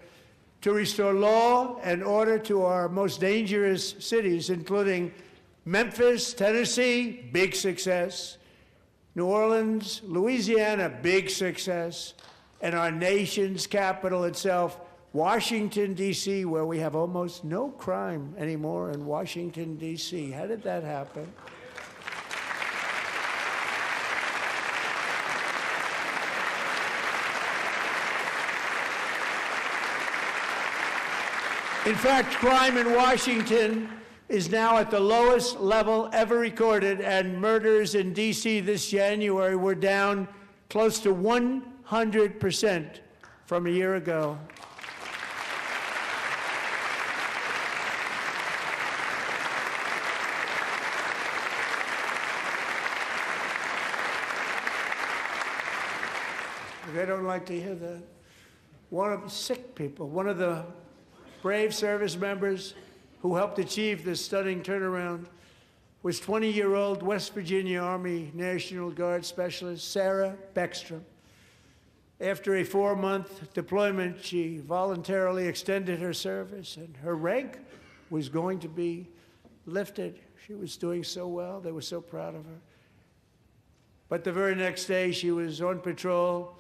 to restore law and order to our most dangerous cities, including Memphis, Tennessee, big success, New Orleans, Louisiana, big success, and our nation's capital itself, Washington, D.C., where we have almost no crime anymore in Washington, D.C. How did that happen? In fact, crime in Washington is now at the lowest level ever recorded, and murders in D.C. this January were down close to 100% from a year ago. They don't like to hear that. One of the brave service members who helped achieve this stunning turnaround was 20-year-old West Virginia Army National Guard Specialist Sarah Beckstrom. After a 4-month deployment, she voluntarily extended her service, and her rank was going to be lifted. She was doing so well. They were so proud of her. But the very next day, she was on patrol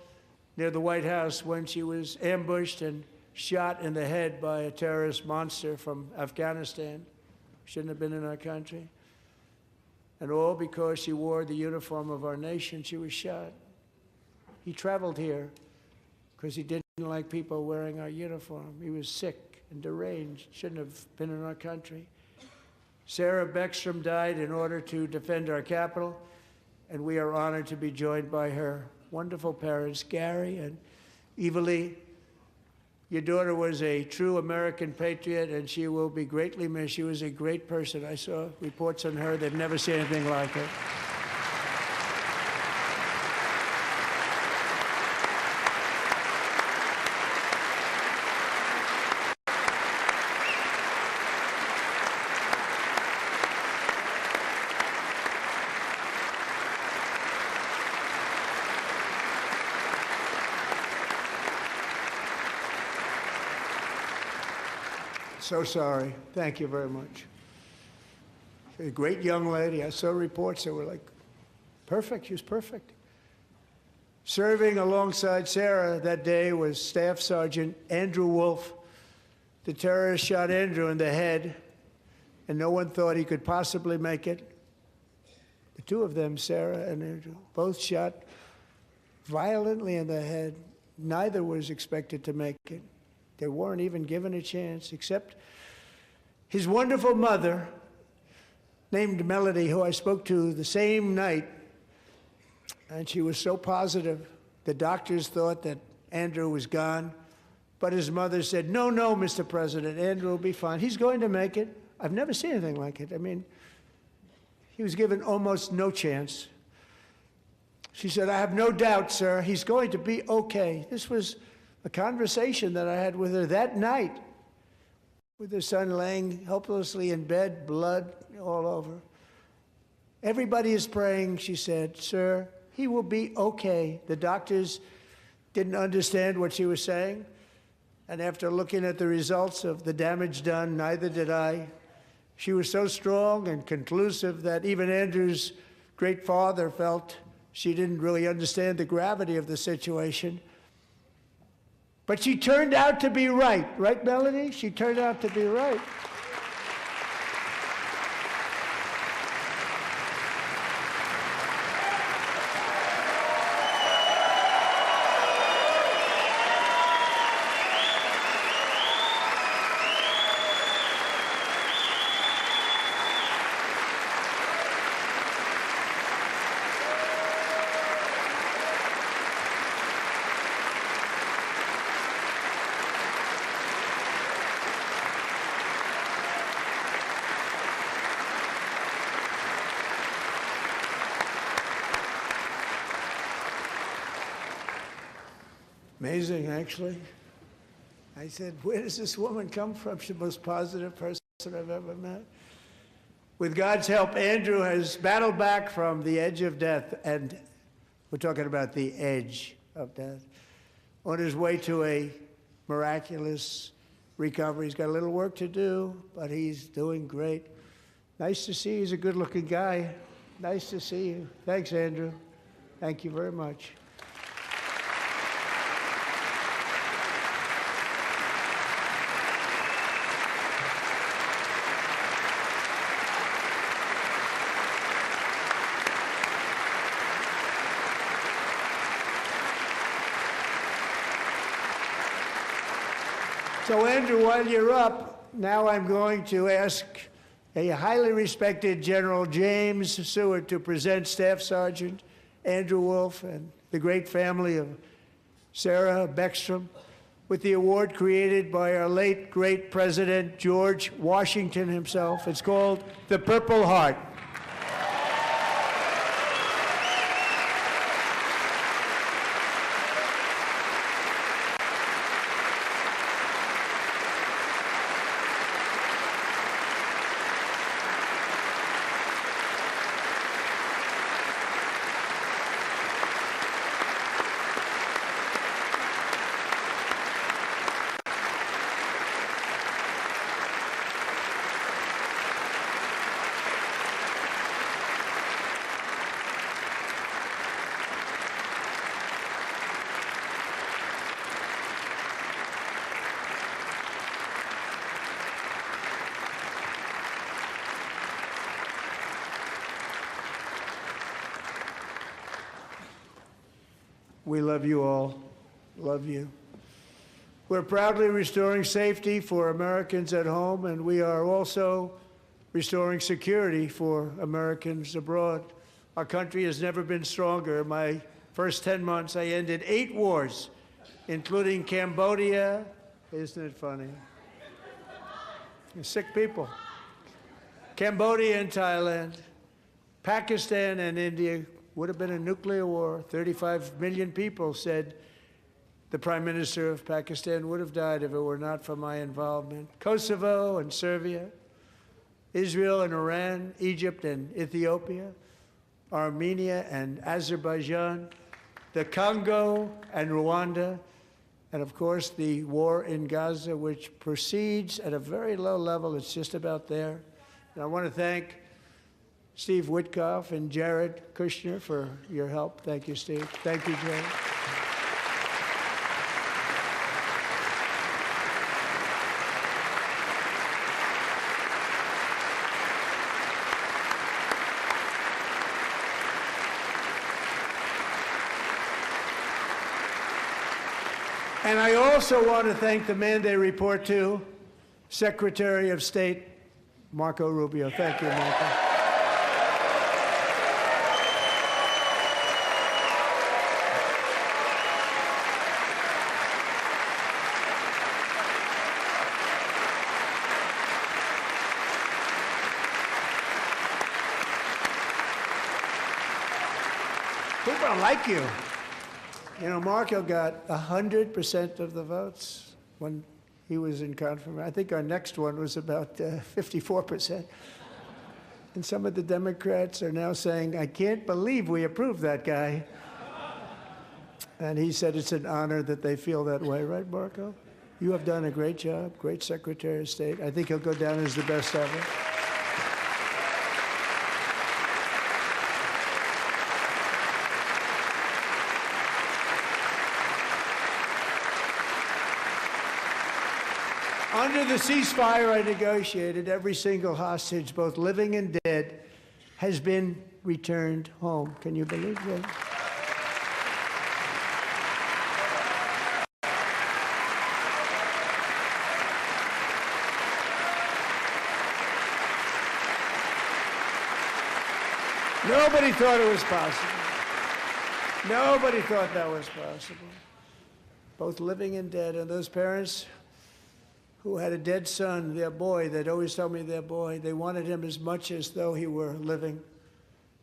near the White House when she was ambushed and shot in the head by a terrorist monster from Afghanistan. Shouldn't have been in our country. And all because she wore the uniform of our nation, she was shot. He traveled here because he didn't like people wearing our uniform. He was sick and deranged, shouldn't have been in our country. Sarah Beckstrom died in order to defend our capital, and we are honored to be joined by her wonderful parents, Gary and Evalie. Your daughter was a true American patriot, and she will be greatly missed. She was a great person. I saw reports on her. They've never seen anything like her. So sorry. Thank you very much. A great young lady. I saw reports that were like, perfect. She was perfect. Serving alongside Sarah that day was Staff Sergeant Andrew Wolf. The terrorist shot Andrew in the head, and no one thought he could possibly make it. The two of them, Sarah and Andrew, both shot violently in the head. Neither was expected to make it. They weren't even given a chance, except his wonderful mother, named Melody, who I spoke to the same night, and she was so positive. The doctors thought that Andrew was gone, but his mother said, no, no, Mr. President, Andrew will be fine. He's going to make it. I've never seen anything like it. I mean, he was given almost no chance. She said, I have no doubt, sir, he's going to be okay. This was a conversation that I had with her that night, with her son laying helplessly in bed, blood all over. Everybody is praying, she said, sir, he will be okay. The doctors didn't understand what she was saying, and after looking at the results of the damage done, neither did I. She was so strong and conclusive that even Andrew's great father felt she didn't really understand the gravity of the situation. But she turned out to be right. Right, Melody? She turned out to be right. Amazing, actually. I said, where does this woman come from? She's the most positive person I've ever met. With God's help, Andrew has battled back from the edge of death, and we're talking about the edge of death, on his way to a miraculous recovery. He's got a little work to do, but he's doing great. Nice to see you. He's a good-looking guy. Nice to see you. Thanks, Andrew. Thank you very much. So, Andrew, while you're up, now I'm going to ask a highly respected General James Seward to present Staff Sergeant Andrew Wolf and the great family of Sarah Beckstrom with the award created by our late, great President George Washington himself. It's called the Purple Heart. We love you all. Love you. We're proudly restoring safety for Americans at home, and we are also restoring security for Americans abroad. Our country has never been stronger. My first 10 months, I ended 8 wars, including Cambodia. Isn't it funny? Sick people. Cambodia and Thailand, Pakistan and India. Would have been a nuclear war. 35 million people said the Prime Minister of Pakistan would have died if it were not for my involvement. Kosovo and Serbia, Israel and Iran, Egypt and Ethiopia, Armenia and Azerbaijan, the Congo and Rwanda, and of course the war in Gaza, which proceeds at a very low level. It's just about there. And I want to thank Steve Witkoff and Jared Kushner for your help. Thank you, Steve. Thank you, Jared. And I also want to thank the man they report to, Secretary of State Marco Rubio. Thank you, Marco. People like you. You know, Marco got 100% of the votes when he was in confirmation. I think our next one was about 54%. And some of the Democrats are now saying, I can't believe we approved that guy. And he said it's an honor that they feel that way, right, Marco? You have done a great job, great Secretary of State. I think he'll go down as the best ever. Under the ceasefire I negotiated, every single hostage, both living and dead, has been returned home. Can you believe that? Nobody thought it was possible. Nobody thought that was possible. Both living and dead. And those parents who had a dead son, their boy, they'd always tell me their boy, they wanted him as much as though he were living.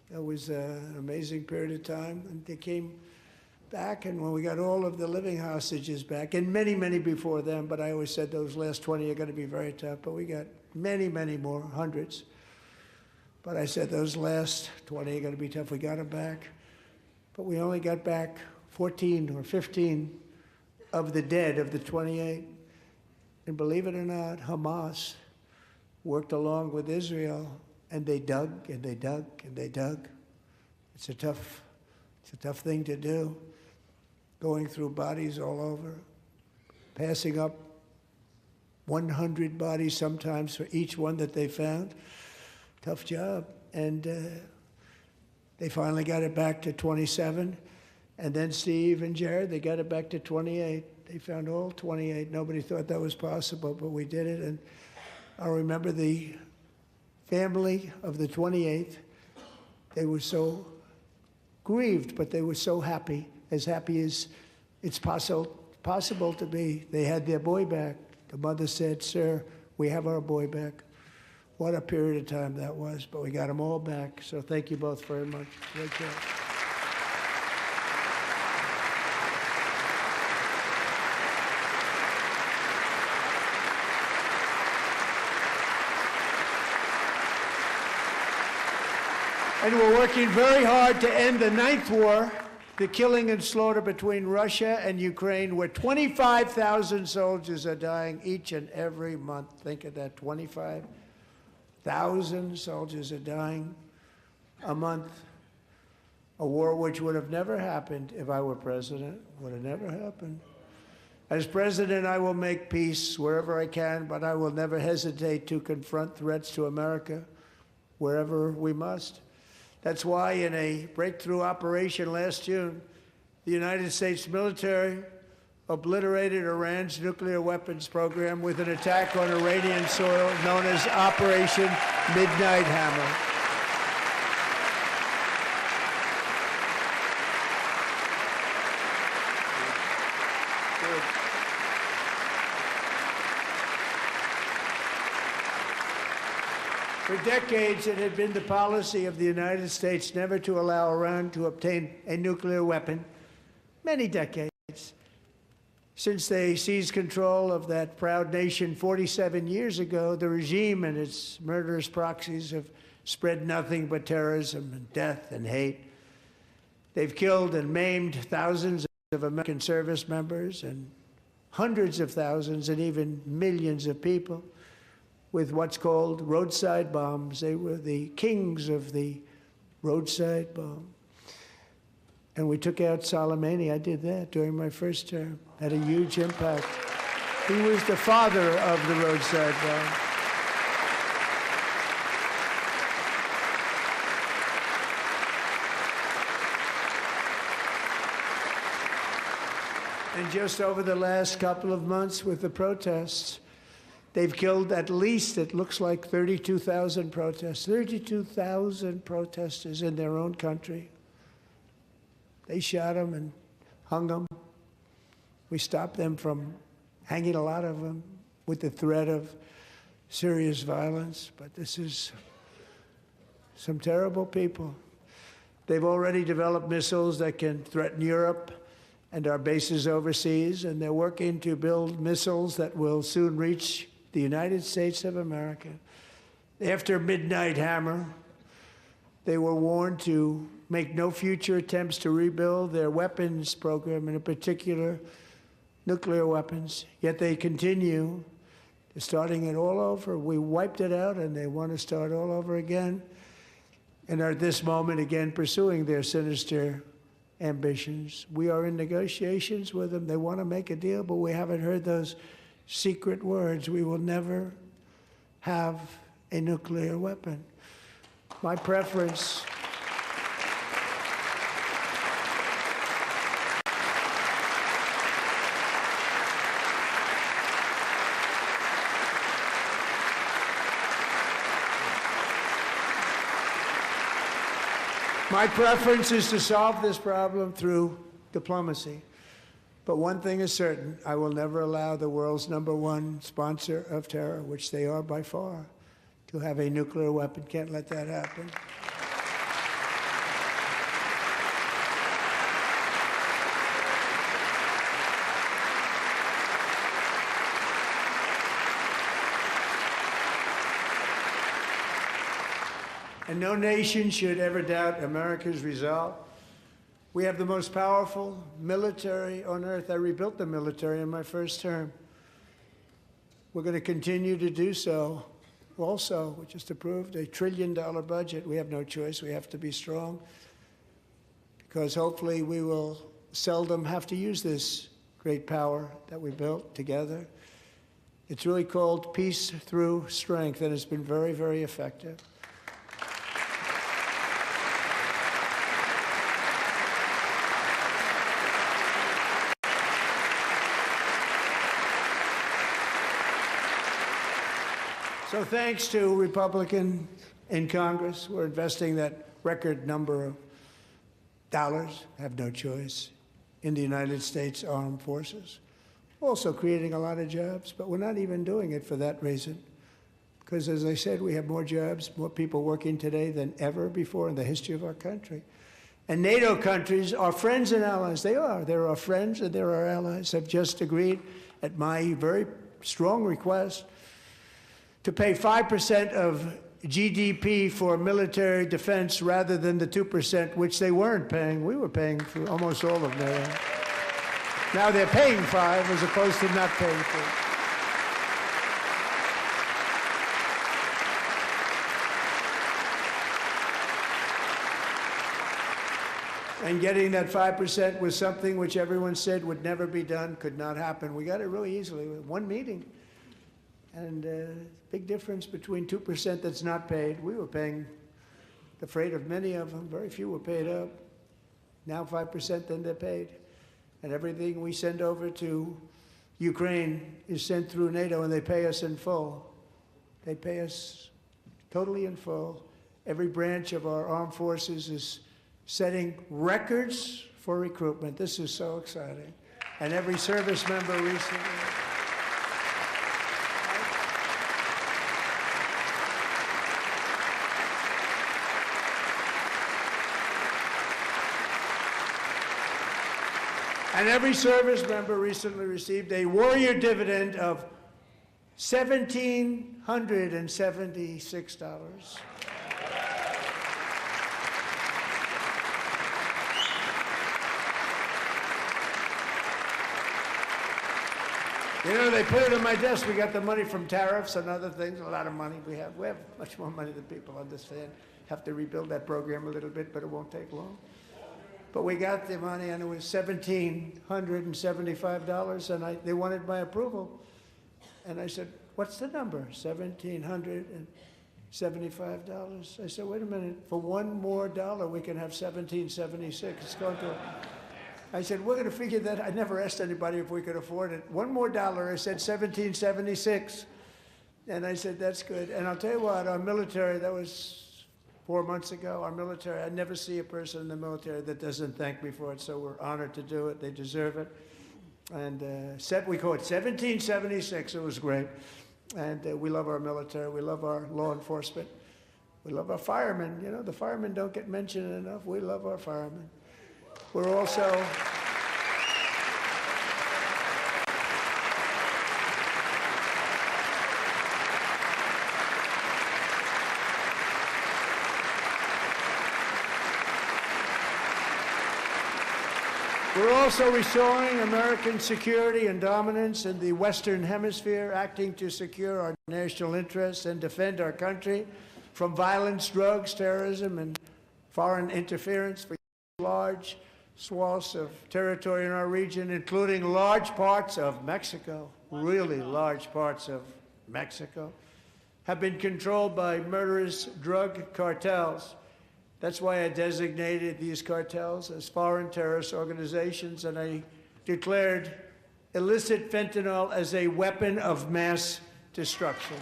That was an amazing period of time. And they came back, and when we got all of the living hostages back, and many, many before them, but I always said those last 20 are going to be very tough, but we got many, many more, hundreds. But I said those last 20 are going to be tough. We got them back. But we only got back 14 or 15 of the dead, of the 28. And believe it or not, Hamas worked along with Israel, and they dug and they dug and they dug. It's a tough thing to do, going through bodies all over, passing up 100 bodies sometimes for each one that they found. Tough job. And they finally got it back to 27. And then Steve and Jared, they got it back to 28. They found all 28. Nobody thought that was possible, but we did it. And I remember the family of the 28th. They were so grieved, but they were so happy as it's possible to be. They had their boy back. The mother said, "Sir, we have our boy back." What a period of time that was, but we got them all back. So thank you both very much. Great job. And we're working very hard to end the 9th war, the killing and slaughter between Russia and Ukraine, where 25,000 soldiers are dying each and every month. Think of that, 25,000 soldiers are dying a month. A war which would have never happened if I were president, would have never happened. As president, I will make peace wherever I can, but I will never hesitate to confront threats to America wherever we must. That's why in a breakthrough operation last June, the United States military obliterated Iran's nuclear weapons program with an attack on Iranian soil known as Operation Midnight Hammer. For decades, it had been the policy of the United States never to allow Iran to obtain a nuclear weapon. Many decades. Since they seized control of that proud nation 47 years ago, the regime and its murderous proxies have spread nothing but terrorism and death and hate. They've killed and maimed thousands of American service members and hundreds of thousands and even millions of people with what's called roadside bombs. They were the kings of the roadside bomb. And we took out Soleimani. I did that during my first term. Had a huge impact. He was the father of the roadside bomb. And just over the last couple of months with the protests, they've killed at least, it looks like 32,000 protests, 32,000 protesters in their own country. They shot them and hung them. We stopped them from hanging a lot of them with the threat of serious violence. But this is some terrible people. They've already developed missiles that can threaten Europe and our bases overseas, and they're working to build missiles that will soon reach the United States of America. After Midnight Hammer, they were warned to make no future attempts to rebuild their weapons program, and in particular, nuclear weapons. Yet they continue, starting it all over. We wiped it out, and they want to start all over again, and are at this moment again pursuing their sinister ambitions. We are in negotiations with them. They want to make a deal, but we haven't heard those secret words. We will never have a nuclear weapon. My preference is to solve this problem through diplomacy. But one thing is certain, I will never allow the world's #1 sponsor of terror, which they are by far, to have a nuclear weapon. Can't let that happen. And no nation should ever doubt America's resolve. We have the most powerful military on earth. I rebuilt the military in my first term. We're going to continue to do so. Also, we just approved a $1 trillion budget. We have no choice. We have to be strong, because hopefully we will seldom have to use this great power that we built together. It's really called peace through strength, and it's been very, very effective. So thanks to Republicans in Congress, we're investing that record number of dollars, have no choice, in the United States Armed Forces. Also creating a lot of jobs, but we're not even doing it for that reason. Because as I said, we have more jobs, more people working today than ever before in the history of our country. And NATO countries are friends and allies. They are. They're our friends and they're our allies. Have just agreed, at my very strong request, to pay 5% of GDP for military defense rather than the 2%, which they weren't paying. We were paying for almost all of NATO. Now they're paying 5 as opposed to not paying 3. And getting that 5% was something which everyone said would never be done, could not happen. We got it really easily with one meeting. And big difference between 2% that's not paid. We were paying the freight of many of them. Very few were paid up. Now 5%, then they're paid. And everything we send over to Ukraine is sent through NATO, and they pay us in full. They pay us totally in full. Every branch of our armed forces is setting records for recruitment. This is so exciting. And every service member recently. And every service member recently received a warrior dividend of $1,776. You know, they put it on my desk. We got the money from tariffs and other things, a lot of money we have. We have much more money than people understand. Have to rebuild that program a little bit, but it won't take long. But we got the money, and it was $1,775, and they wanted my approval. And I said, what's the number? $1,775. I said, wait a minute, for one more dollar, we can have $1,776. It's going to... I said, we're going to figure that. I never asked anybody if we could afford it. One more dollar, I said $1,776. And I said, that's good. And I'll tell you what, our military, that was 4 months ago, our military, I never see a person in the military that doesn't thank me for it, so we're honored to do it. They deserve it. And we call it 1776. It was great. And we love our military. We love our law enforcement. We love our firemen. You know, the firemen don't get mentioned enough. We love our firemen. We're also... We're also restoring American security and dominance in the Western Hemisphere, acting to secure our national interests and defend our country from violence, drugs, terrorism, and foreign interference for large swaths of territory in our region, including large parts of Mexico, really large parts of Mexico, have been controlled by murderous drug cartels. That's why I designated these cartels as foreign terrorist organizations, and I declared illicit fentanyl as a weapon of mass destruction.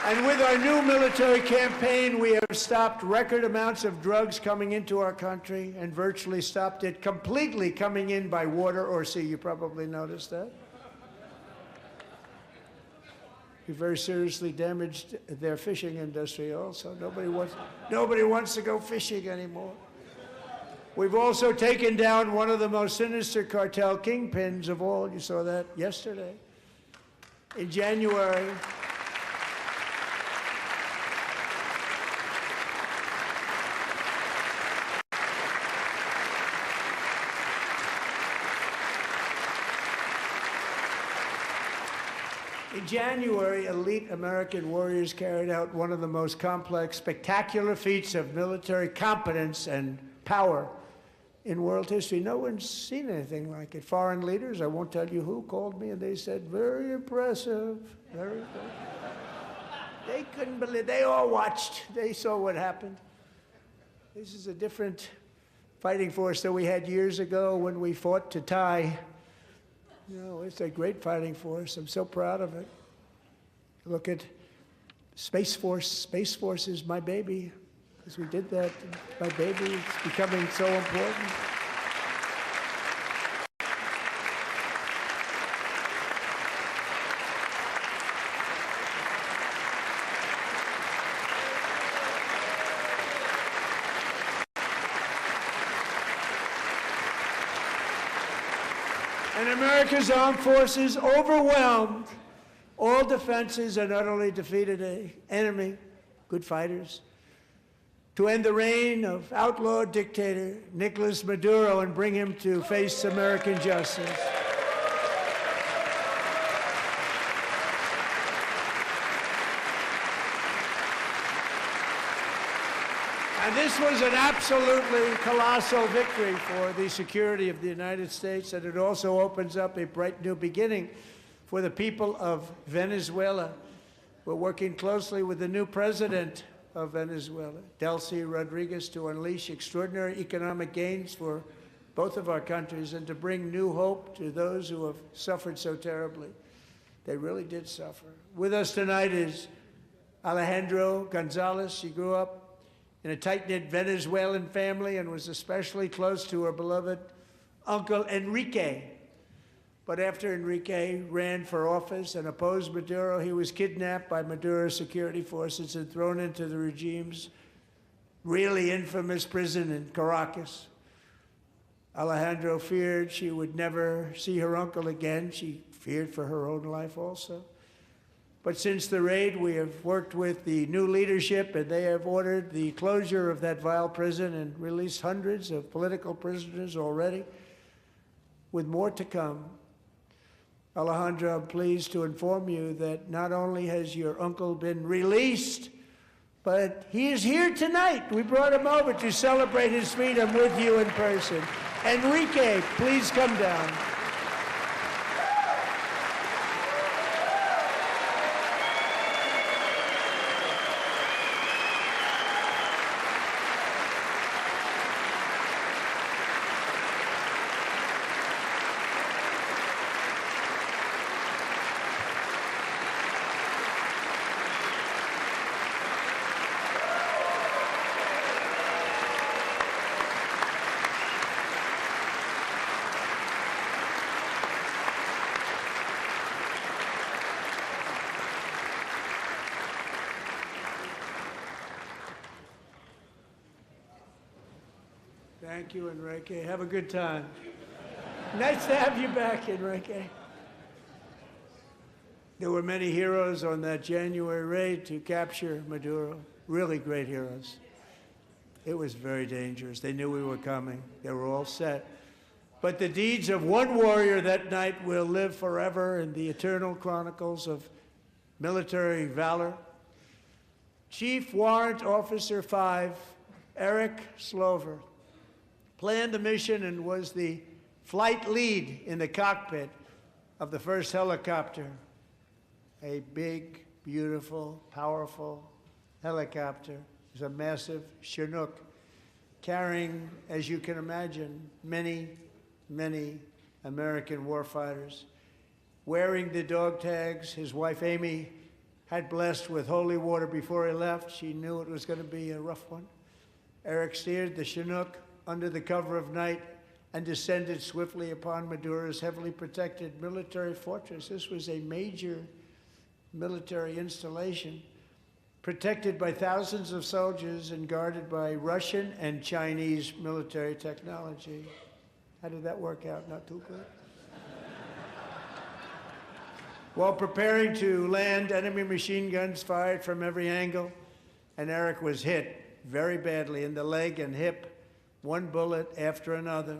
And with our new military campaign, we have stopped record amounts of drugs coming into our country and virtually stopped it completely coming in by water or sea. You probably noticed that. We very seriously damaged their fishing industry also. Nobody wants to go fishing anymore. We've also taken down one of the most sinister cartel kingpins of all. You saw that yesterday. In January, elite American warriors carried out one of the most complex, spectacular feats of military competence and power in world history. No one's seen anything like it. Foreign leaders, I won't tell you who, called me and they said, very impressive, very good. They couldn't believe, they all watched, they saw what happened. This is a different fighting force that we had years ago when we fought to tie. You know, it's a great fighting force. I'm so proud of it. Look at Space Force. Space Force is my baby, because we did that. My baby is becoming so important. And America's armed forces overwhelmed all defenses and utterly defeated an enemy, good fighters, to end the reign of outlaw dictator Nicolas Maduro and bring him to face American justice. And this was an absolutely colossal victory for the security of the United States, and it also opens up a bright new beginning for the people of Venezuela. We're working closely with the new president of Venezuela, Delcy Rodriguez, to unleash extraordinary economic gains for both of our countries and to bring new hope to those who have suffered so terribly. They really did suffer. With us tonight is Alejandro Gonzalez. She grew up in a tight-knit Venezuelan family and was especially close to her beloved Uncle Enrique, But after Enrique ran for office and opposed Maduro, he was kidnapped by Maduro's security forces and thrown into the regime's really infamous prison in Caracas. Alejandro feared she would never see her uncle again. She feared for her own life also. But since the raid, we have worked with the new leadership, and they have ordered the closure of that vile prison and released hundreds of political prisoners already, with more to come. Alejandro, I'm pleased to inform you that not only has your uncle been released, but he is here tonight. We brought him over to celebrate his freedom with you in person. Enrique, please come down. Thank you, Enrique. Have a good time. Nice to have you back, Enrique. There were many heroes on that January raid to capture Maduro, really great heroes. It was very dangerous. They knew we were coming. They were all set. But the deeds of one warrior that night will live forever in the eternal chronicles of military valor. Chief Warrant Officer 5, Eric Slover, planned the mission and was the flight lead in the cockpit of the first helicopter, a big, beautiful, powerful helicopter. It was a massive Chinook carrying, as you can imagine, many, many American warfighters. Wearing the dog tags, his wife Amy had blessed with holy water before he left. She knew it was going to be a rough one. Eric steered the Chinook under the cover of night and descended swiftly upon Maduro's heavily protected military fortress. This was a major military installation, protected by thousands of soldiers and guarded by Russian and Chinese military technology. How did that work out? Not too good. While preparing to land, enemy machine guns fired from every angle, and Eric was hit very badly in the leg and hip, one bullet after another.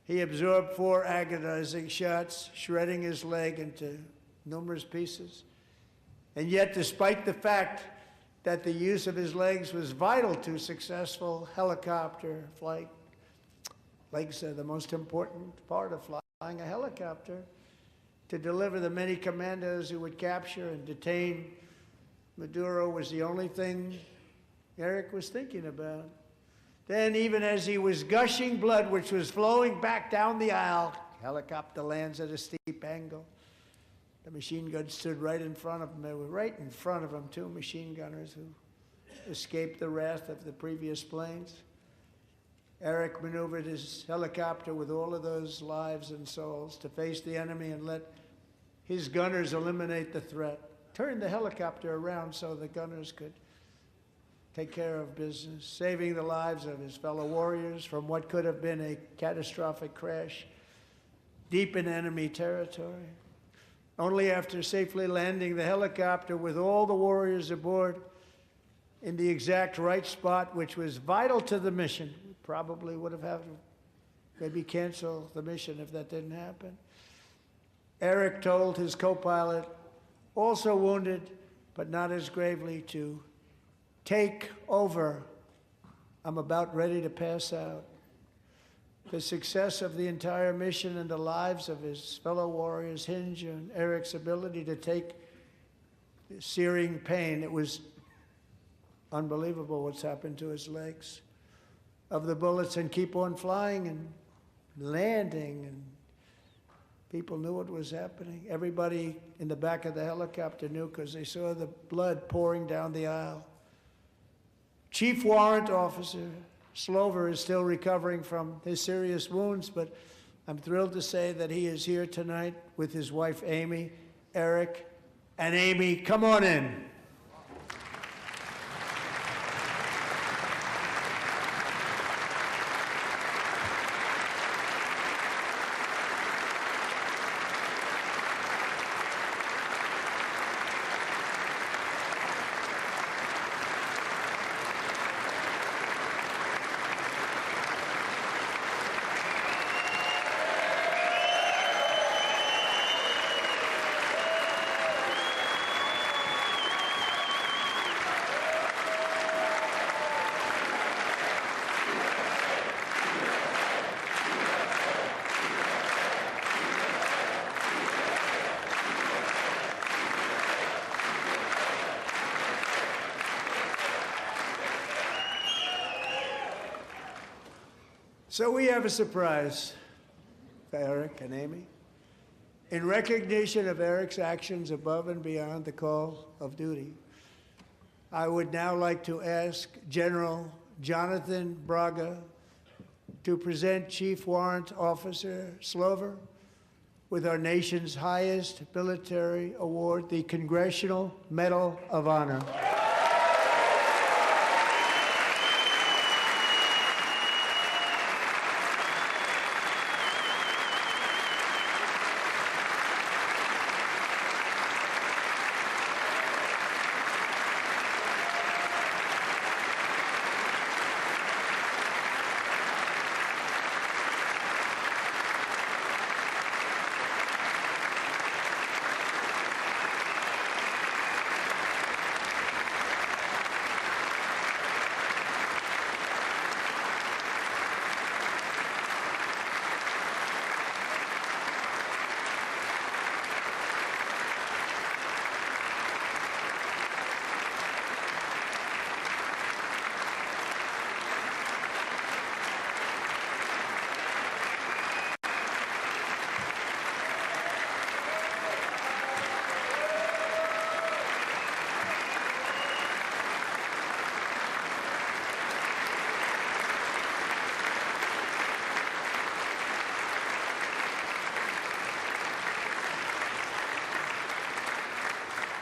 He absorbed 4 agonizing shots, shredding his leg into numerous pieces. And yet, despite the fact that the use of his legs was vital to successful helicopter flight, legs are the most important part of flying a helicopter, to deliver the many commandos who would capture and detain Maduro was the only thing Eric was thinking about. Then, even as he was gushing blood, which was flowing back down the aisle, helicopter lands at a steep angle. The machine gun stood right in front of him. They were right in front of him, 2 machine gunners who escaped the wrath of the previous planes. Eric maneuvered his helicopter with all of those lives and souls to face the enemy and let his gunners eliminate the threat. Turned the helicopter around so the gunners could take care of business, saving the lives of his fellow warriors from what could have been a catastrophic crash deep in enemy territory. Only after safely landing the helicopter with all the warriors aboard in the exact right spot, which was vital to the mission, we probably would have had to maybe cancel the mission if that didn't happen. Eric told his co-pilot, also wounded but not as gravely, to take over. I'm about ready to pass out. The success of the entire mission and the lives of his fellow warriors hinge on Eric's ability to take searing pain. It was unbelievable what's happened to his legs of the bullets and keep on flying and landing, and people knew what was happening. Everybody in the back of the helicopter knew because they saw the blood pouring down the aisle. Chief Warrant Officer Slover is still recovering from his serious wounds, but I'm thrilled to say that he is here tonight with his wife, Amy, Eric, and Amy. Come on in. So we have a surprise for Eric and Amy. In recognition of Eric's actions above and beyond the call of duty, I would now like to ask General Jonathan Braga to present Chief Warrant Officer Slover with our nation's highest military award, the Congressional Medal of Honor.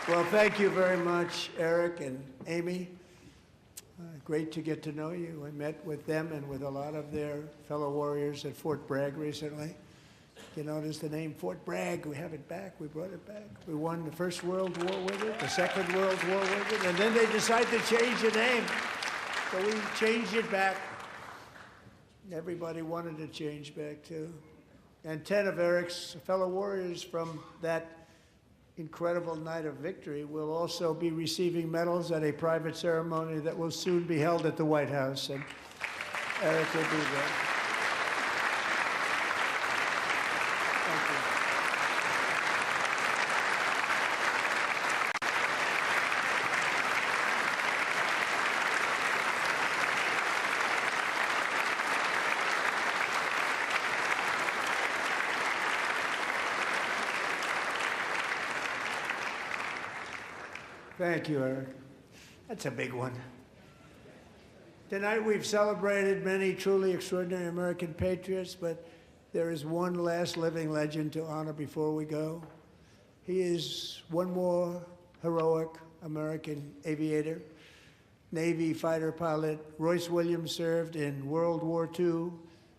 Well, thank you very much, Eric and Amy. Great to get to know you. I met with them and with a lot of their fellow warriors at Fort Bragg recently. You notice the name Fort Bragg, we have it back, we brought it back. We won the First World War with it, the Second World War with it, and then they decided to change the name. So we changed it back. Everybody wanted to change back too. And 10 of Eric's fellow warriors from that incredible night of victory will also be receiving medals at a private ceremony that will soon be held at the White House, and Eric will be there. Thank you. Thank you, Eric. That's a big one. Tonight we've celebrated many truly extraordinary American patriots, but there is one last living legend to honor before we go. He is one more heroic American aviator, Navy fighter pilot. Royce Williams served in World War II,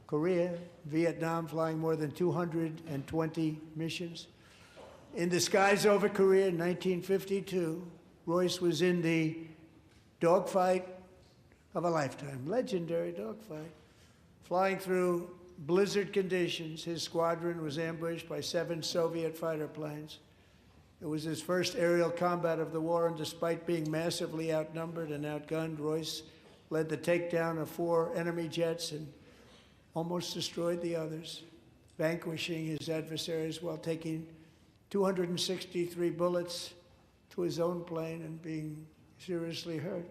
Korea, Vietnam, flying more than 220 missions. In the skies over Korea in 1952, Royce was in the dogfight of a lifetime, legendary dogfight. Flying through blizzard conditions, his squadron was ambushed by 7 Soviet fighter planes. It was his first aerial combat of the war, and despite being massively outnumbered and outgunned, Royce led the takedown of 4 enemy jets and almost destroyed the others, vanquishing his adversaries while taking 263 bullets to his own plane and being seriously hurt.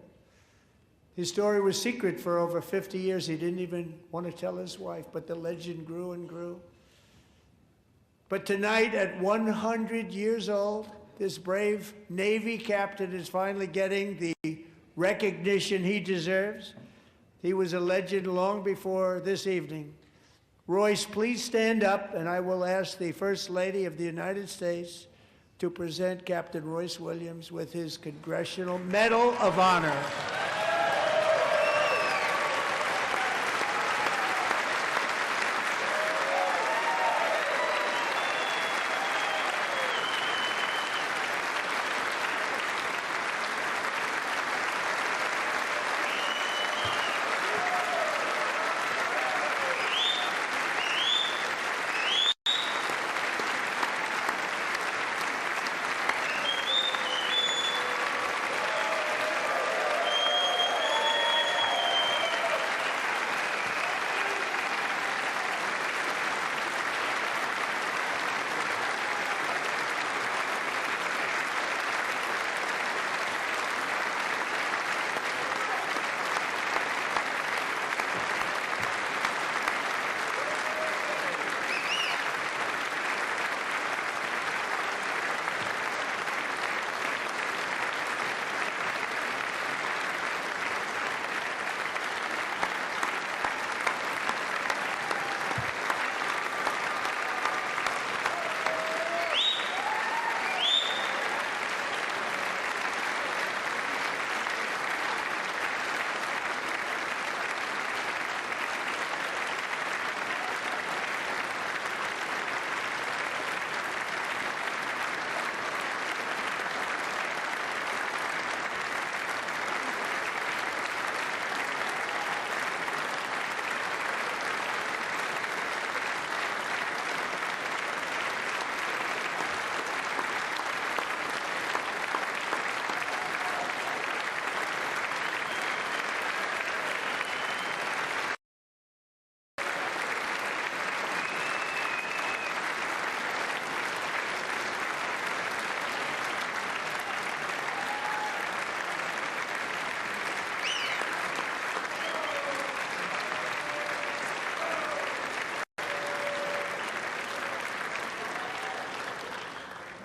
His story was secret for over 50 years. He didn't even want to tell his wife, but the legend grew and grew. But tonight, at 100 years old, this brave Navy captain is finally getting the recognition he deserves. He was a legend long before this evening. Royce, please stand up, and I will ask the First Lady of the United States to present Captain Royce Williams with his Congressional Medal of Honor.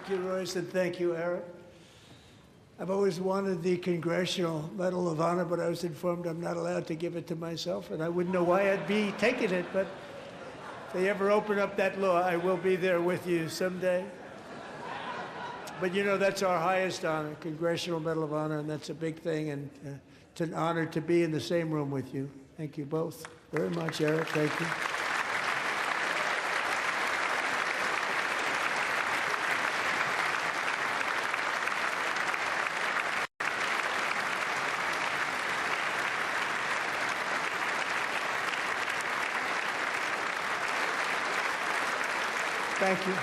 Thank you, Royce, and thank you, Eric. I've always wanted the Congressional Medal of Honor, but I was informed I'm not allowed to give it to myself, and I wouldn't know why I'd be taking it, but if they ever open up that law, I will be there with you someday. But you know, that's our highest honor, Congressional Medal of Honor, and that's a big thing, and it's an honor to be in the same room with you. Thank you both very much, Eric. Thank you. Thank you.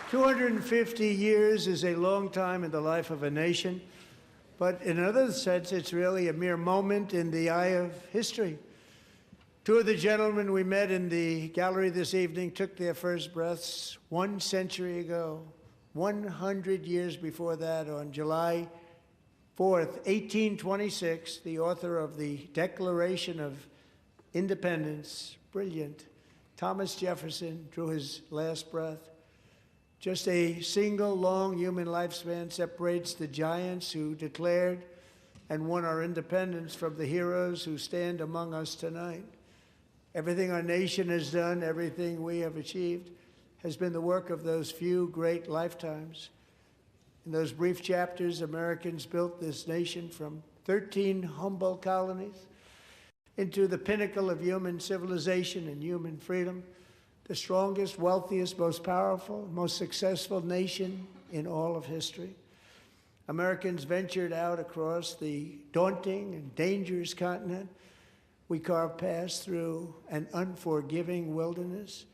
250 years is a long time in the life of a nation, but in another sense, it's really a mere moment in the eye of history. Two of the gentlemen we met in the gallery this evening took their first breaths 1 century ago, 100 years before that, on July 4th, 1826, the author of the Declaration of Independence, brilliant, Thomas Jefferson, drew his last breath. Just a single long human lifespan separates the giants who declared and won our independence from the heroes who stand among us tonight. Everything our nation has done, everything we have achieved, has been the work of those few great lifetimes. In those brief chapters, Americans built this nation from 13 humble colonies into the pinnacle of human civilization and human freedom, the strongest, wealthiest, most powerful, most successful nation in all of history. Americans ventured out across the daunting and dangerous continent. We carved paths through an unforgiving wilderness,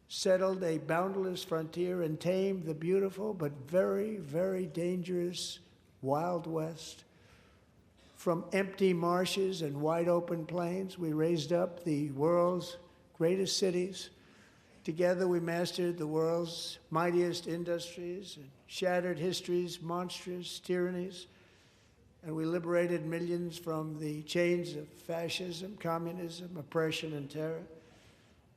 settled a boundless frontier, and tamed the beautiful but very, very dangerous Wild West. From empty marshes and wide open plains, we raised up the world's greatest cities. Together, we mastered the world's mightiest industries and shattered history's monstrous tyrannies. And we liberated millions from the chains of fascism, communism, oppression, and terror.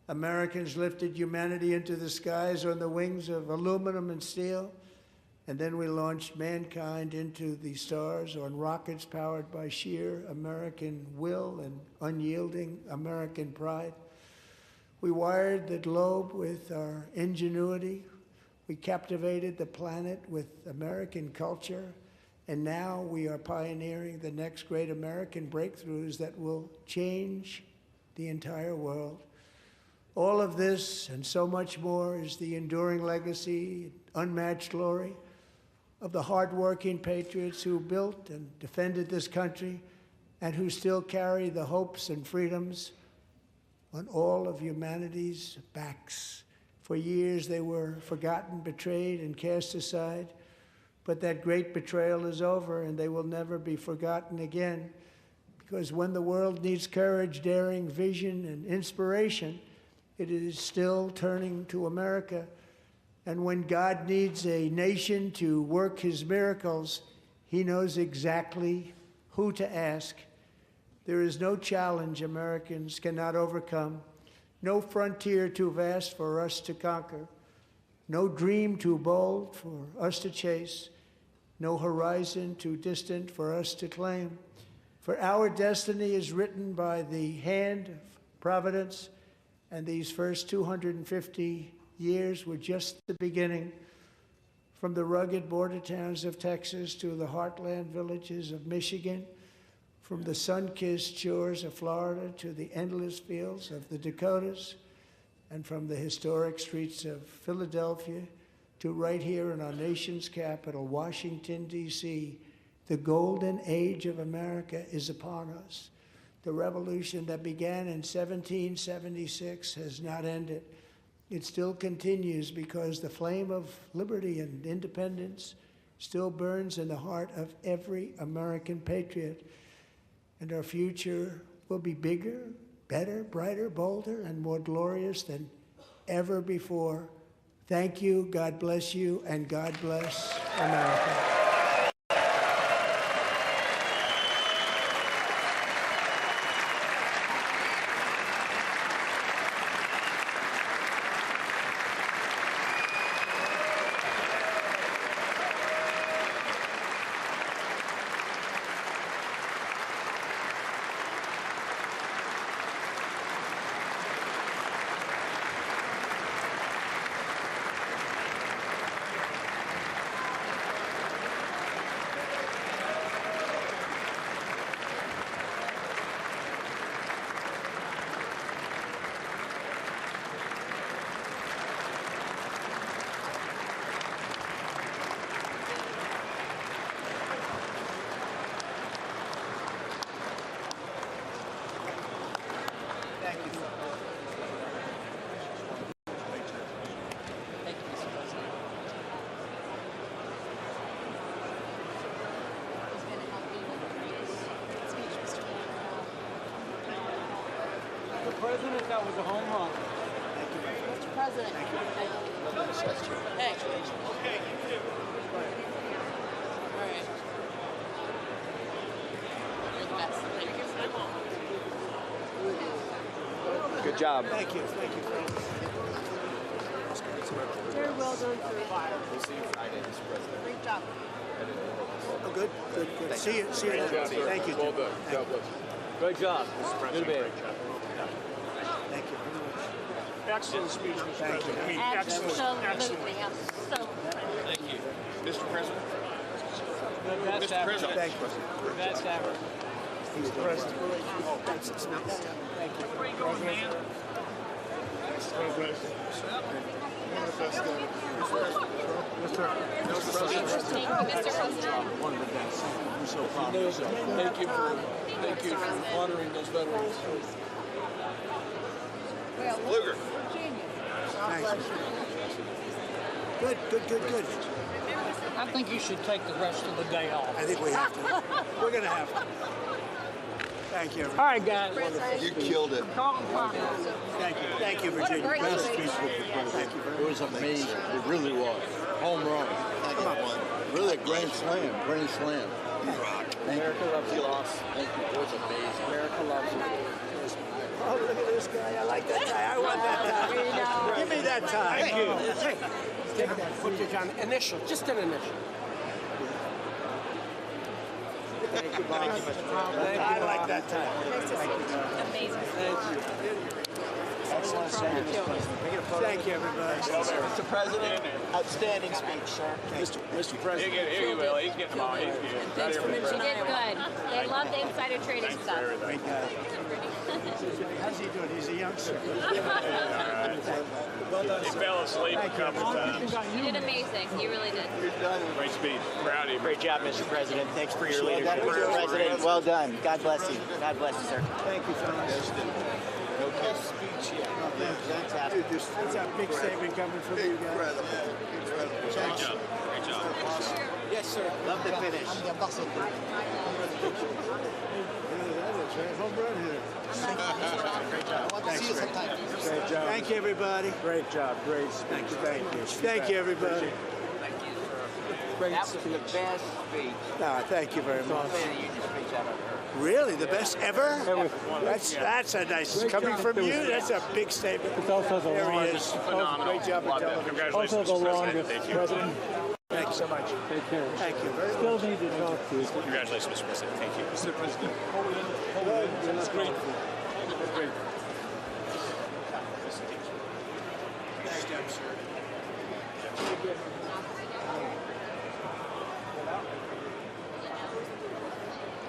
Americans lifted humanity into the skies on the wings of aluminum and steel. And then we launched mankind into the stars on rockets powered by sheer American will and unyielding American pride. We wired the globe with our ingenuity. We captivated the planet with American culture. And now we are pioneering the next great American breakthroughs that will change the entire world. All of this and so much more is the enduring legacy, unmatched glory of the hardworking patriots who built and defended this country and who still carry the hopes and freedoms on all of humanity's backs. For years they were forgotten, betrayed, and cast aside. But that great betrayal is over, and they will never be forgotten again. Because when the world needs courage, daring, vision, and inspiration, it is still turning to America. And when God needs a nation to work his miracles, he knows exactly who to ask. There is no challenge Americans cannot overcome, no frontier too vast for us to conquer, no dream too bold for us to chase, no horizon too distant for us to claim. For our destiny is written by the hand of providence, and these first 250 years were just the beginning. From the rugged border towns of Texas to the heartland villages of Michigan, from the sun-kissed shores of Florida to the endless fields of the Dakotas, and from the historic streets of Philadelphia to right here in our nation's capital, Washington, D.C., the golden age of America is upon us. The revolution that began in 1776 has not ended. It still continues because the flame of liberty and independence still burns in the heart of every American patriot. And our future will be bigger, better, brighter, bolder, and more glorious than ever before. Thank you, God bless you, and God bless America. President, that was a home run. Thank you, Mr. President. Thank you. Hey. Okay, you too. All right. You're the best. Thank you. Good job. Thank you. Thank you. Very well done, sir. We'll see you Friday, Mr. President. Great job. Oh, good. See you. See you. Thank you. Well done. God bless you. Great job, Mr. President. Good man. Thank you very much. Excellent speech, Mr. President. I mean, Absolutely. So, Thank you. Mr. President. Mr. President. Thank you. Best ever. Mr. President. Thank you. Where are you going, man? One of the best. I'm so proud of yourself. Thank you for honoring those veterans. Luger. Good. I think you should take the rest of the day off. I think we have to. We're going to have to. Thank you, everybody. All right, guys. You killed it. Thank you, Virginia. Best speech with the president. It was amazing. It really was. Home run. Really a grand slam. Grand slam. You rock. America loves you. Thank you. It was amazing. America loves you. Oh, look at this guy. I like that guy. I want that tie. Give me that tie. Thank you. Take that footage on initial, just an initial. Thank you, boss. I like that tie. amazing. Thank you. Thank you, everybody. Mr. President, outstanding speech, sir. Mr. President. He's getting them all. He did good. They love the insider trading stuff. Great guy. How's he doing? He's a youngster. He fell asleep a couple times. You did amazing. You really did. Great speech. Proud of you. Great job, Mr. President. Thanks for your leadership. Mr. President, well done. God bless you. God bless you, sir. Thank you, fellas. No speech yet. Fantastic. That's a big statement coming from you guys. Incredible. Great job. Great job. Yes, sir. Love the finish. Yeah, that is right. Home run hitter. Great job. Thanks, Great job. Thank you, everybody. Great job. Great speech. Thank you. Thank you, everybody. That was the best speech. No, thank you very much. Really, the best ever? That's a nice coming from you. That's a big statement. It's also the There he longest. is. Great job on television. Also Congratulations, the Mr. longest President. president. Thank you so much. Take care. Thank you very much. Still need to talk to you. Congratulations, Mr. President. Thank you. Mr. President, hold it. That's great. That's great.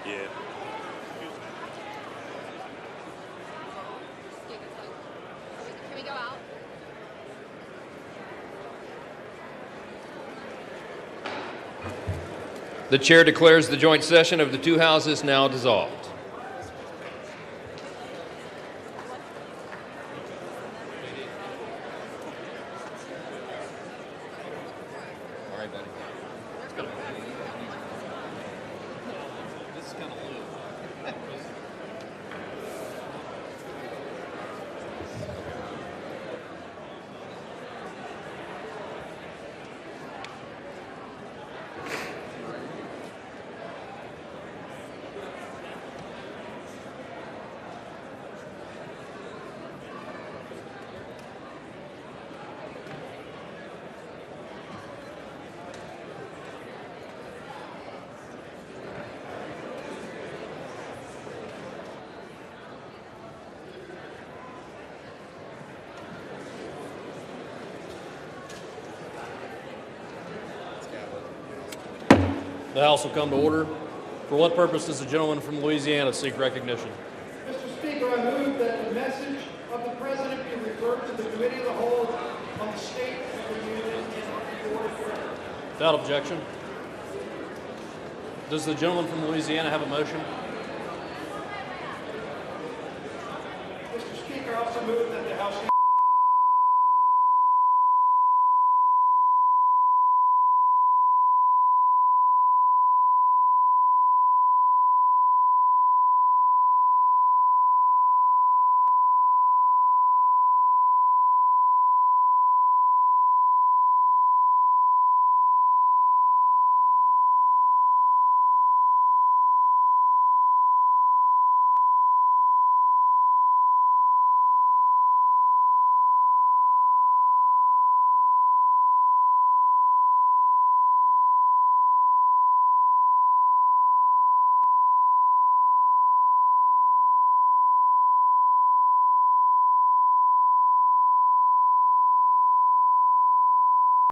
Yeah. Can we go out? The chair declares the joint session of the two houses now dissolved. All right, buddy. This is kind of low. The House will come to order. For what purpose does the gentleman from Louisiana seek recognition? Mr. Speaker, I move that the message of the President be referred to the Committee of the Whole on the State of the Union and the Board of Directors. Without objection. Does the gentleman from Louisiana have a motion?